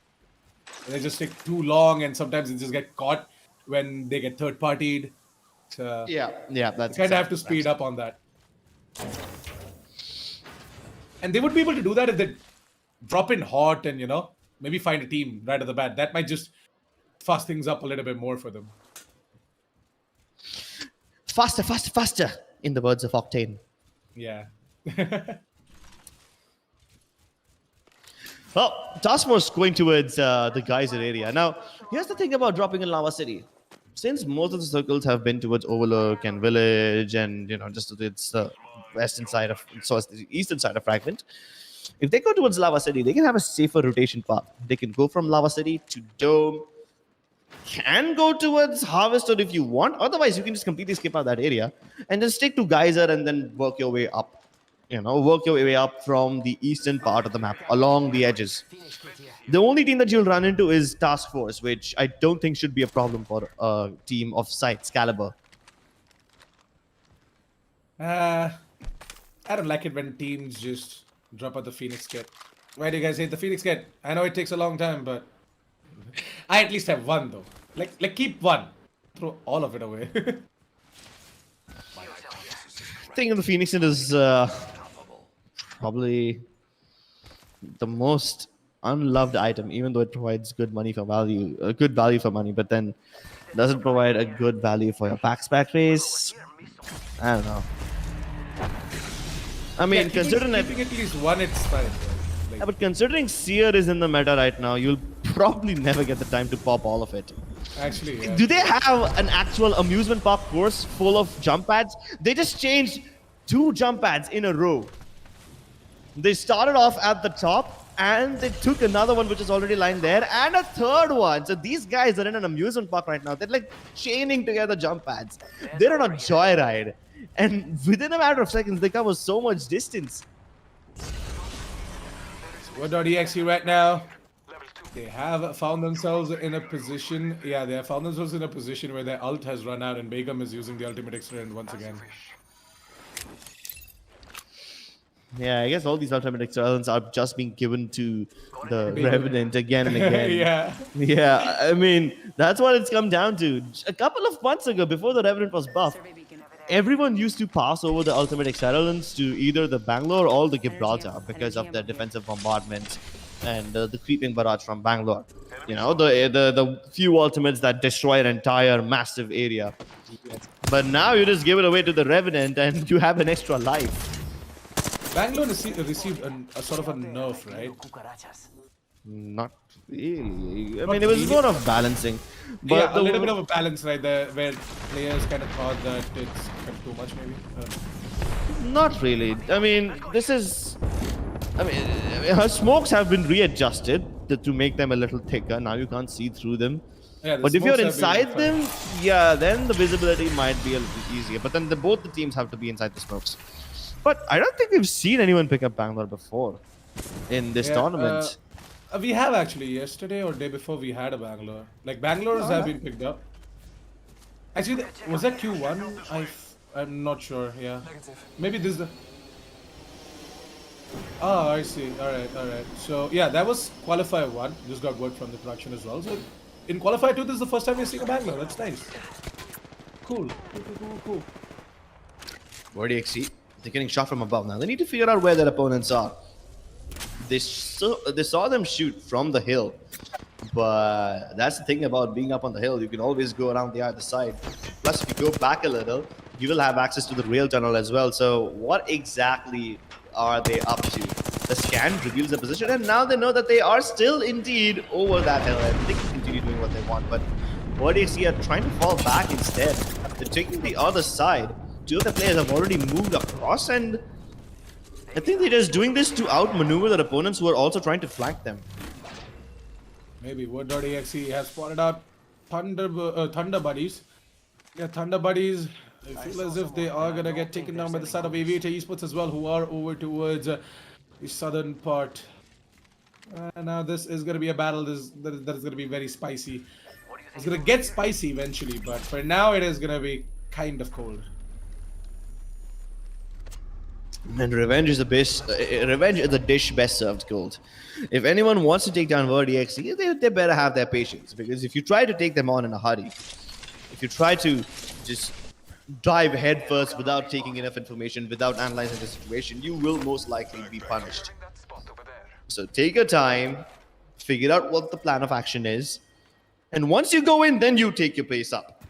they just take too long, and sometimes they just get caught when they get third partied. So Yeah, that's kind of have to speed up on that. And they would be able to do that if they drop in hot and maybe find a team right at the bat. That might just fast things up a little bit more for them. Faster, faster, faster. In the words of Octane. Yeah. Well, task force going towards the geyser area. Now, here's the thing about dropping in Lava City. Since most of the circles have been towards Overlook and Village, and just it's the western side of, so it's the eastern side of Fragment. If they go towards Lava City, they can have a safer rotation path. They can go from Lava City to Dome. Can go towards Harvester if you want. Otherwise, you can just completely skip out that area and just stick to Geyser and then work your way up. Work your way up from the eastern part of the map along the edges. The only team that you'll run into is Task Force, which I don't think should be a problem for a team of Sight's caliber. I don't like it when teams just drop out the Phoenix kit. Why do you guys hate the Phoenix kit? I know it takes a long time, but I at least have one though. Like keep one. Throw all of it away. I think the Phoenix is probably the most unloved item, even though it provides good value for money, but then doesn't provide a good value for your backpack race. I don't know. I mean, considering keeping at least one, it's fine. Right? yeah, but considering Seer is in the meta right now, you'll probably never get the time to pop all of it. Actually, yeah. Do they have an actual amusement park course full of jump pads? They just changed 2 jump pads in a row. They started off at the top and they took another one which is already lying there and a third one. So these guys are in an amusement park right now. They're like chaining together jump pads. They're on a joyride. And within a matter of seconds, they cover so much distance. What.exe right now? They have found themselves in a position. Yeah, they have found themselves in a position where their ult has run out and Begum is using the ultimate experiment once again. Yeah, I guess all these ultimate externals are just being given to the Revenant again and again. Yeah. Yeah, I mean, that's what it's come down to. A couple of months ago, before the Revenant was buffed, everyone used to pass over the ultimate accelerants to either the Bangalore or the Gibraltar because of their defensive bombardment and the creeping barrage from Bangalore. The few ultimates that destroy an entire massive area. But now you just give it away to the Revenant and you have an extra life. Bangalore received a sort of a nerf, right? Not really. I mean, it was more of balancing. But Yeah, a little bit of a balance right there where players kind of thought that it's kind of too much maybe. Not really. I mean, this is... her smokes have been readjusted to make them a little thicker. Now you can't see through them. Yeah, the But if you're smokes have been inside them, yeah, then the visibility might be a little easier. But then both the teams have to be inside the smokes. But I don't think we've seen anyone pick up Bangalore before in this tournament. We have actually yesterday or day before we had a Bangalore. Like Bangalore's have been picked up. Actually, was that Q1? I'm not sure. Yeah. Maybe this is the. Ah, I see. Alright. So yeah, that was qualifier 1. Just got word from the production as well. So in qualifier 2, this is the first time we're seeing a bangler. That's nice. Cool. Already XC. They're getting shot from above now. They need to figure out where their opponents are. They saw them shoot from the hill. But that's the thing about being up on the hill. You can always go around the other side. Plus, if you go back a little, you will have access to the rail tunnel as well. So what exactly are they up to? The scan reveals the position, and now they know that they are still indeed over that hill, and they can continue doing what they want. But what they see are trying to fall back instead. They're taking the other side. 2 of the players have already moved across, and I think they're just doing this to outmaneuver their opponents who are also trying to flank them. Maybe Word.exe has spotted out Thunder Buddies. Yeah, Thunder Buddies. I feel as if they are gonna get taken down by the side of Aviator Esports as well, who are over towards the southern part. Now this is gonna be a battle that is gonna be very spicy. It's gonna get spicy eventually, but for now it is gonna be kind of cold. And revenge is the dish best served cold. If anyone wants to take down Word.exe, they better have their patience, because if you try to take them on in a hurry, if you try to just dive headfirst without taking enough information, without analyzing the situation, you will most likely be punished. So take your time, figure out what the plan of action is, and once you go in, then you take your pace up.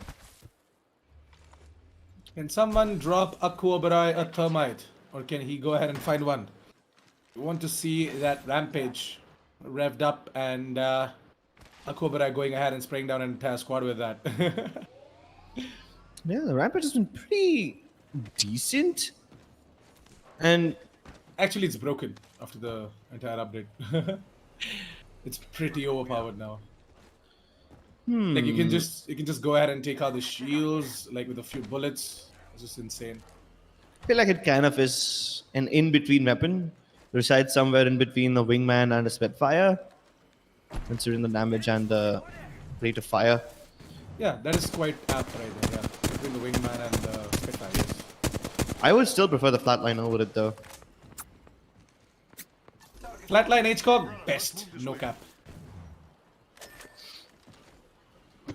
Can someone drop a Kuobarai, a Thermite? Or can he go ahead and find one? We want to see that Rampage revved up and Akobara going ahead and spraying down an entire squad with that. Yeah, the Rampage has been pretty decent. And actually, it's broken after the entire update. It's pretty overpowered now. Like you can just go ahead and take out the shields like with a few bullets. It's just insane. I feel like it kind of is an in-between weapon. Resides somewhere in between a wingman and a Spitfire, considering the damage and the rate of fire. Yeah, that is quite apt right there, yeah. Between the wingman and the Spitfire, yes. I would still prefer the flatline over it though. Flatline HCOG, best, no cap.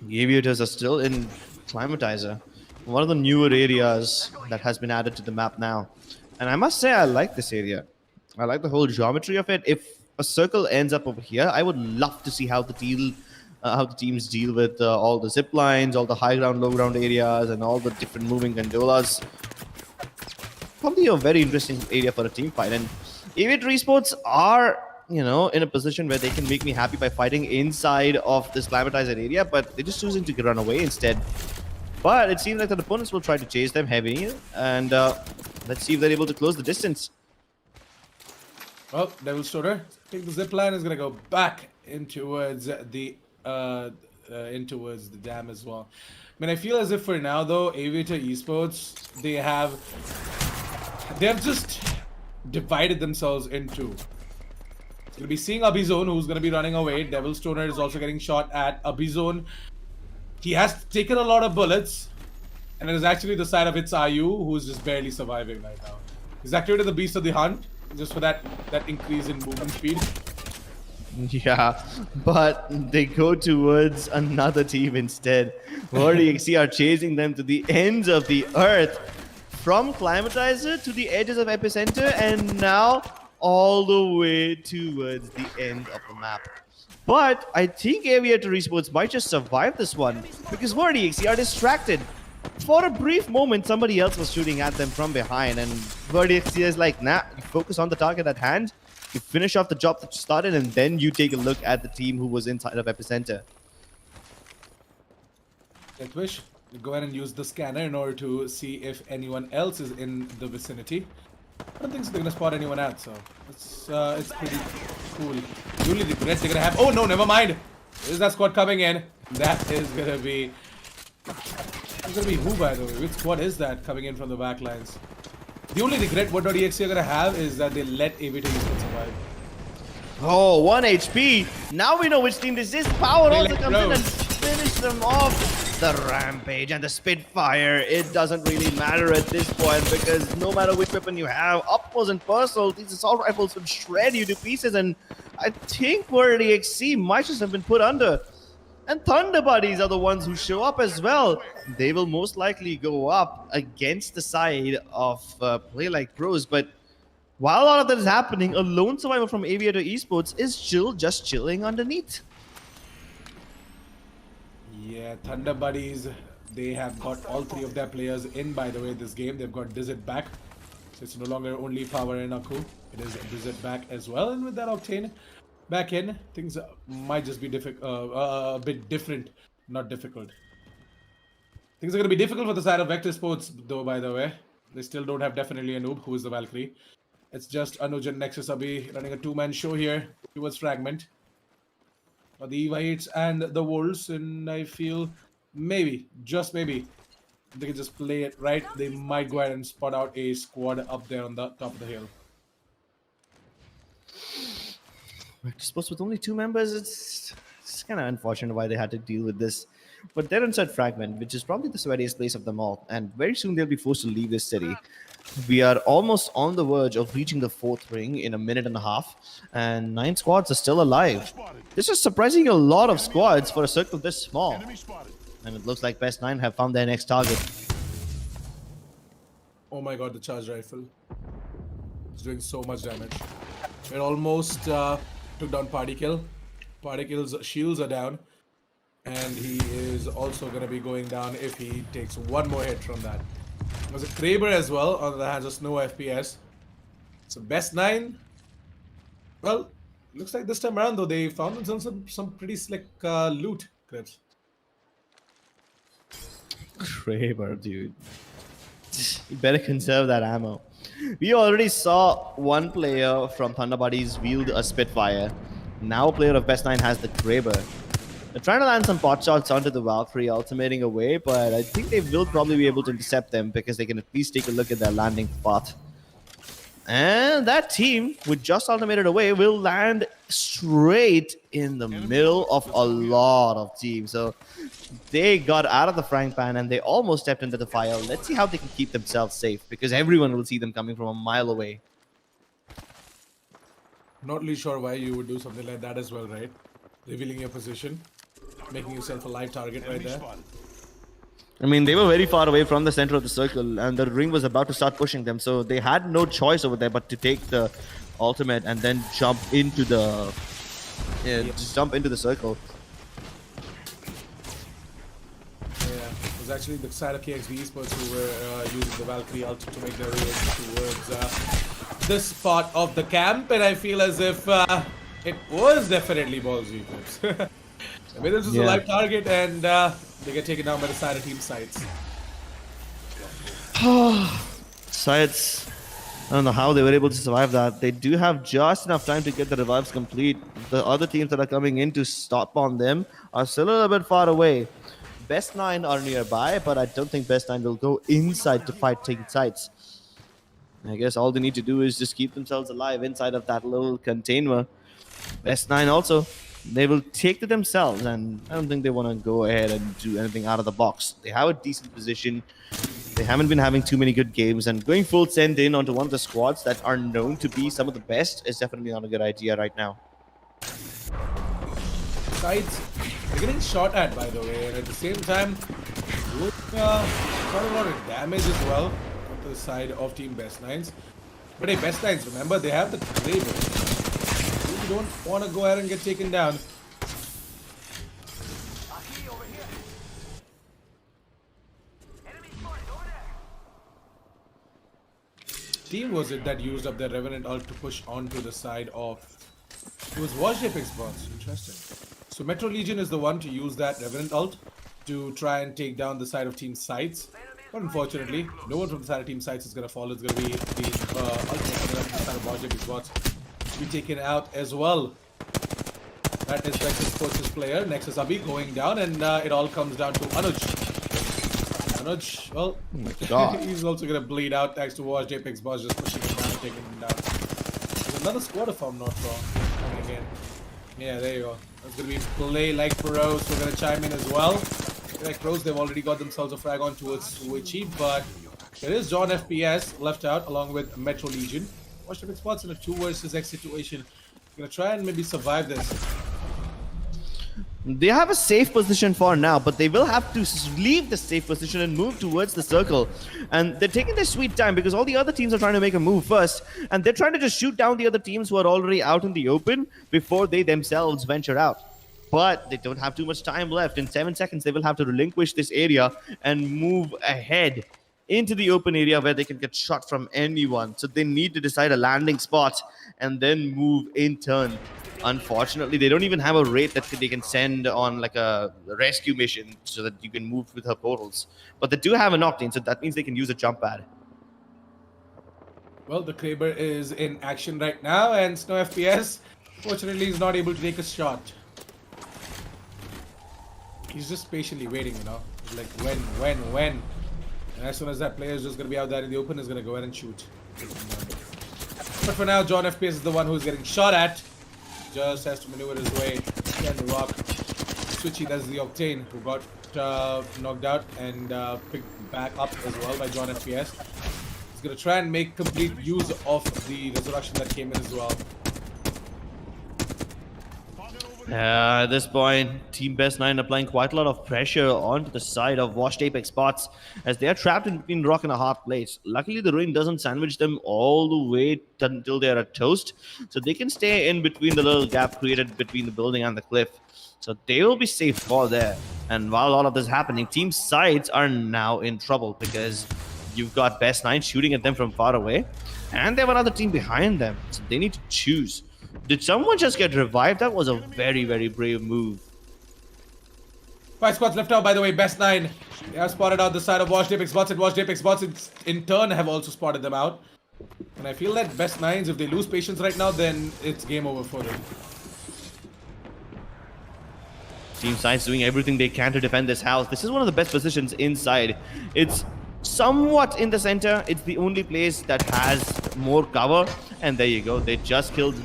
The aviators are still in Climatizer, one of the newer areas that has been added to the map now. And I must say I like this area. I like the whole geometry of it. If a circle ends up over here, I would love to see how the teams deal with all the zip lines, all the high ground, low ground areas, and all the different moving gondolas. Probably a very interesting area for a team fight. And Aviator Esports are, you know, in a position where they can make me happy by fighting inside of this Climatizer area, but they're just choosing to run away instead. But it seems like the opponents will try to chase them heavy, and let's see if they're able to close the distance. Well, Devil Stoner, I think the zip line is gonna go back in towards the dam as well. I mean, I feel as if for now though, Aviator Esports, they have just divided themselves into. It's gonna be seeing Abizone, who's gonna be running away. Devil Stoner is also getting shot at. Abizone, he has taken a lot of bullets, and it is actually the side of its IU who's just barely surviving right now. He's activated the Beast of the Hunt just for that increase in movement speed. Yeah, but they go towards another team instead. Word.exe are chasing them to the ends of the earth, from Climatizer to the edges of Epicenter, and now all the way towards the end of the map. But I think Aviator Esports might just survive this one, because Word.exe are distracted. For a brief moment, somebody else was shooting at them from behind, and Word.exe is like, nah, you focus on the target at hand, you finish off the job that you started, and then you take a look at the team who was inside of Epicenter. Deathwish, you go ahead and use the scanner in order to see if anyone else is in the vicinity. I don't think they're gonna spot anyone out, so it's pretty cool. Usually the rest they're gonna have. Oh no, never mind. There's that squad coming in. That is gonna be. It's gonna be who, by the way? Which squad is that coming in from the back lines? The only regret Word.exe are gonna have is that they let Aviator Esports survive. Oh, 1 HP. Now we know which team this is. Power They also let comes Rose. in and finish them off. The Rampage and the Spitfire, it doesn't really matter at this point because no matter which weapon you have, up close and personal, these assault rifles will shred you to pieces, and I think where the XC might just have been put under. And Thunder Buddies are the ones who show up as well. They will most likely go up against the side of Play Like Pros, but while all of that is happening, a lone survivor from Aviator Esports is still just chilling underneath. Yeah, Thunder Buddies, they have got all three of their players in, by the way, this game. They've got Dizit back. So it's no longer only Power and Aku. It is Dizit back as well. And with that Octane back in, things might just be a bit different, not difficult. Things are going to be difficult for the side of Vector Sports, though, by the way. They still don't have definitely a noob, who is the Valkyrie. It's just Anuj and Nexus Abhi running a two-man show here towards Fragment. The Evites and the Wolves, and I feel maybe, just maybe, they can just play it right. They might go ahead and spot out a squad up there on the top of the hill. Vector Sports with only 2 members, it's kind of unfortunate why they had to deal with this. But they're inside Fragment, which is probably the sweatiest place of them all, and very soon they'll be forced to leave this city. We are almost on the verge of reaching the 4th ring in a minute and a half, and 9 squads are still alive. This is surprisingly a lot of squads for a circle this small. And it looks like Best 9 have found their next target. Oh my god, the charge rifle. It's doing so much damage. It almost took down Party Kill. Party Kill's shields are down. And he is also going to be going down if he takes one more hit from that. There's a Kraber as well on the hands of no FPS. So Best 9. Well, looks like this time around though they found themselves some pretty slick loot, Crips. Kraber, dude. You better conserve that ammo. We already saw one player from Thunder Buddies wield a Spitfire. Now a player of Best 9 has the Kraber. They're trying to land some pot shots onto the Valkyrie, ultimating away, but I think they will probably be able to intercept them because they can at least take a look at their landing path. And that team, with just ultimated away, will land straight in the middle of a lot of teams. So they got out of the frying pan and they almost stepped into the fire. Let's see how they can keep themselves safe because everyone will see them coming from a mile away. Not really sure why you would do something like that as well, right? Revealing your position, making yourself a live target right there. I mean, they were very far away from the center of the circle and the ring was about to start pushing them. So they had no choice over there but to take the ultimate and then jump into the just jump into the circle. Yeah, it was actually the side of KXB Esports who were using the Valkyrie ult to make their way towards this part of the camp, and I feel as if it was definitely ballsy. I mean, this was a live target, and they get taken down by the side of team sides. Sides, I don't know how they were able to survive that. They do have just enough time to get the revives complete. The other teams that are coming in to stop on them are still a little bit far away. Best 9 are nearby, but I don't think Best 9 will go inside to fight taking sides. I guess all they need to do is just keep themselves alive inside of that little container. Best 9 also, they will take to themselves, and I don't think they want to go ahead and do anything out of the box. They have a decent position. They haven't been having too many good games, and going full send in onto one of the squads that are known to be some of the best is definitely not a good idea right now. Sides, they're getting shot at, by the way, and at the same time, quite a lot of damage as well on the side of Team Best 9s. But hey, Best 9s, remember, they have the Kraber. You don't want to go ahead and get taken down. Team was it that used up their Revenant ult to push onto the side of... It was Warshaping's boss. Interesting. So Metro Legion is the one to use that Revenant ult to try and take down the side of Team Sights. But unfortunately, no one from the side of Team Sights is going to fall. It's going to be the ultimate side of Warshaping's boss to be taken out as well. That is Vector Sports' player. Nexus Abhi going down, and it all comes down to Anuj. Anuj, well, oh my God. He's also going to bleed out thanks to JPEG's boss just pushing him down and taking him down. There's another squad if I'm not wrong. Coming again. Yeah, there you go. That's going to be play like pros. We're going to chime in as well. Like pros, they've already got themselves a frag on towards Switchy, but there is John FPS left out along with Metro Legion. Watch the big spots in a 2 versus X situation. Gonna try and maybe survive this. They have a safe position for now, but they will have to leave the safe position and move towards the circle. And they're taking their sweet time because all the other teams are trying to make a move first. And they're trying to just shoot down the other teams who are already out in the open before they themselves venture out. But they don't have too much time left. In 7 seconds, they will have to relinquish this area and move ahead into the open area where they can get shot from anyone. So they need to decide a landing spot and then move in turn. Unfortunately, they don't even have a rate that they can send on like a rescue mission so that you can move with her portals. But they do have an Octane, so that means they can use a jump pad. Well, the Kraber is in action right now, and Snow FPS, fortunately, is not able to take a shot. He's just patiently waiting, you know. He's like, when? And as soon as that player is just going to be out there in the open, he's going to go ahead and shoot. But for now, John FPS is the one who's getting shot at. Just has to maneuver his way. Can rock. Switchy, that's the Octane who got knocked out and picked back up as well by John FPS. He's going to try and make complete use of the resurrection that came in as well. At this point, Team Best 9 applying quite a lot of pressure onto the side of Washed Apex spots as they are trapped in between rock and a hard place. Luckily, the rain doesn't sandwich them all the way until they are at toast, so they can stay in between the little gap created between the building and the cliff. So they will be safe for there. And while all of this is happening, Team Sides are now in trouble because you've got Best 9 shooting at them from far away, and they have another team behind them, so they need to choose. Did someone just get revived? That was a very, very brave move. 5 squads left out, by the way. Best 9. They have spotted out the side of Washed Apex spots, and Washed Apex spots in turn have also spotted them out. And I feel that Best 9s, if they lose patience right now, then it's game over for them. Team Sides doing everything they can to defend this house. This is one of the best positions inside. It's somewhat in the center. It's the only place that has more cover. And there you go. They just killed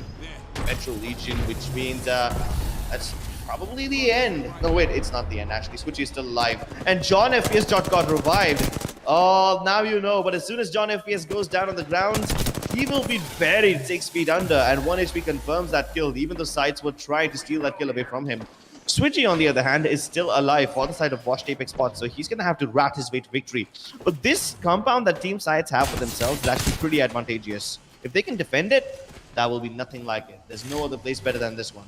Metro Legion, which means that's probably the end. No, wait, it's not the end, actually. Switchy is still alive. And John FPS got revived. Oh, now you know. But as soon as John FPS goes down on the ground, he will be buried 6 feet under. And 1 HP confirms that kill, even though Sides were trying to steal that kill away from him. Switchy, on the other hand, is still alive for the side of Washed Apex spots, so he's going to have to rat his way to victory. But this compound that Team Sides have for themselves is actually pretty advantageous. If they can defend it, that will be nothing like it. There's no other place better than this one.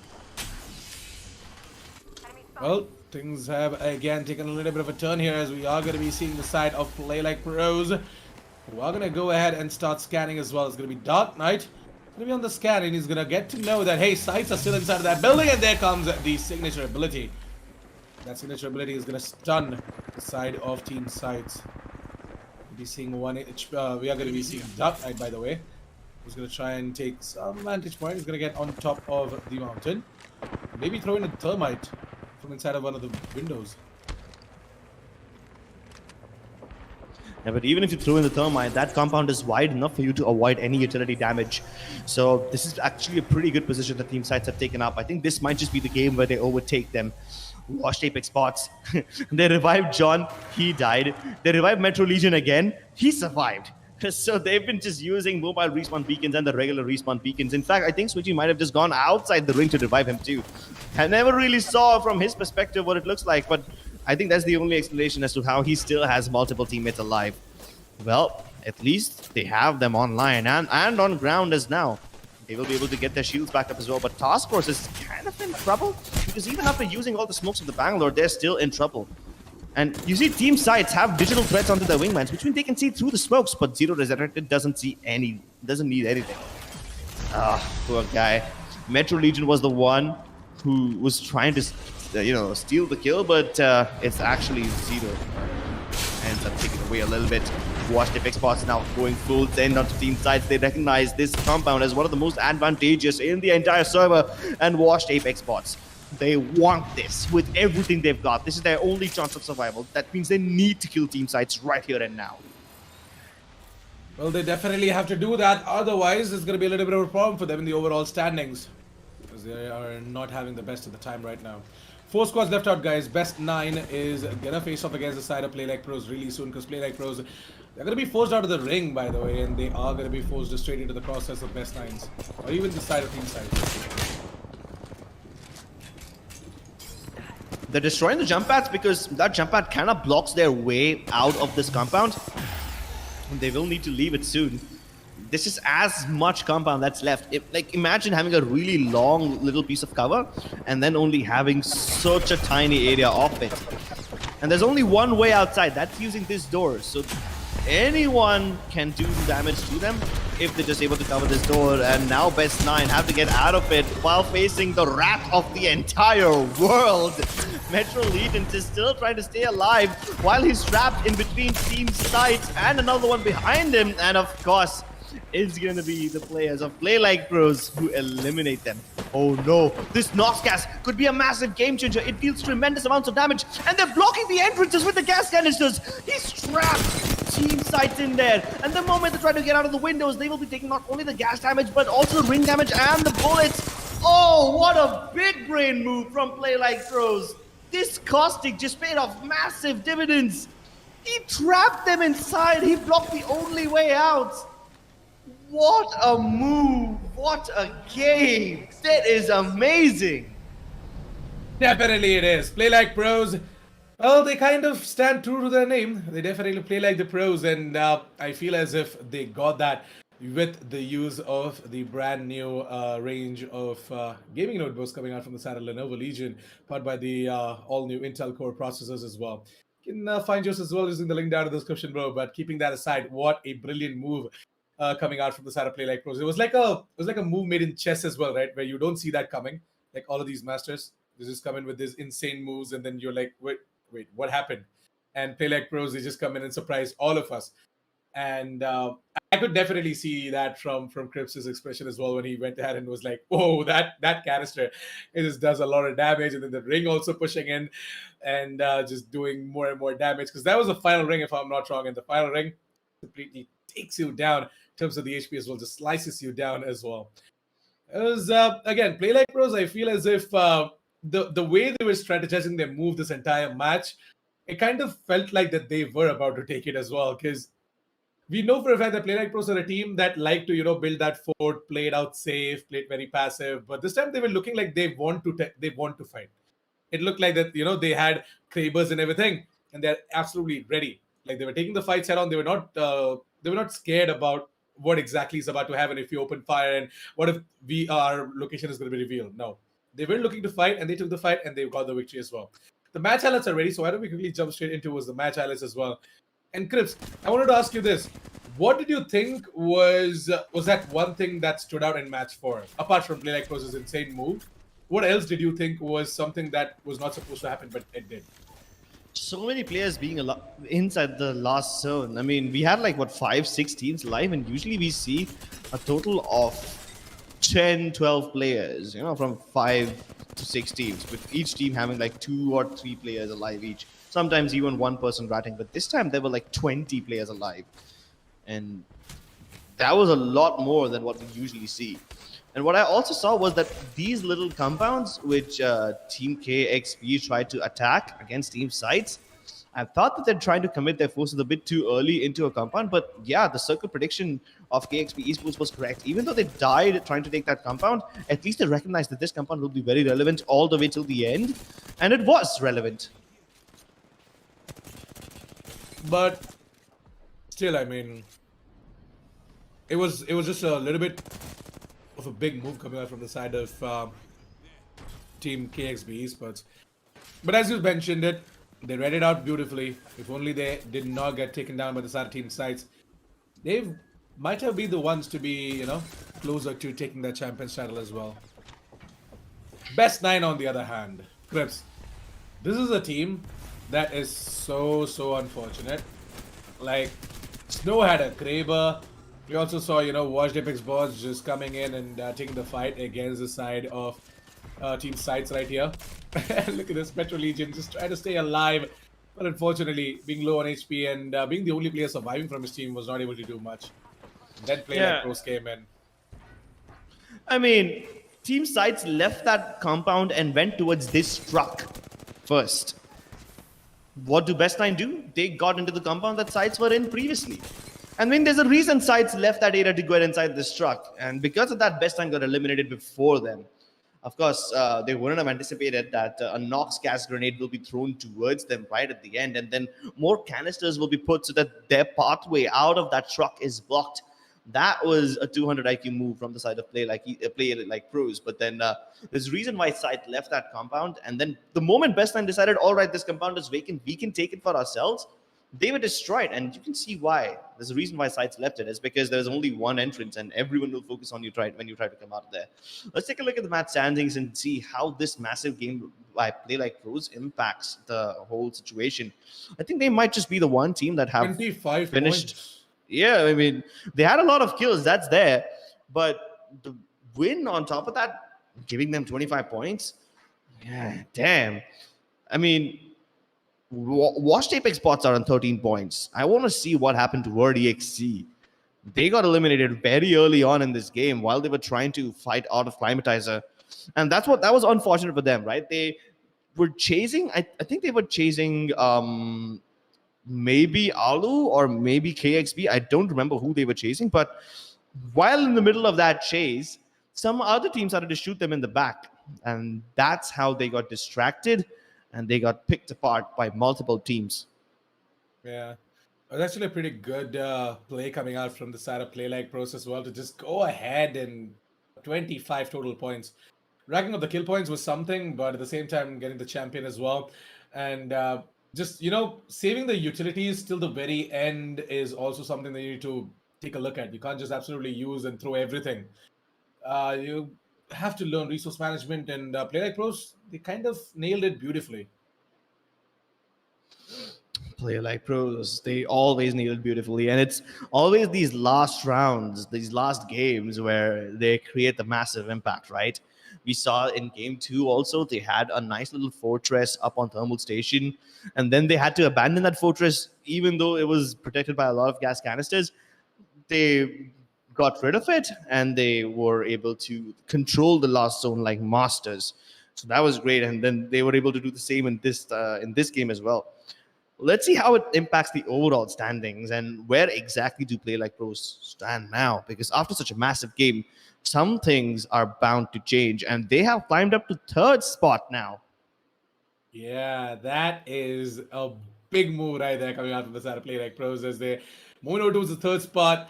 Well, things have again taken a little bit of a turn here as we are going to be seeing the side of Play Like Pros. We are going to go ahead and start scanning as well. It's going to be Dark Knight. Going to be on the scan, and he's going to get to know that, hey, Sights are still inside of that building, and there comes the signature ability. That signature ability is going to stun the side of Team Sights. We'll be seeing we are going to be seeing Dark Knight, by the way. He's going to try and take some vantage point. He's going to get on top of the mountain. Maybe throw in a thermite from inside of one of the windows. Yeah, but even if you throw in the thermite, that compound is wide enough for you to avoid any utility damage. So this is actually a pretty good position that Team Sides have taken up. I think this might just be the game where they overtake them. Washed Apex spots. They revived John. He died. They revived Metro Legion again. He survived. So they've been just using mobile respawn beacons and the regular respawn beacons. In fact, I think Switchy might have just gone outside the ring to revive him too. I never really saw from his perspective what it looks like, but I think that's the only explanation as to how he still has multiple teammates alive. Well, at least they have them online and on ground as now. They will be able to get their shields back up as well, but Task Force is kind of in trouble because even after using all the smokes of the Bangalore, they're still in trouble. And you see Team Sides have digital threats onto their wingmans, which means they can see through the smokes, but Zero Resurrected doesn't need anything. Ah, poor guy. Metro Legion was the one who was trying to, steal the kill, but it's actually Zero. Ends up taking away a little bit. Washed Apex spots now going full send onto Team Sides. They recognize this compound as one of the most advantageous in the entire server, and Washed Apex spots. They want this with everything they've got. This is their only chance of survival. That means they need to kill Team Sides right here and now. Well, they definitely have to do that. Otherwise, it's going to be a little bit of a problem for them in the overall standings. Because They are not having the best of the time right now. 4 squads left out, guys. Best 9 is gonna face off against the side of Play Like Pros really soon, because Play Like Pros, they're gonna be forced out of the ring, by the way, and they are gonna be forced straight into the process of best 9s, or even the side of team side. They're destroying the jump pads because that jump pad kind of blocks their way out of this compound. And they will need to leave it soon. This is as much compound that's left. Like, imagine having a really long little piece of cover and then only having such a tiny area off it. And there's only one way outside. That's using this door. So anyone can do damage to them if they're just able to cover this door. And now best 9 have to get out of it while facing the wrath of the entire world. Metro Legion is still trying to stay alive while he's trapped in between team sites and another one behind him. And of course, it's going to be the players of Play Like Pros who eliminate them. Oh no, this Nox gas could be a massive game changer. It deals tremendous amounts of damage, and they're blocking the entrances with the gas canisters. He's trapped. Team sights in there, and the moment they try to get out of the windows, they will be taking not only the gas damage, but also the ring damage and the bullets. Oh, what a big brain move from Play Like Pros. This caustic just paid off massive dividends. He trapped them inside. He blocked the only way out. What a move! What a game! That is amazing! Definitely it is. Play Like Pros. Well, they kind of stand true to their name. They definitely play like the pros, and I feel as if they got that with the use of the brand new range of gaming notebooks coming out from the side of Lenovo Legion, powered by the all-new Intel Core processors as well. You can find yours as well using the link down in the description below. But keeping that aside, what a brilliant move coming out from the side of Play Like Pros. It was like a move made in chess as well, right? Where you don't see that coming. Like all of these masters, they just come in with these insane moves, and then you're like, wait, what happened? And Play Like Pros, they just come in and surprise all of us. And I could definitely see that from Cripps' expression as well when he went ahead and was like, "Oh, that canister, it just does a lot of damage." And then the ring also pushing in and just doing more and more damage, because that was the final ring, if I'm not wrong. And the final ring completely takes you down in terms of the HP as well, just slices you down as well. It was again, Play Like Pros. I feel as if the way they were strategizing their move this entire match, it kind of felt like that they were about to take it as well, because we know for a fact that Play Like Pros are a team that like to, build that fort, play it out safe, play it very passive. But this time they were looking like they want to fight. It looked like that, they had Krabers and everything, and they're absolutely ready. Like they were taking the fights head on. They were not scared about what exactly is about to happen if you open fire and what if our location is going to be revealed. No, they were looking to fight, and they took the fight, and they got the victory as well. The match highlights are ready, so why don't we quickly jump straight into the match highlights as well. And Cripps, I wanted to ask you this. What did you think was that one thing that stood out in match 4? Apart from Play Like Pros' insane move, what else did you think was something that was not supposed to happen, but it did? So many players being inside the last zone. I mean, we had like, 5-6 teams live, and usually we see a total of 10, 12 players, from 5 to 6 teams, with each team having like 2 or 3 players alive each. Sometimes even one person ratting, but this time there were like 20 players alive. And that was a lot more than what we usually see. And what I also saw was that these little compounds, which Team KXP tried to attack against team sites, I thought that they're trying to commit their forces a bit too early into a compound. But yeah, the circle prediction of KXP Esports was correct. Even though they died trying to take that compound, at least they recognized that this compound will be very relevant all the way till the end. And it was relevant. But still, I mean, it was just a little bit of a big move coming out from the side of Team KXB Esports. But as you mentioned it, they read it out beautifully. If only they did not get taken down by the side of team sites, they might have been the ones to be, closer to taking that champions title as well. Best 9, on the other hand, Cripps, this is a team that is so unfortunate. Like, Snow had a Kraber. We also saw, Washed Apex Boss just coming in and taking the fight against the side of Team Sites right here. Look at this, Metro Legion just trying to stay alive. But unfortunately, being low on HP and being the only player surviving from his team, was not able to do much. Then Play Like Pros came in. I mean, Team Sights left that compound and went towards this truck first. What do Best9 do? They got into the compound that Sights were in previously. And I mean, there's a reason Sights left that area to go inside this truck. And because of that, Best9 got eliminated before them. Of course, they wouldn't have anticipated that a Nox gas grenade will be thrown towards them right at the end. And then more canisters will be put so that their pathway out of that truck is blocked. That was a 200 IQ move from the side of play like pros. But then there's a reason why Sight left that compound. And then the moment Best9 decided, all right, this compound is vacant, we can take it for ourselves, they were destroyed. And you can see why. There's a reason why Sights left it. It's because there's only one entrance and everyone will focus on you when you try to come out of there. Let's take a look at the match standings and see how this massive game by Play Like Pros impacts the whole situation. I think they might just be the one team that have 25 finished. points. Yeah, I mean, they had a lot of kills. That's there. But the win on top of that, giving them 25 points, yeah, damn. I mean, Washed Apex bots are on 13 points. I want to see what happened to Word EXC. They got eliminated very early on in this game while they were trying to fight out of Climatizer. And that was unfortunate for them, right? They were chasing, I think they were chasing maybe Alu or maybe KXB. I don't remember who they were chasing, but while in the middle of that chase, some other team started to shoot them in the back. And that's how they got distracted and they got picked apart by multiple teams. Yeah. It was actually a pretty good play coming out from the side of Play Like Pros as well to just go ahead and 25 total points. Racking up the kill points was something, but at the same time, getting the champion as well. And just, saving the utilities till the very end is also something that you need to take a look at. You can't just absolutely use and throw everything. You have to learn resource management, and Play Like Pros, they kind of nailed it beautifully. Play Like Pros, they always nail it beautifully. And it's always these last rounds, these last games where they create the massive impact, right? We saw in game 2 also, they had a nice little fortress up on Thermal Station. And then they had to abandon that fortress, even though it was protected by a lot of gas canisters. They got rid of it and they were able to control the last zone like masters. So that was great. And then they were able to do the same in this game as well. Let's see how it impacts the overall standings and where exactly do Play Like Pros stand now. Because after such a massive game, some things are bound to change. And they have climbed up to 3rd spot now. Yeah, that is a big move right there coming out from the side of Play Like Pros as they move over to the 3rd spot.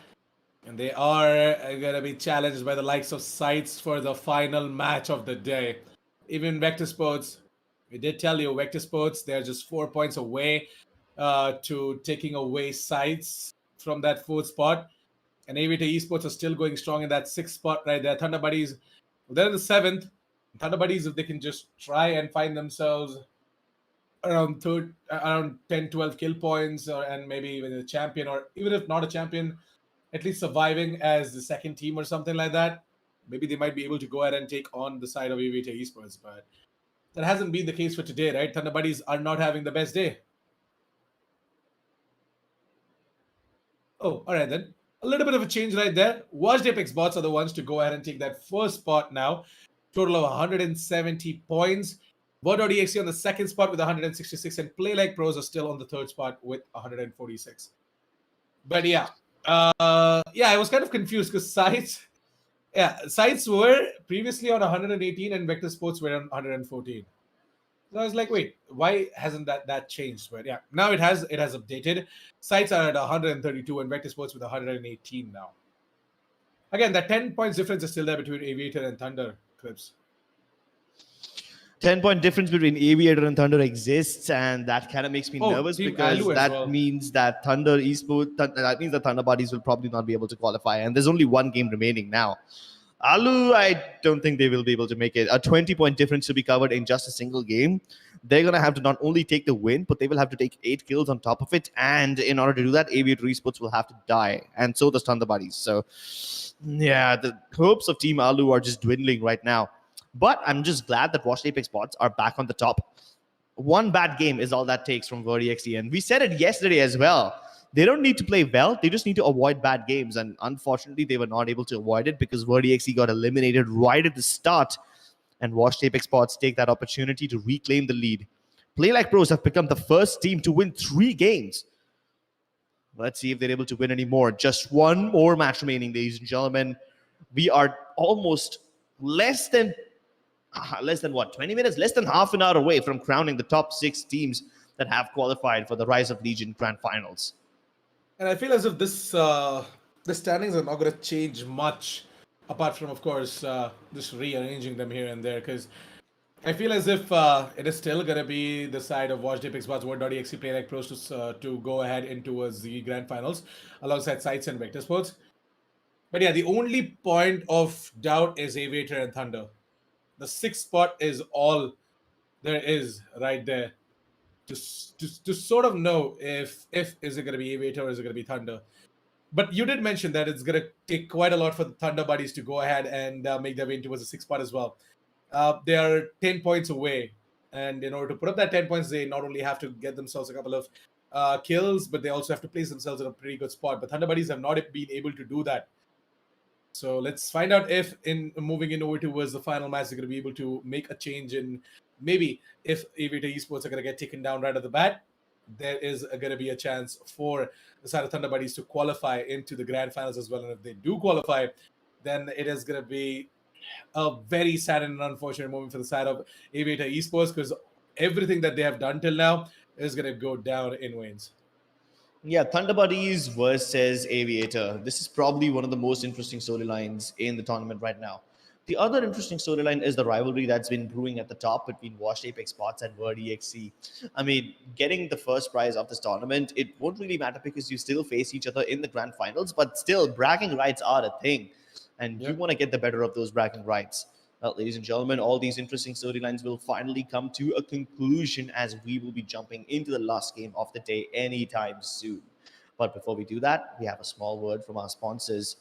And they are going to be challenged by the likes of Sights for the final match of the day. Even Vector Sports, we did tell you, Vector Sports, they're just 4 points away to taking away Sights from that 4th spot. And AVT Esports are still going strong in that 6th spot right there. Thunder Buddies, they're in the 7th. Thunder Buddies, if they can just try and find themselves around 10, 12 kill points, and maybe even a champion, or even if not a champion, at least surviving as the 2nd team or something like that, maybe they might be able to go ahead and take on the side of AVT Esports. But that hasn't been the case for today, right? Thunder Buddies are not having the best day. Oh, all right then. A little bit of a change right there. Washed Apex bots are the ones to go ahead and take that 1st spot now. Total of 170 points. Word.exe on the 2nd spot with 166, and Play Like Pros are still on the 3rd spot with 146. But yeah. I was kind of confused because Sights were previously on 118 and Vector Sports were on 114. So I was like, wait, why hasn't that changed? But yeah, now it has updated. Sights are at 132 and Vector Sports with 118 now. Again, that 10 points difference is still there between Aviator and Thunder, Clips. 10-point difference between Aviator and Thunder exists, and that kind of makes me nervous because that means that Thunder Esports, that means the Thunder Buddies will probably not be able to qualify, and there's only one game remaining now. Alu, I don't think they will be able to make it. A 20-point difference to be covered in just a single game. They're going to have to not only take the win, but they will have to take 8 kills on top of it, and in order to do that, Aviator Esports will have to die, and so does Thunder Buddies. So, yeah, the hopes of Team Alu are just dwindling right now. But I'm just glad that Washed Apex bots are back on the top. One bad game is all that takes from Word.exe. And we said it yesterday as well. They don't need to play well. They just need to avoid bad games. And unfortunately, they were not able to avoid it because VerdiXE got eliminated right at the start. And watched Apex Sports take that opportunity to reclaim the lead. Play Like Pros have become the first team to win 3 games. Let's see if they're able to win any more. Just one more match remaining, ladies and gentlemen. We are almost less than what, 20 minutes, less than half an hour away from crowning the top 6 teams that have qualified for the Rise of Legion Grand Finals. And I feel as if the standings are not going to change much, apart from, of course, just rearranging them here and there. Because I feel as if it is still going to be the side of Watched Apex Sports, Word.exe, Play Like Pros to go ahead in towards the Grand Finals, alongside Sites and Vector Sports. But yeah, the only point of doubt is Aviator and Thunder. The 6th spot is all there is right there to sort of know if is it going to be Aviator or is it going to be Thunder. But you did mention that it's going to take quite a lot for the Thunder buddies to go ahead and make their way towards the 6th spot as well. They are 10 points away, and in order to put up that 10 points, they not only have to get themselves a couple of kills, but they also have to place themselves in a pretty good spot. But Thunder buddies have not been able to do that. So let's find out if in moving in over towards the final match, they're going to be able to make a change in maybe if Aviator Esports are going to get taken down right at the bat. There is going to be a chance for the side of Thunder buddies to qualify into the Grand Finals as well. And if they do qualify, then it is going to be a very sad and unfortunate moment for the side of Aviator Esports, because everything that they have done till now is going to go down in wanes. Yeah, Thunder Buddies versus Aviator. This is probably one of the most interesting storylines in the tournament right now. The other interesting storyline is the rivalry that's been brewing at the top between Washed Apex Sports and VerdiXE. I mean, getting the first prize of this tournament, it won't really matter because you still face each other in the Grand Finals, but still, bragging rights are a thing. And you want to get the better of those bragging rights. Well, ladies and gentlemen, all these interesting storylines will finally come to a conclusion as we will be jumping into the last game of the day anytime soon. But before we do that, we have a small word from our sponsors.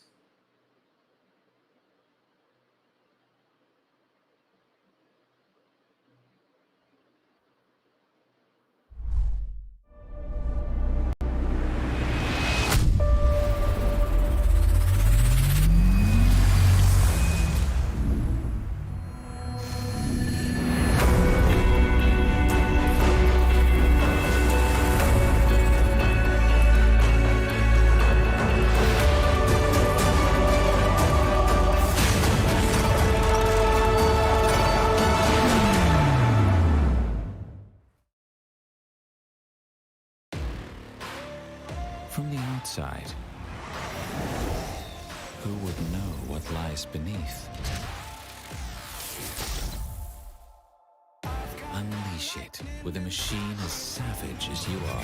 From the outside, who would know what lies beneath? Unleash it with a machine as savage as you are.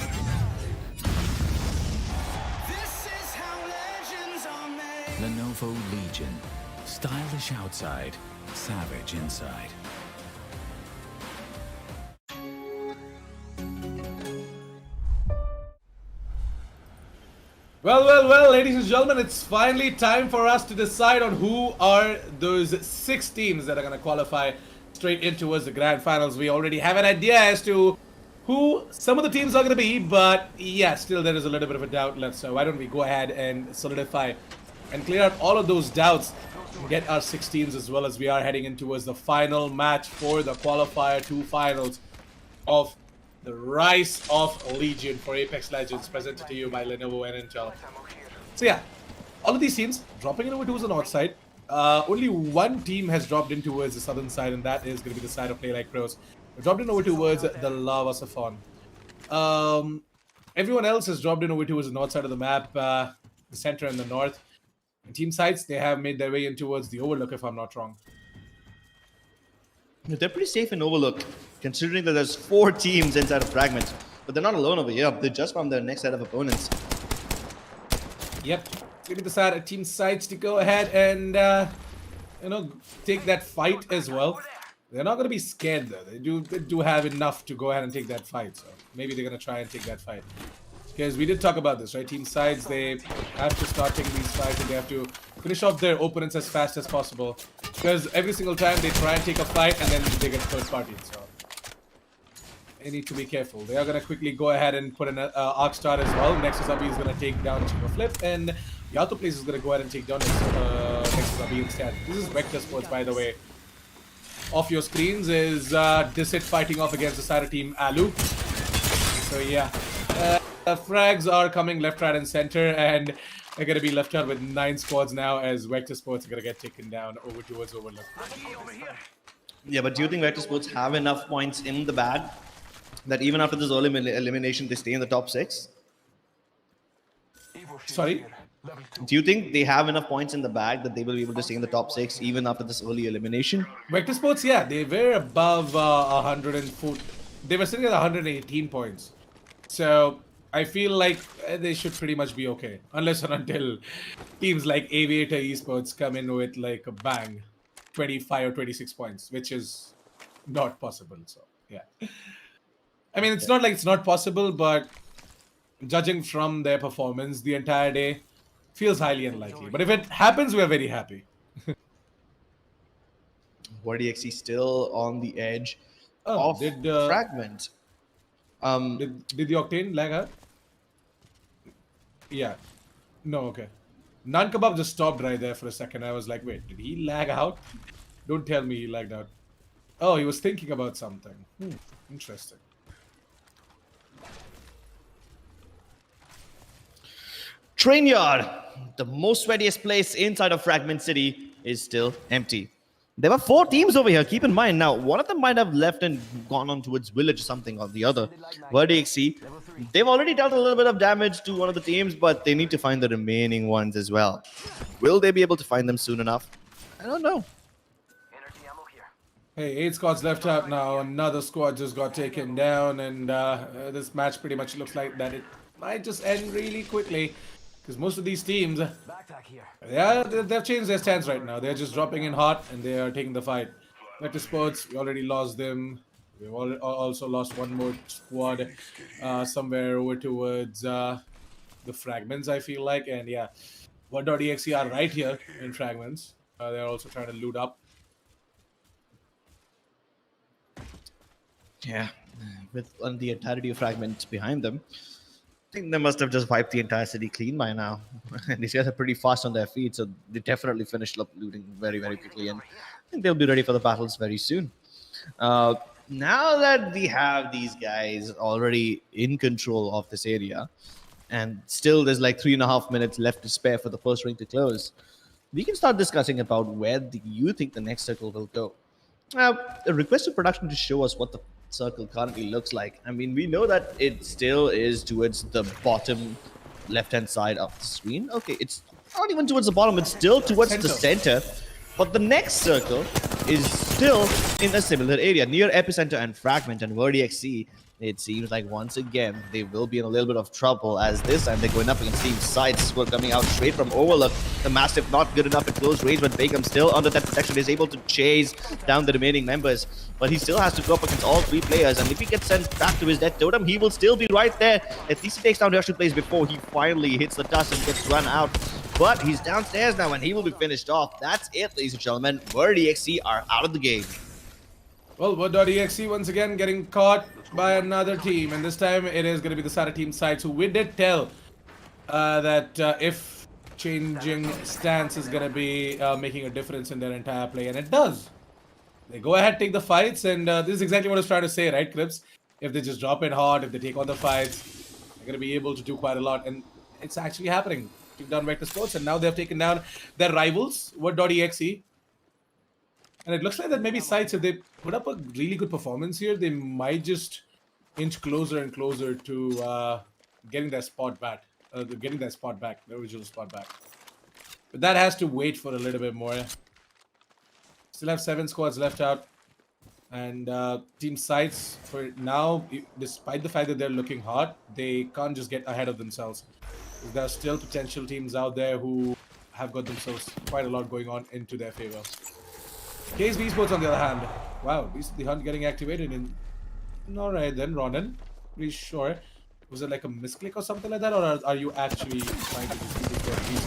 This is how legends are made. Lenovo Legion. Stylish outside, savage inside. Well, ladies and gentlemen, it's finally time for us to decide on who are those 6 teams that are going to qualify straight in towards the Grand Finals. We already have an idea as to who some of the teams are going to be, but yeah, still there is a little bit of a doubt left. So why don't we go ahead and solidify and clear out all of those doubts and get our 6 teams, as well as we are heading in towards the final match for the Qualifier 2 finals of the Rise of Legion for Apex Legends, presented to you by Lenovo and Intel. So yeah, all of these teams dropping in over towards the north side. Only one team has dropped in towards the southern side, and that is going to be the side of Play Like Pros. They dropped in over towards the Lava Saffron. Everyone else has dropped in over towards the north side of the map, the center and the north. And team sides, they have made their way in towards the Overlook, if I'm not wrong. They're pretty safe in Overlook, considering that there's 4 teams inside of Fragment. But they're not alone over here. They just found their next set of opponents. Yep, going to decide team sides to go ahead and take that fight as well. They're not going to be scared though. They do have enough to go ahead and take that fight. So maybe they're going to try and take that fight. Because we did talk about this, right? Team sides, they have to start taking these fights and they have to finish off their opponents as fast as possible. Because every single time they try and take a fight and then they get third party. So they need to be careful. They are going to quickly go ahead and put an Arc Star as well. Nexus Abi is going to take down Chico Flip, and Yato Place is going to go ahead and take down Nexus Abi instead. This is Vector Sports, by the way. Off your screens is Disit fighting off against the Sara team Alu. So yeah, frags are coming left, right, and center, and they're going to be left out with 9 squads now as Vector Sports are going to get taken down over towards Overlook. Yeah, but do you think Vector Sports have enough points in the bag that even after this early elimination, they stay in the top 6? Sorry? Do you think they have enough points in the bag that they will be able to stay in the top 6 even after this early elimination? Vector Sports, yeah, they were above 104. They were sitting at 118 points. So I feel like they should pretty much be okay. Unless and until teams like Aviator Esports come in with like a bang, 25 or 26 points, which is not possible. So yeah. I mean, it's not like it's not possible, but judging from their performance the entire day, feels highly unlikely. But if it happens, we're very happy. YDXC still on the edge Oh, of did Fragment. Did the Octane lag out? Yeah. No, okay. Nan Kebab just stopped right there for a second. I was like, wait, did he lag out? Don't tell me he lagged out. Oh, he was thinking about something. Interesting. Train Yard, the most sweatiest place inside of Fragment City, is still empty. There were 4 teams over here. Keep in mind now, one of them might have left and gone on towards Village or something, or the other. YDXC, they've already dealt a little bit of damage to one of the teams, but they need to find the remaining ones as well. Will they be able to find them soon enough? I don't know. Hey, 8 squads left out now. Another squad just got taken down, and this match pretty much looks like that it might just end really quickly. Because most of these teams, yeah, they've changed their stance right now. They're just dropping in hot and they are taking the fight. Vector Sports, we already lost them. We've also lost one more squad somewhere over towards the Fragments, I feel like. And yeah, 1.exe are right here in Fragments. They're also trying to loot up. Yeah, with the entirety of Fragments behind them. I think they must have just wiped the entire city clean by now. And these guys are pretty fast on their feet, so they definitely finished up looting very, very quickly. And I think they'll be ready for the battles very soon. Now that we have these guys already in control of this area, and still there's like 3.5 minutes left to spare for the first ring to close, we can start discussing about where do you think the next circle will go. A request to production to show us what the circle currently looks like. I mean, we know that it still is towards the bottom left-hand side of the screen. Okay, it's not even towards the bottom, it's still towards the center. But the next circle is still in a similar area, near Epicenter and Fragment and YDXC. It seems like once again, they will be in a little bit of trouble as this time they're going up against Team Sides who are coming out straight from Overlook. The Mastiff not good enough at close range, but Begum still under that protection is able to chase down the remaining members. But he still has to go up against all 3 players, and if he gets sent back to his death totem, he will still be right there. At least he takes down Russian Place before he finally hits the dust and gets run out. But he's downstairs now and he will be finished off. That's it, ladies and gentlemen. YDXC are out of the game. Well, 1.exe once again getting caught by another team, and this time it is going to be the Sara team side. So we did tell that if changing stance is going to be making a difference in their entire play, and it does. They go ahead, take the fights, and this is exactly what I was trying to say, right, Crips? If they just drop in hard, if they take on the fights, they're going to be able to do quite a lot, and it's actually happening. Took down Vector Sports, and now they've taken down their rivals, 1.exe. And it looks like that maybe Sites, if they put up a really good performance here, they might just inch closer and closer to getting their spot back. Their original spot back. But that has to wait for a little bit more. Still have 7 squads left out. And Team Sites, for now, despite the fact that they're looking hot, they can't just get ahead of themselves. There are still potential teams out there who have got themselves quite a lot going on into their favor. KSV Esports, on the other hand, wow, the hunt getting activated in. Alright then, Ronan. Pretty sure. Was it like a misclick or something like that, or are you actually trying to defeat this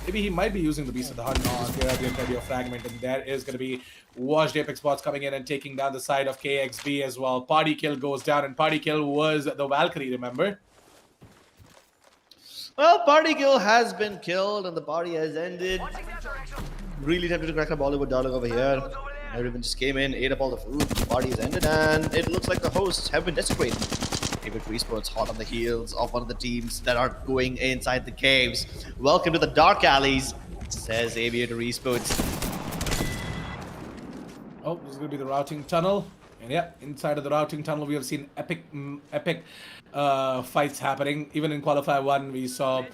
guy? Maybe he might be using the Beast of the Hunt on here at the Interior Fragment, and there is going to be Washed Apex Bots coming in and taking down the side of KXB as well. Party Kill goes down, and Party Kill was the Valkyrie, remember? Well, Party Kill has been killed and the party has ended. Really tempted to crack a Bollywood dialogue over here. Everyone just came in, ate up all the food, the party has ended, and it looks like the hosts have been desecrated. Aviator Esports hot on the heels of one of the teams that are going inside the caves. Welcome to the dark alleys, says Aviator Esports. Oh, this is going to be the routing tunnel. And yeah, inside of the routing tunnel, we have seen epic fights happening. Even in Qualifier 1, we saw,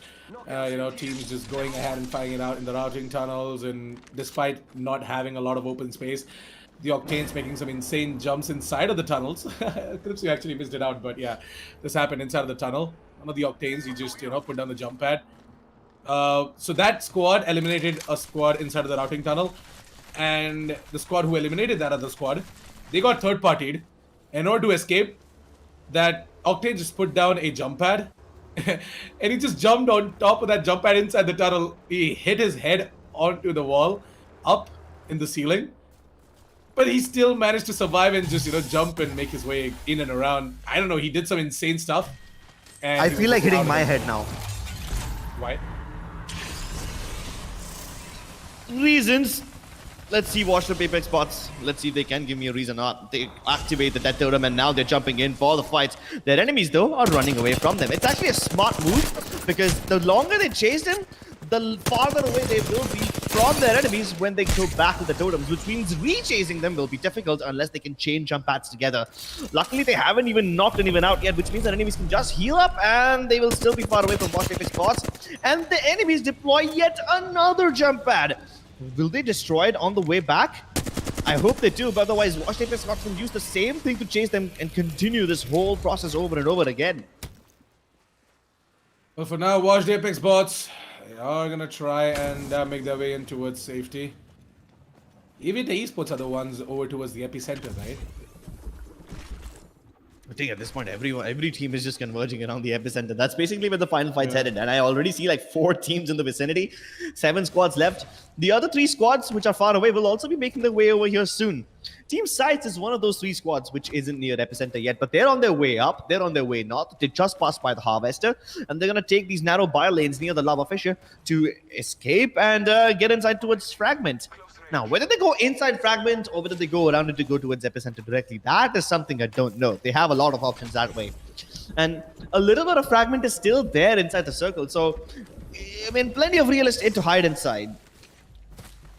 teams just going ahead and fighting it out in the routing tunnels. And despite not having a lot of open space, the Octanes making some insane jumps inside of the tunnels. Clips, you actually missed it out, but yeah, this happened inside of the tunnel. One of the Octanes, you just, put down the jump pad. So that squad eliminated a squad inside of the routing tunnel. And the squad who eliminated that other squad, they got third-partied. In order to escape, that Octane just put down a jump pad. And he just jumped on top of that jump pad inside the tunnel. He hit his head onto the wall, up in the ceiling. But he still managed to survive and just, jump and make his way in and around. I don't know, he did some insane stuff. And I feel like hitting my head now. Why? Reasons. Let's see Washed Up Apex Bots. Let's see if they can give me a reason or not. They activate the Death Totem and now they're jumping in for the fights. Their enemies, though, are running away from them. It's actually a smart move because the longer they chase them, the farther away they will be from their enemies when they go back to the totems, which means re-chasing them will be difficult unless they can chain jump pads together. Luckily, they haven't even knocked anyone out yet, which means that enemies can just heal up and they will still be far away from Washed Apex Bots. And the enemies deploy yet another jump pad. Will they destroy it on the way back? I hope they do, but otherwise Washed Apex Bots can use the same thing to chase them and continue this whole process over and over again. Well, for now, Washed Apex Bots, they are going to try and make their way in towards safety. Even the Esports are the ones over towards the epicenter, right? I think at this point, every team is just converging around the epicenter. That's basically where the final fight's headed. And I already see like 4 teams in the vicinity, 7 squads left. The other 3 squads, which are far away, will also be making their way over here soon. Team Sights is one of those 3 squads which isn't near epicenter yet, but they're on their way up. They're on their way north. They just passed by the Harvester, and they're going to take these narrow bio lanes near the Lava Fissure to escape and get inside towards Fragment. Now, whether they go inside Fragment or whether they go around it to go towards Epicenter directly, that is something I don't know. They have a lot of options that way. And a little bit of Fragment is still there inside the circle. So, I mean, plenty of real estate to hide inside.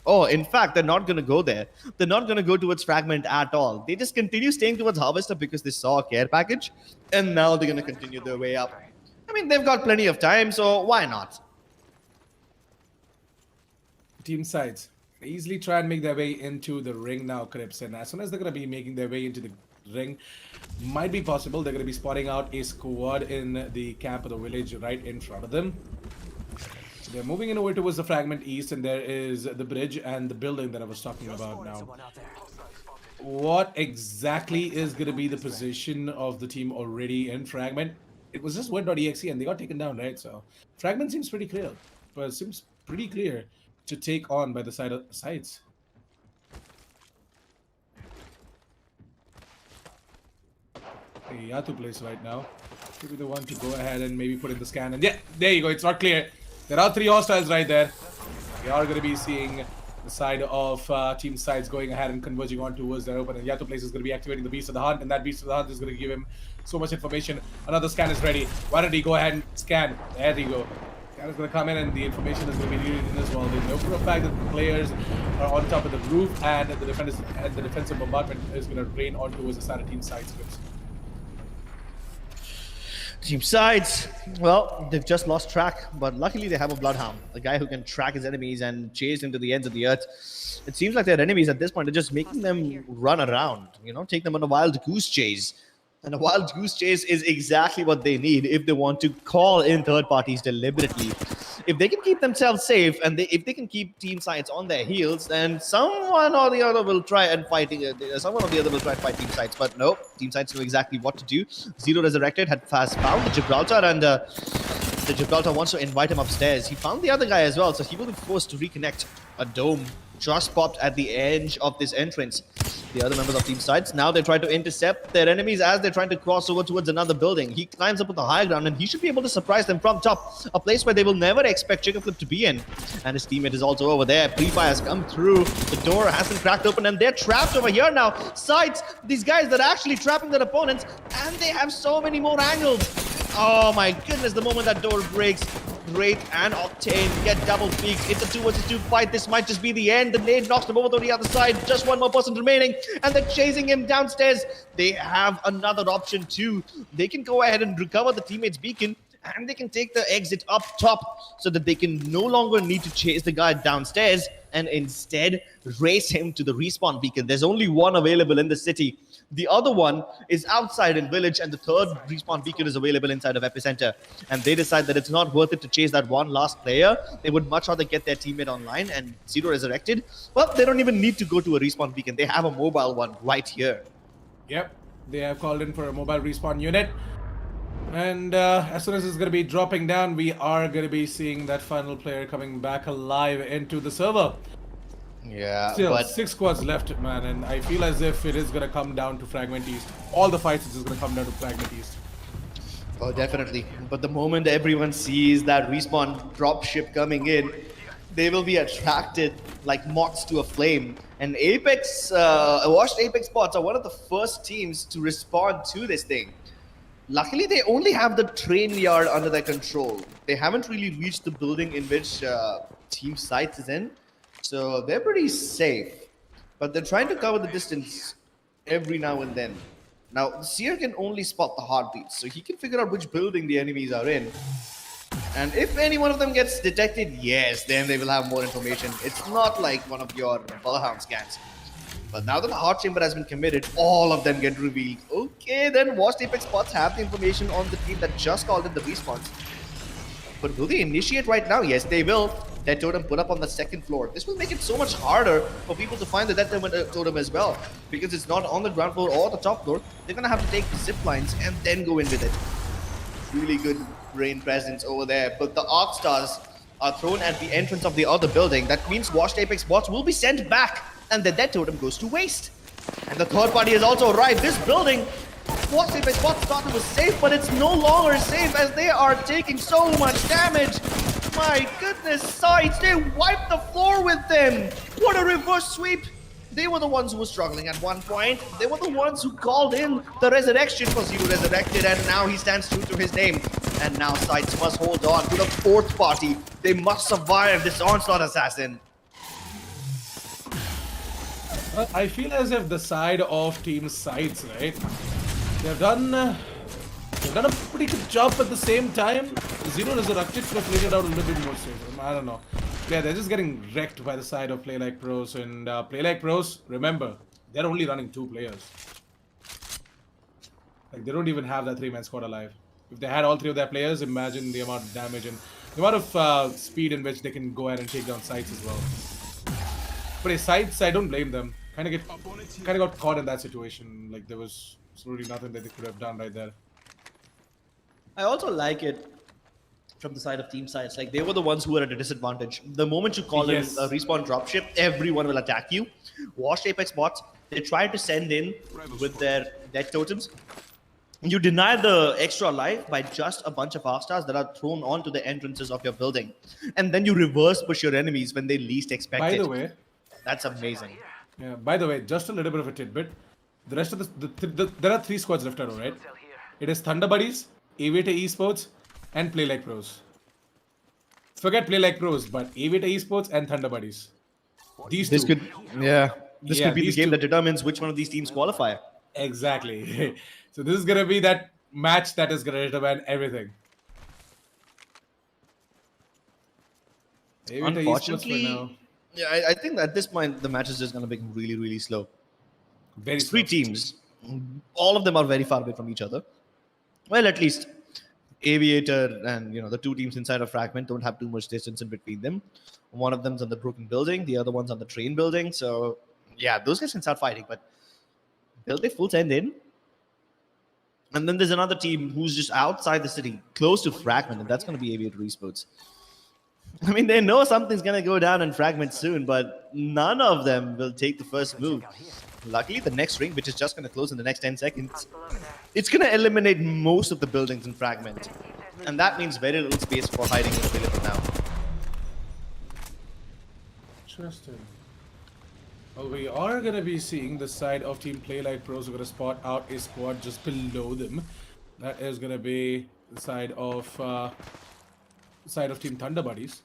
Oh, in fact, they're not going to go there. They're not going to go towards Fragment at all. They just continue staying towards Harvester because they saw a care package. And now they're going to continue their way up. I mean, they've got plenty of time, so why not? Team Sides. They easily try and make their way into the ring now, Crips. And as soon as they're going to be making their way into the ring, might be possible they're going to be spotting out a squad in the camp of the village right in front of them. They're moving in over towards the Fragment East, and there is the bridge and the building that I was talking about now. What exactly is going to be the position of the team already in Fragment? It was just word.exe and they got taken down, right? So Fragment seems pretty clear, but it seems pretty clear to take on by the side of sides. The Yatu place right now. Should be the one to go ahead and maybe put in the scan. And yeah, there you go. It's not clear. There are 3 hostiles right there. We are going to be seeing the side of team sides going ahead and converging on towards their open. And Yatu place is going to be activating the Beast of the Hunt. And that Beast of the Hunt is going to give him so much information. Another scan is ready. Why don't he go ahead and scan? There you go. Scan is going to come in and the information is going to be reading in as well. They know for a fact that the players are on top of the roof and the defensive bombardment is going to rain on towards the side of team sides. Team Sides, well, they've just lost track, but luckily they have a Bloodhound, a guy who can track his enemies and chase them to the ends of the earth. It seems like their enemies at this point are just making them run around, take them on a wild goose chase. And a wild goose chase is exactly what they need if they want to call in third parties deliberately. If they can keep themselves safe and if they can keep team sides on their heels, then someone or the other will try and fight. Someone or the other will try and fight team sides. But no, team sides know exactly what to do. Zero Resurrected has found the Gibraltar, and they're the Gibraltar wants to invite him upstairs. He found the other guy as well, so he will be forced to reconnect. A dome just popped at the edge of this entrance. The other members of team sides, now they try to intercept their enemies as they're trying to cross over towards another building. He climbs up on the high ground and he should be able to surprise them from top, a place where they will never expect Chicken Flip to be in. And his teammate is also over there. Pre-fire has come through. The door has been cracked open and they're trapped over here now. Sides, these guys that are actually trapping their opponents, and they have so many more angles. Oh my goodness, the moment that door breaks, Great and Octane get double peaked. It's a 2 vs 2 fight. This might just be the end. The nade knocks them over to the other side. Just one more person remaining, and they're chasing him downstairs. They have another option too. They can go ahead and recover the teammate's beacon, and they can take the exit up top so that they can no longer need to chase the guy downstairs and instead race him to the respawn beacon. There's only one available in the city. The other one is outside in Village, and the third respawn beacon is available inside of Epicenter. And they decide that it's not worth it to chase that one last player. They would much rather get their teammate online and Zero resurrected. Well, they don't even need to go to a respawn beacon. They have a mobile one right here. Yep, they have called in for a mobile respawn unit. And as soon as it's going to be dropping down, we are going to be seeing that final player coming back alive into the server. Yeah, Still, but 6 squads left, man, and I feel as if it is going to come down to Fragment East. All the fights is just going to come down to Fragment East. oh, definitely. But the moment everyone sees that respawn dropship coming in, they will be attracted like moths to a flame. And Apex, Washed Apex bots are one of the first teams to respond to this thing. Luckily, they only have the train yard under their control. They haven't really reached the building in which Team Sights is in. So they're pretty safe. But they're trying to cover the distance every now and then. Now, Seer can only spot the heartbeats, so he can figure out which building the enemies are in. And if any one of them gets detected, yes, then they will have more information. It's not like one of your Bloodhound scans. But now that the heart chamber has been committed, all of them get revealed. Okay, then Washed Apex bots have the information on the team that just called in the response. But will they initiate right now? Yes, they will. Dead Totem put up on the second floor. This will make it so much harder for people to find the Dead Totem as well. Because it's not on the ground floor or the top floor. They're going to have to take the zip lines and then go in with it. Really good brain presence over there. But the Arc Stars are thrown at the entrance of the other building. That means Washed Apex bots will be sent back. And the Dead Totem goes to waste. And the third party has also arrived. This building, Washed Apex bots thought it was safe, but it's no longer safe as they are taking so much damage. My goodness, Sides, they wiped the floor with them. What a reverse sweep. They were the ones who were struggling at one point. They were the ones who called in the resurrection for Zero resurrected, and now he stands true to his name. And now Sides must hold on to the fourth party. They must survive this onslaught assassin. Well, I feel as if the side of Team Sides, right? They've done a pretty good job at the same time. Zero Resurrected could have played it out a little bit more safer. I don't know. Yeah, they're just getting wrecked by the side of Play Like Pros. And Play Like Pros, remember, they're only running 2 players. Like, they don't even have that 3-man squad alive. If they had all 3 of their players, imagine the amount of damage and the amount of speed in which they can go ahead and take down Sides as well. But Sides, I don't blame them. Kind of got caught in that situation. Like, there was really nothing that they could have done right there. I also like it from the side of Team Sides. Like, they were the ones who were at a disadvantage. The moment you call in a respawn dropship, everyone will attack you. Washed Apex bots, they try to send in with their Death Totems. You deny the extra life by just a bunch of R-stars that are thrown onto the entrances of your building. And then you reverse push your enemies when they least expect it. By the way, that's amazing. Yeah, by the way, just a little bit of a tidbit. The rest of there are 3 squads left out, right? It is Thunder Buddies, Aviator Esports, and Play Like Pros. Forget Play Like Pros, but Aviator Esports and Thunder Buddies. These this two. Could be the game that determines which one of these teams qualify. Exactly. So this is gonna be that match that is gonna determine everything. Aviator Esports for now. Yeah, I think at this point the match is just going to become really, really slow. Very It's slow. 3 teams. All of them are very far away from each other. Well, at least Aviator and the 2 teams inside of Fragment don't have too much distance in between them. One of them's on the broken building, the other one's on the train building. So yeah, those guys can start fighting. But will they full send in? And then there's another team who's just outside the city, close to Fragment, and that's going to be Aviator Esports. I mean, they know something's going to go down in Fragment soon, but none of them will take the first move. Luckily, the next ring, which is just going to close in the next 10 seconds, it's going to eliminate most of the buildings in Fragment. And that means very little space for hiding is available now. Interesting. Well, we are going to be seeing the side of Team Playlight Pros. We're going to spot out a squad just below them. That is going to be the side of Team Thunder Buddies.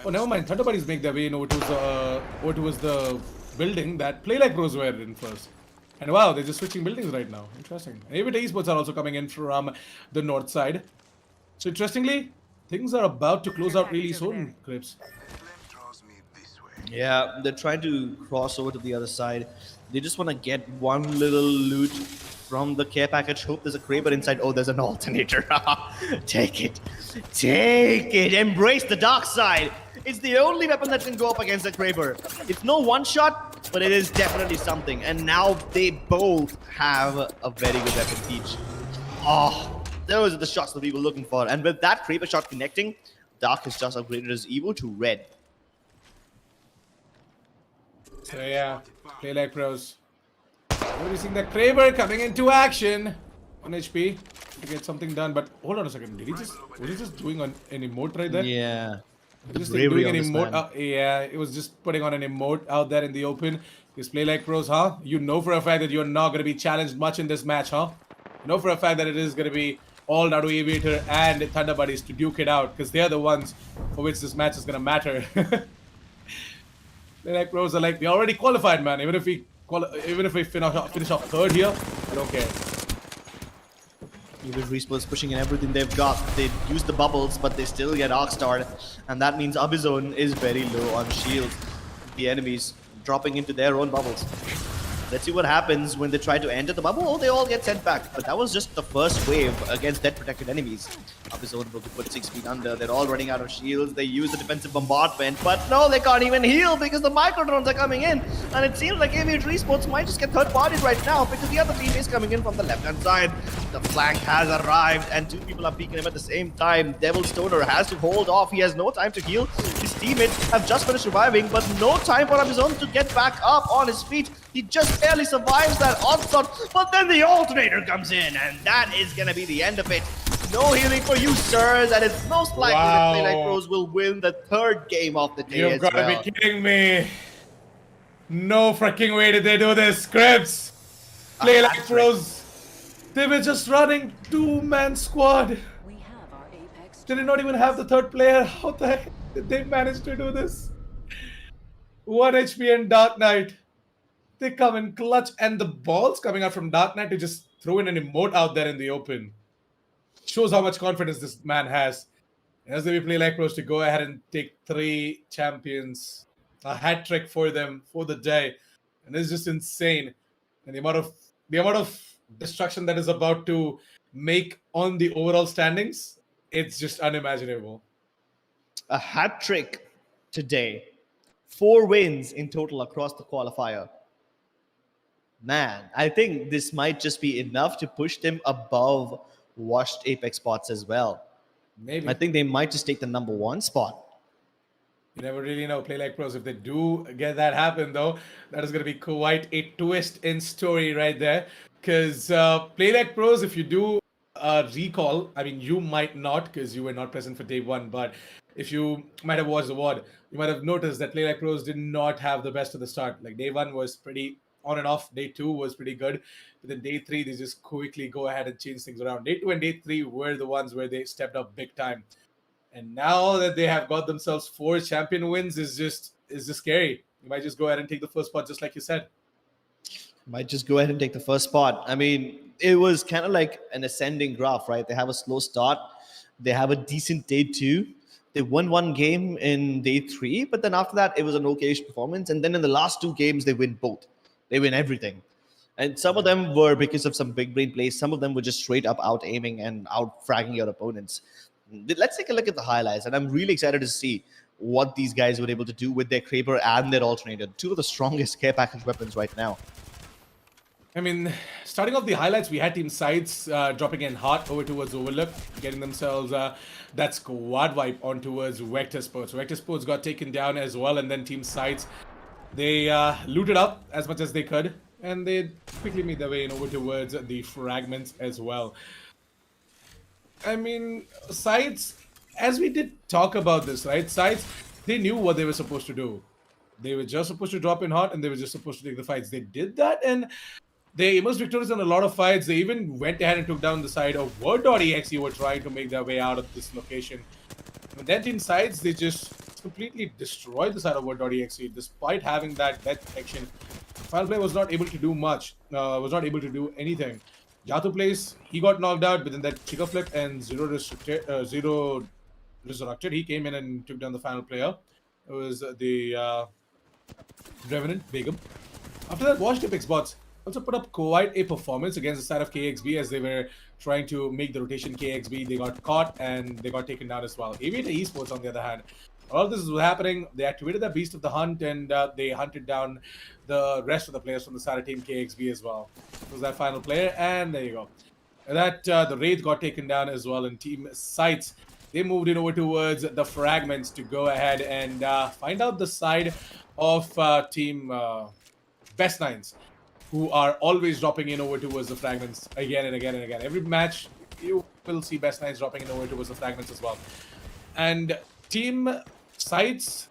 Oh, never mind. Thunder Buddies make their way in over towards the building that Playlight Pros were in first. And wow, they're just switching buildings right now. Interesting. And Aviator Esports are also coming in from the north side. So interestingly, things are about to close out really soon, Crips. Yeah, they're trying to cross over to the other side. They just want to get one little loot from the care package. Hope there's a Kraber inside. Oh, there's an alternator. Take it. Take it. Embrace the dark side. It's the only weapon that can go up against a Kraber. It's no one shot, but it is definitely something. And now they both have a very good weapon each. Oh, those are the shots that we were looking for. And with that Kraber shot connecting, Dark has just upgraded his Evo to red. So yeah, Playlight Pros. We're seeing that Kraber coming into action. 1 HP to get something done, but hold on a second. Was he just doing an emote right there? Yeah. Just doing an emote. Yeah, it was just putting on an emote out there in the open. This Playlight Pros, huh? You know for a fact that you're not going to be challenged much in this match, huh? You know for a fact that it is going to be all down to Aviator and Thunder Buddies to duke it out, because they're the ones for which this match is going to matter. Playlight Pros are like, we already qualified, man. Even if we finish off third here, I don't care. Even Esports pushing in everything they've got. They use the bubbles, but they still get Arcstarred, and that means Abizone is very low on shield. The enemies dropping into their own bubbles. Let's see what happens when they try to enter the bubble. Oh, they all get sent back. But that was just the first wave against dead protected enemies. Abizone will be put 6 feet under. They're all running out of shields. They use the defensive bombardment. But no, they can't even heal because the microdrones are coming in. And it seems like Aviator Esports might just get third-partied right now because the other team is coming in from the left-hand side. The flank has arrived and 2 people are peeking him at the same time. Devil Stoner has to hold off. He has no time to heal. His teammates have just finished surviving, but no time for Abizone to get back up on his feet. He just barely survives that onslaught, but then the alternator comes in, and that is going to be the end of it. No healing for you, sirs, and it's most likely that Playlight Pros will win the third game of the day. You've got to be kidding me. No freaking way did they do this, Scripps. Playlight Pros, they were just running 2-man squad. They did not even have the third player. How the heck did they manage to do this? 1 HP and Dark Knight. They come in clutch, and the balls coming out from Dark Knight to just throw in an emote out there in the open. Shows how much confidence this man has. And as they play Playlight Pros to go ahead and take 3 champions, a hat trick for them for the day, and it's just insane. And the amount of destruction that is about to make on the overall standings, it's just unimaginable. A hat trick today. 4 wins in total across the qualifier. Man, I think this might just be enough to push them above washed Apex spots as well. Maybe. I think they might just take the number 1 spot. You never really know. Playlight Pros, if they do get that happen, though, that is going to be quite a twist in story right there. Because Playlight Pros, if you do recall, I mean, you might not because you were not present for day 1, but if you might have watched the VOD, you might have noticed that Playlight Pros did not have the best of the start. Like, day 1 was pretty on and off. Day 2 was pretty good. But then day 3, they just quickly go ahead and change things around. Day 2 and day 3 were the ones where they stepped up big time. And now that they have got themselves 4 champion wins is just scary. You might just go ahead and take the first spot, just like you said. Might just go ahead and take the first spot. I mean, it was kind of like an ascending graph, right? They have a slow start. They have a decent day 2. They won 1 game in day 3, but then after that, it was an okayish performance. And then in the last 2 games, they win both. They win everything. And some of them were because of some big brain plays. Some of them were just straight up out aiming and out fragging your opponents. Let's take a look at the highlights. And I'm really excited to see what these guys were able to do with their Kraber and their alternator. 2 of the strongest care package weapons right now. I mean, starting off the highlights, we had Team Sides dropping in hot over towards Overlook, getting themselves that squad wipe on towards Vector Sports. Vector Sports got taken down as well, and then Team Sides, they looted up as much as they could, and they quickly made their way in over towards the fragments as well. I mean, Sides, as we did talk about this, right? Sides, they knew what they were supposed to do. They were just supposed to drop in hot, and they were just supposed to take the fights. They did that, and they emerged victorious in a lot of fights. They even went ahead and took down the side of Word.exe, who were trying to make their way out of this location. And then Team Sides, they just completely destroyed the side of Word.exe, despite having that death protection. Final Play was not able to do much, was not able to do anything. Yatu Place, he got knocked out, but then that Chica Flip and Zero Resurrected, he came in and took down the final player. It was the Revenant, Begum. After that, Watch Dip Xbox also put up quite a performance against the side of KXB as they were trying to make the rotation KXB. They got caught and they got taken down as well. Aviator Esports, on the other hand, all this was happening. They activated the Beast of the Hunt and they hunted down the rest of the players from the side of Team KXB as well. It was that final player, and there you go. And that the Wraith got taken down as well, and Team Sights, they moved in over towards the Fragments to go ahead and find out the side of Team Best Nines, who are always dropping in over towards the Fragments again and again and again. Every match, you will see Best Nines dropping in over towards the Fragments as well. And Team Sights,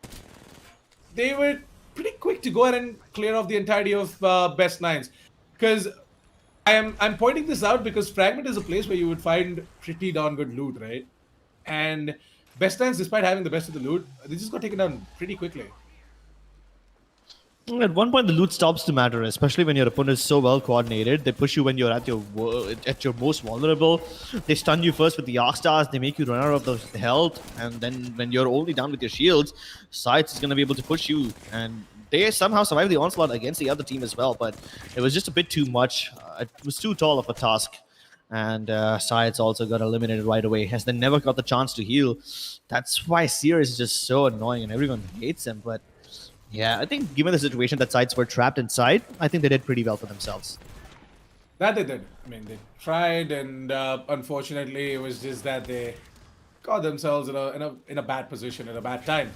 they were pretty quick to go ahead and clear off the entirety of Best Nines. Because I'm pointing this out because Fragment is a place where you would find pretty darn good loot, right? And Best Nines, despite having the best of the loot, they just got taken down pretty quickly. At one point, the loot stops to matter, especially when your opponent is so well coordinated. They push you when you're at your most vulnerable. They stun you first with the arc stars. They make you run out of the health, and then when you're only down with your shields, Sights is going to be able to push you. And they somehow survived the onslaught against the other team as well, but it was just a bit too much. It was too tall of a task. And Sights also got eliminated right away as they never got the chance to heal. That's why Seer is just so annoying and everyone hates him. But yeah, I think given the situation that Sights were trapped inside, I think they did pretty well for themselves. That they did. I mean, they tried, and unfortunately, it was just that they got themselves in a bad position at a bad time.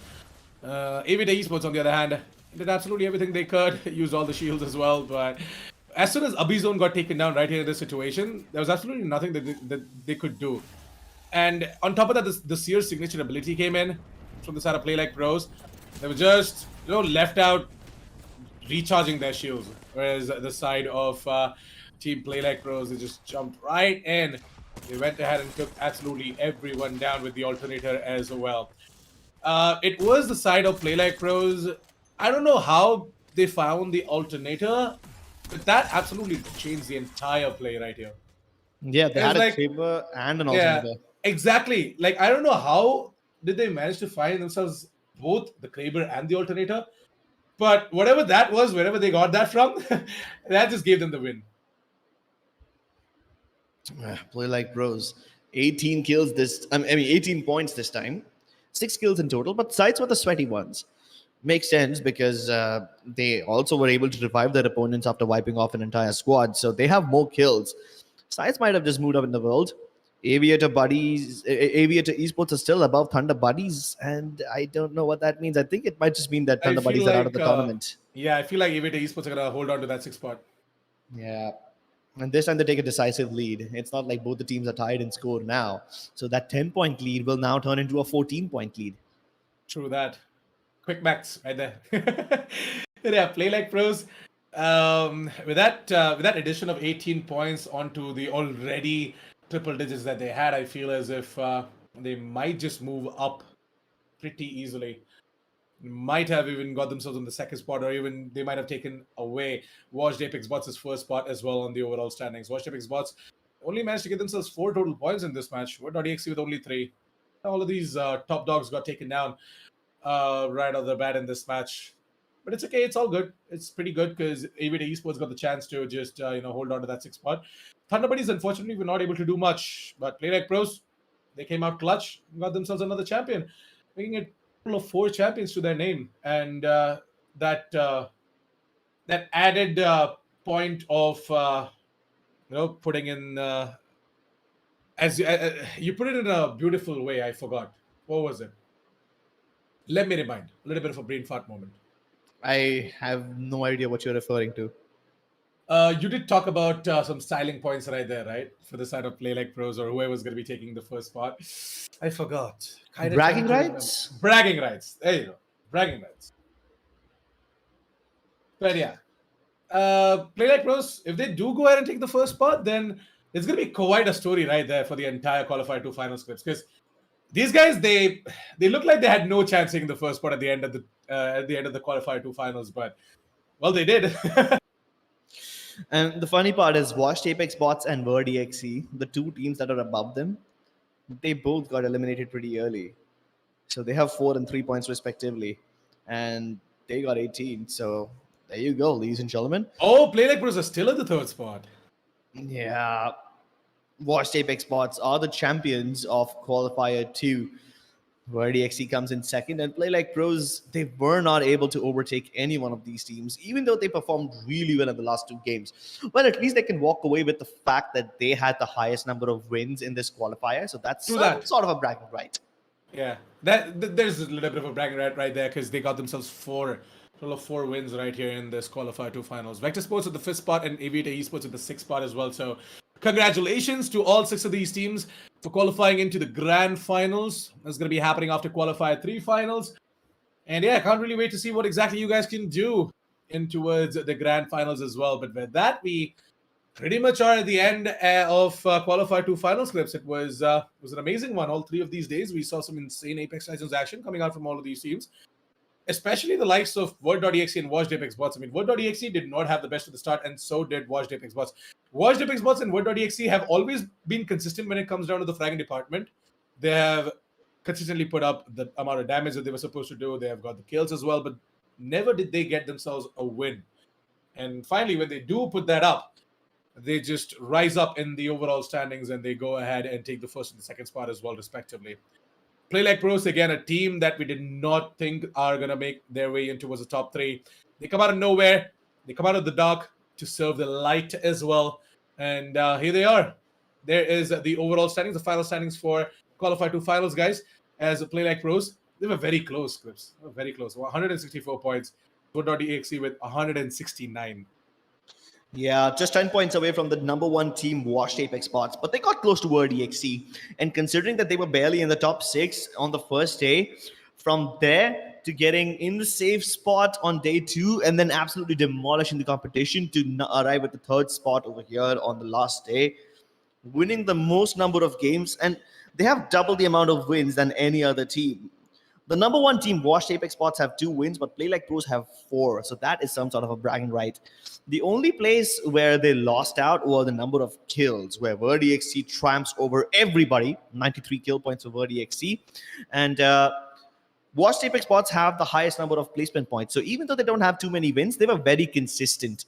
Aviator Esports, on the other hand, did absolutely everything they could, used all the shields as well, but as soon as Abizone got taken down right here in this situation, there was absolutely nothing that they could do. And on top of that, the Seer signature ability came in from the side of Play Like Pros. They were just, left out recharging their shields. Whereas the side of Team Play Like Pros, they just jumped right in. They went ahead and took absolutely everyone down with the alternator as well. It was the side of Play Like Pros. I don't know how they found the alternator, but that absolutely changed the entire play right here. Yeah, they It had was a like, Saber and an yeah, alternator. exactly. Like, I don't know how did they manage to find themselves both the Kraber and the alternator, but whatever that was, wherever they got that from, that just gave them the win. Play Like Bros. 18 kills this. I mean, 18 points this time. 6 kills in total, but Sights were the sweaty ones. Makes sense because they also were able to revive their opponents after wiping off an entire squad, so they have more kills. Sights might have just moved up in the world. Aviator Buddies, Aviator Esports are still above Thunder Buddies, and I don't know what that means. I think it might just mean that I Thunder feel Buddies are out of like, the tournament. yeah, I feel like Aviator Esports are gonna hold on to that 6th spot. Yeah. And this time they take a decisive lead. It's not like both the teams are tied in score now. So that 10-point lead will now turn into a 14-point lead. True that. Quick max right there. Yeah, Play Like Pros. With that addition of 18 points onto the already triple digits that they had, I feel as if they might just move up pretty easily. Might have even got themselves in the 2nd spot, or even they might have taken away Watched Apex Bots' 1st spot as well on the overall standings. Watched Apex Bots only managed to get themselves 4 total points in this match. Word.exe with only 3. All of these top dogs got taken down right off the bat in this match. But it's okay. It's all good. It's pretty good because Aviator Esports got the chance to just hold on to that 6th spot. Thunder Buddies, unfortunately, were not able to do much. But Play Like Pros, they came out clutch, got themselves another champion, making it a total of 4 champions to their name. And that added point of putting in as you put it in a beautiful way. I forgot what was it. Let me remind. A little bit of a brain fart moment. I have no idea what you're referring to. You did talk about some styling points right there, right? For the side of Play Like Pros or whoever's going to be taking the first spot. I forgot. Kind of trying Bragging to remember. rights? Bragging rights. There you go. Bragging rights. But yeah, Play Like Pros, if they do go ahead and take the first spot, then it's going to be quite a story right there for the entire Qualifier 2 final scripts. Because these guys, they look like they had no chance taking the first spot at the end of the Qualifier 2 finals, but well, they did. And the funny part is, Washed Apex Bots and Word EXE, the two teams that are above them, they both got eliminated pretty early. So they have 4 and 3 points respectively, and they got 18. So there you go, ladies and gentlemen. Oh, Play Like Pros are still at the third spot. Yeah, Washed Apex Bots are the champions of Qualifier 2, where DXC comes in second. And Play Like Pros, they were not able to overtake any one of these teams, even though they performed really well in the last 2 games. Well, at least they can walk away with the fact that they had the highest number of wins in this qualifier. So that's sort of a bragging right. Yeah, there's a little bit of a bragging right there because they got themselves total of 4 wins right here in this Qualifier 2 finals. Vector Sports at the 5th spot and Aviator Esports at the 6th spot as well. So congratulations to all 6 of these teams for qualifying into the grand finals. That's going to be happening after Qualifier 3 finals. And yeah, I can't really wait to see what exactly you guys can do in towards the grand finals as well. But with that, we pretty much are at the end of Qualifier 2 final scripts. It was an amazing one. All 3 of these days, we saw some insane Apex Legends action coming out from all of these teams. Especially the likes of Word.exe and Watched Apex Bots. I mean, Word.exe did not have the best at the start, and so did Watched Apex Bots. Watched Apex Bots and Word.exe have always been consistent when it comes down to the fragging department. They have consistently put up the amount of damage that they were supposed to do. They have got the kills as well, but never did they get themselves a win. And finally, when they do put that up, they just rise up in the overall standings and they go ahead and take the first and the second spot as well, respectively. Play Like Pros, again, a team that we did not think are going to make their way into the top 3. They come out of nowhere. They come out of the dark to serve the light as well. And here they are. There is the overall standings, the final standings for Qualifier 2 finals, guys. As Play Like Pros, they were very close, Clips. Very close. 164 points. Word.exe with 169. Yeah, just 10 points away from the number 1 team, Washed Apex Bots, but they got close to Word EXE. And considering that they were barely in the top 6 on the first day, from there to getting in the safe spot on day 2 and then absolutely demolishing the competition to arrive at the 3rd spot over here on the last day, winning the most number of games, and they have double the amount of wins than any other team. The number 1 team, Washed Apex Bots, have 2 wins, but Play Like Pros have 4. So that is some sort of a bragging right. The only place where they lost out were the number of kills, where Word EXE triumphs over everybody, 93 kill points for Word EXE. And Washed Apex Bots have the highest number of placement points. So even though they don't have too many wins, they were very consistent.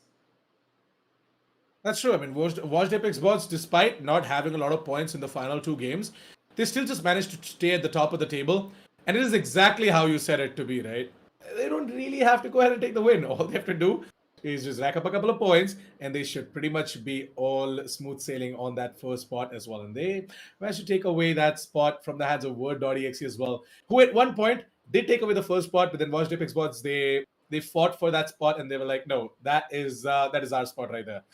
That's true. I mean, Watched Apex Bots, despite not having a lot of points in the final 2 games, they still just managed to stay at the top of the table. And it is exactly how you said it to be, right? They don't really have to go ahead and take the win. All they have to do is just rack up a couple of points, and they should pretty much be all smooth sailing on that first spot as well. And they managed to take away that spot from the hands of Word.exe as well, who at one point did take away the first spot, but then Watched Apex Bots, they fought for that spot, and they were like, no, that is our spot right there.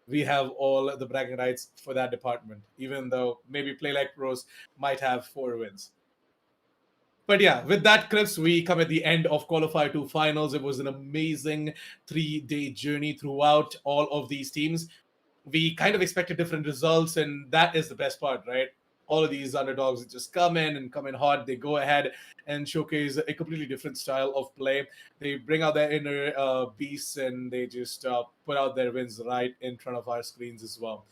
We have all the bragging rights for that department, even though maybe Play Like Pros might have 4 wins. But yeah, with that, Chris, we come at the end of Qualifier 2 finals. It was an amazing 3-day journey throughout all of these teams. We kind of expected different results, and that is the best part, right? All of these underdogs just come in hot. They go ahead and showcase a completely different style of play. They bring out their inner beasts, and they just put out their wins right in front of our screens as well.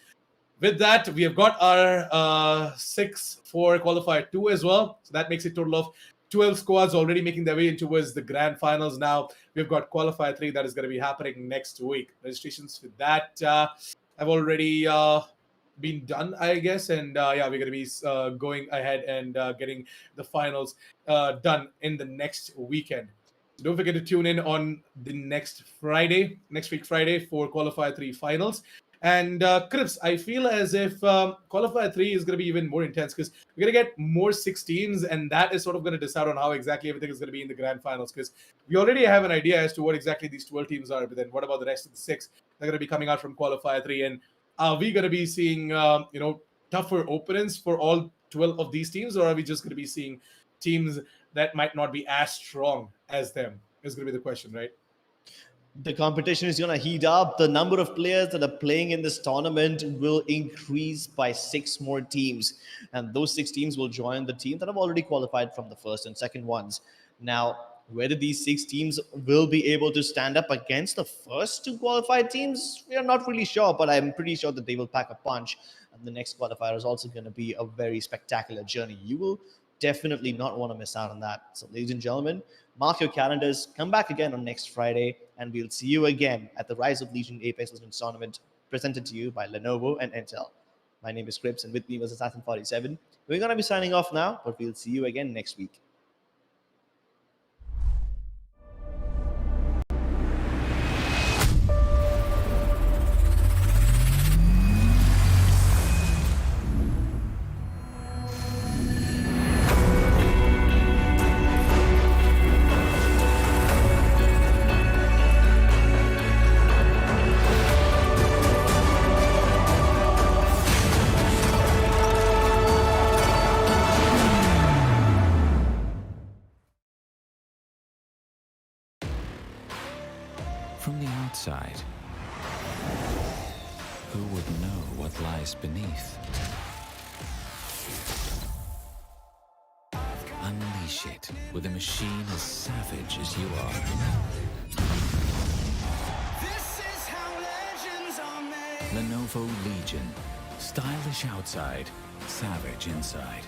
With that, we have got our 6 for Qualifier 2 as well. So that makes a total of 12 squads already making their way towards the grand finals now. We've got Qualifier 3 that is going to be happening next week. Registrations for that have already been done, I guess. And yeah, we're going to be going ahead and getting the finals done in the next weekend. Don't forget to tune in on the next week Friday for Qualifier 3 finals. And Crips, I feel as if Qualifier 3 is going to be even more intense because we're going to get more 6 teams, and that is sort of going to decide on how exactly everything is going to be in the grand finals, because we already have an idea as to what exactly these 12 teams are, but then what about the rest of the 6 that are going to be coming out from Qualifier 3? And are we going to be seeing, tougher opponents for all 12 of these teams, or are we just going to be seeing teams that might not be as strong as them? Is going to be the question, right? The competition is going to heat up. The number of players that are playing in this tournament will increase by 6 more teams. And those 6 teams will join the team that have already qualified from the first and second ones. Now, whether these 6 teams will be able to stand up against the first 2 qualified teams, we are not really sure, but I'm pretty sure that they will pack a punch. And the next qualifier is also going to be a very spectacular journey. You will definitely not want to miss out on that. So, ladies and gentlemen, mark your calendars, come back again on next Friday, and we'll see you again at the Rise of Legion Apex Legends Tournament presented to you by Lenovo and Intel. My name is Crips, and with me was Assassin47. We're going to be signing off now, but we'll see you again next week. From the outside, who would know what lies beneath? Unleash it with a machine as savage as you are. This is how legends are made. Lenovo Legion. Stylish outside, savage inside.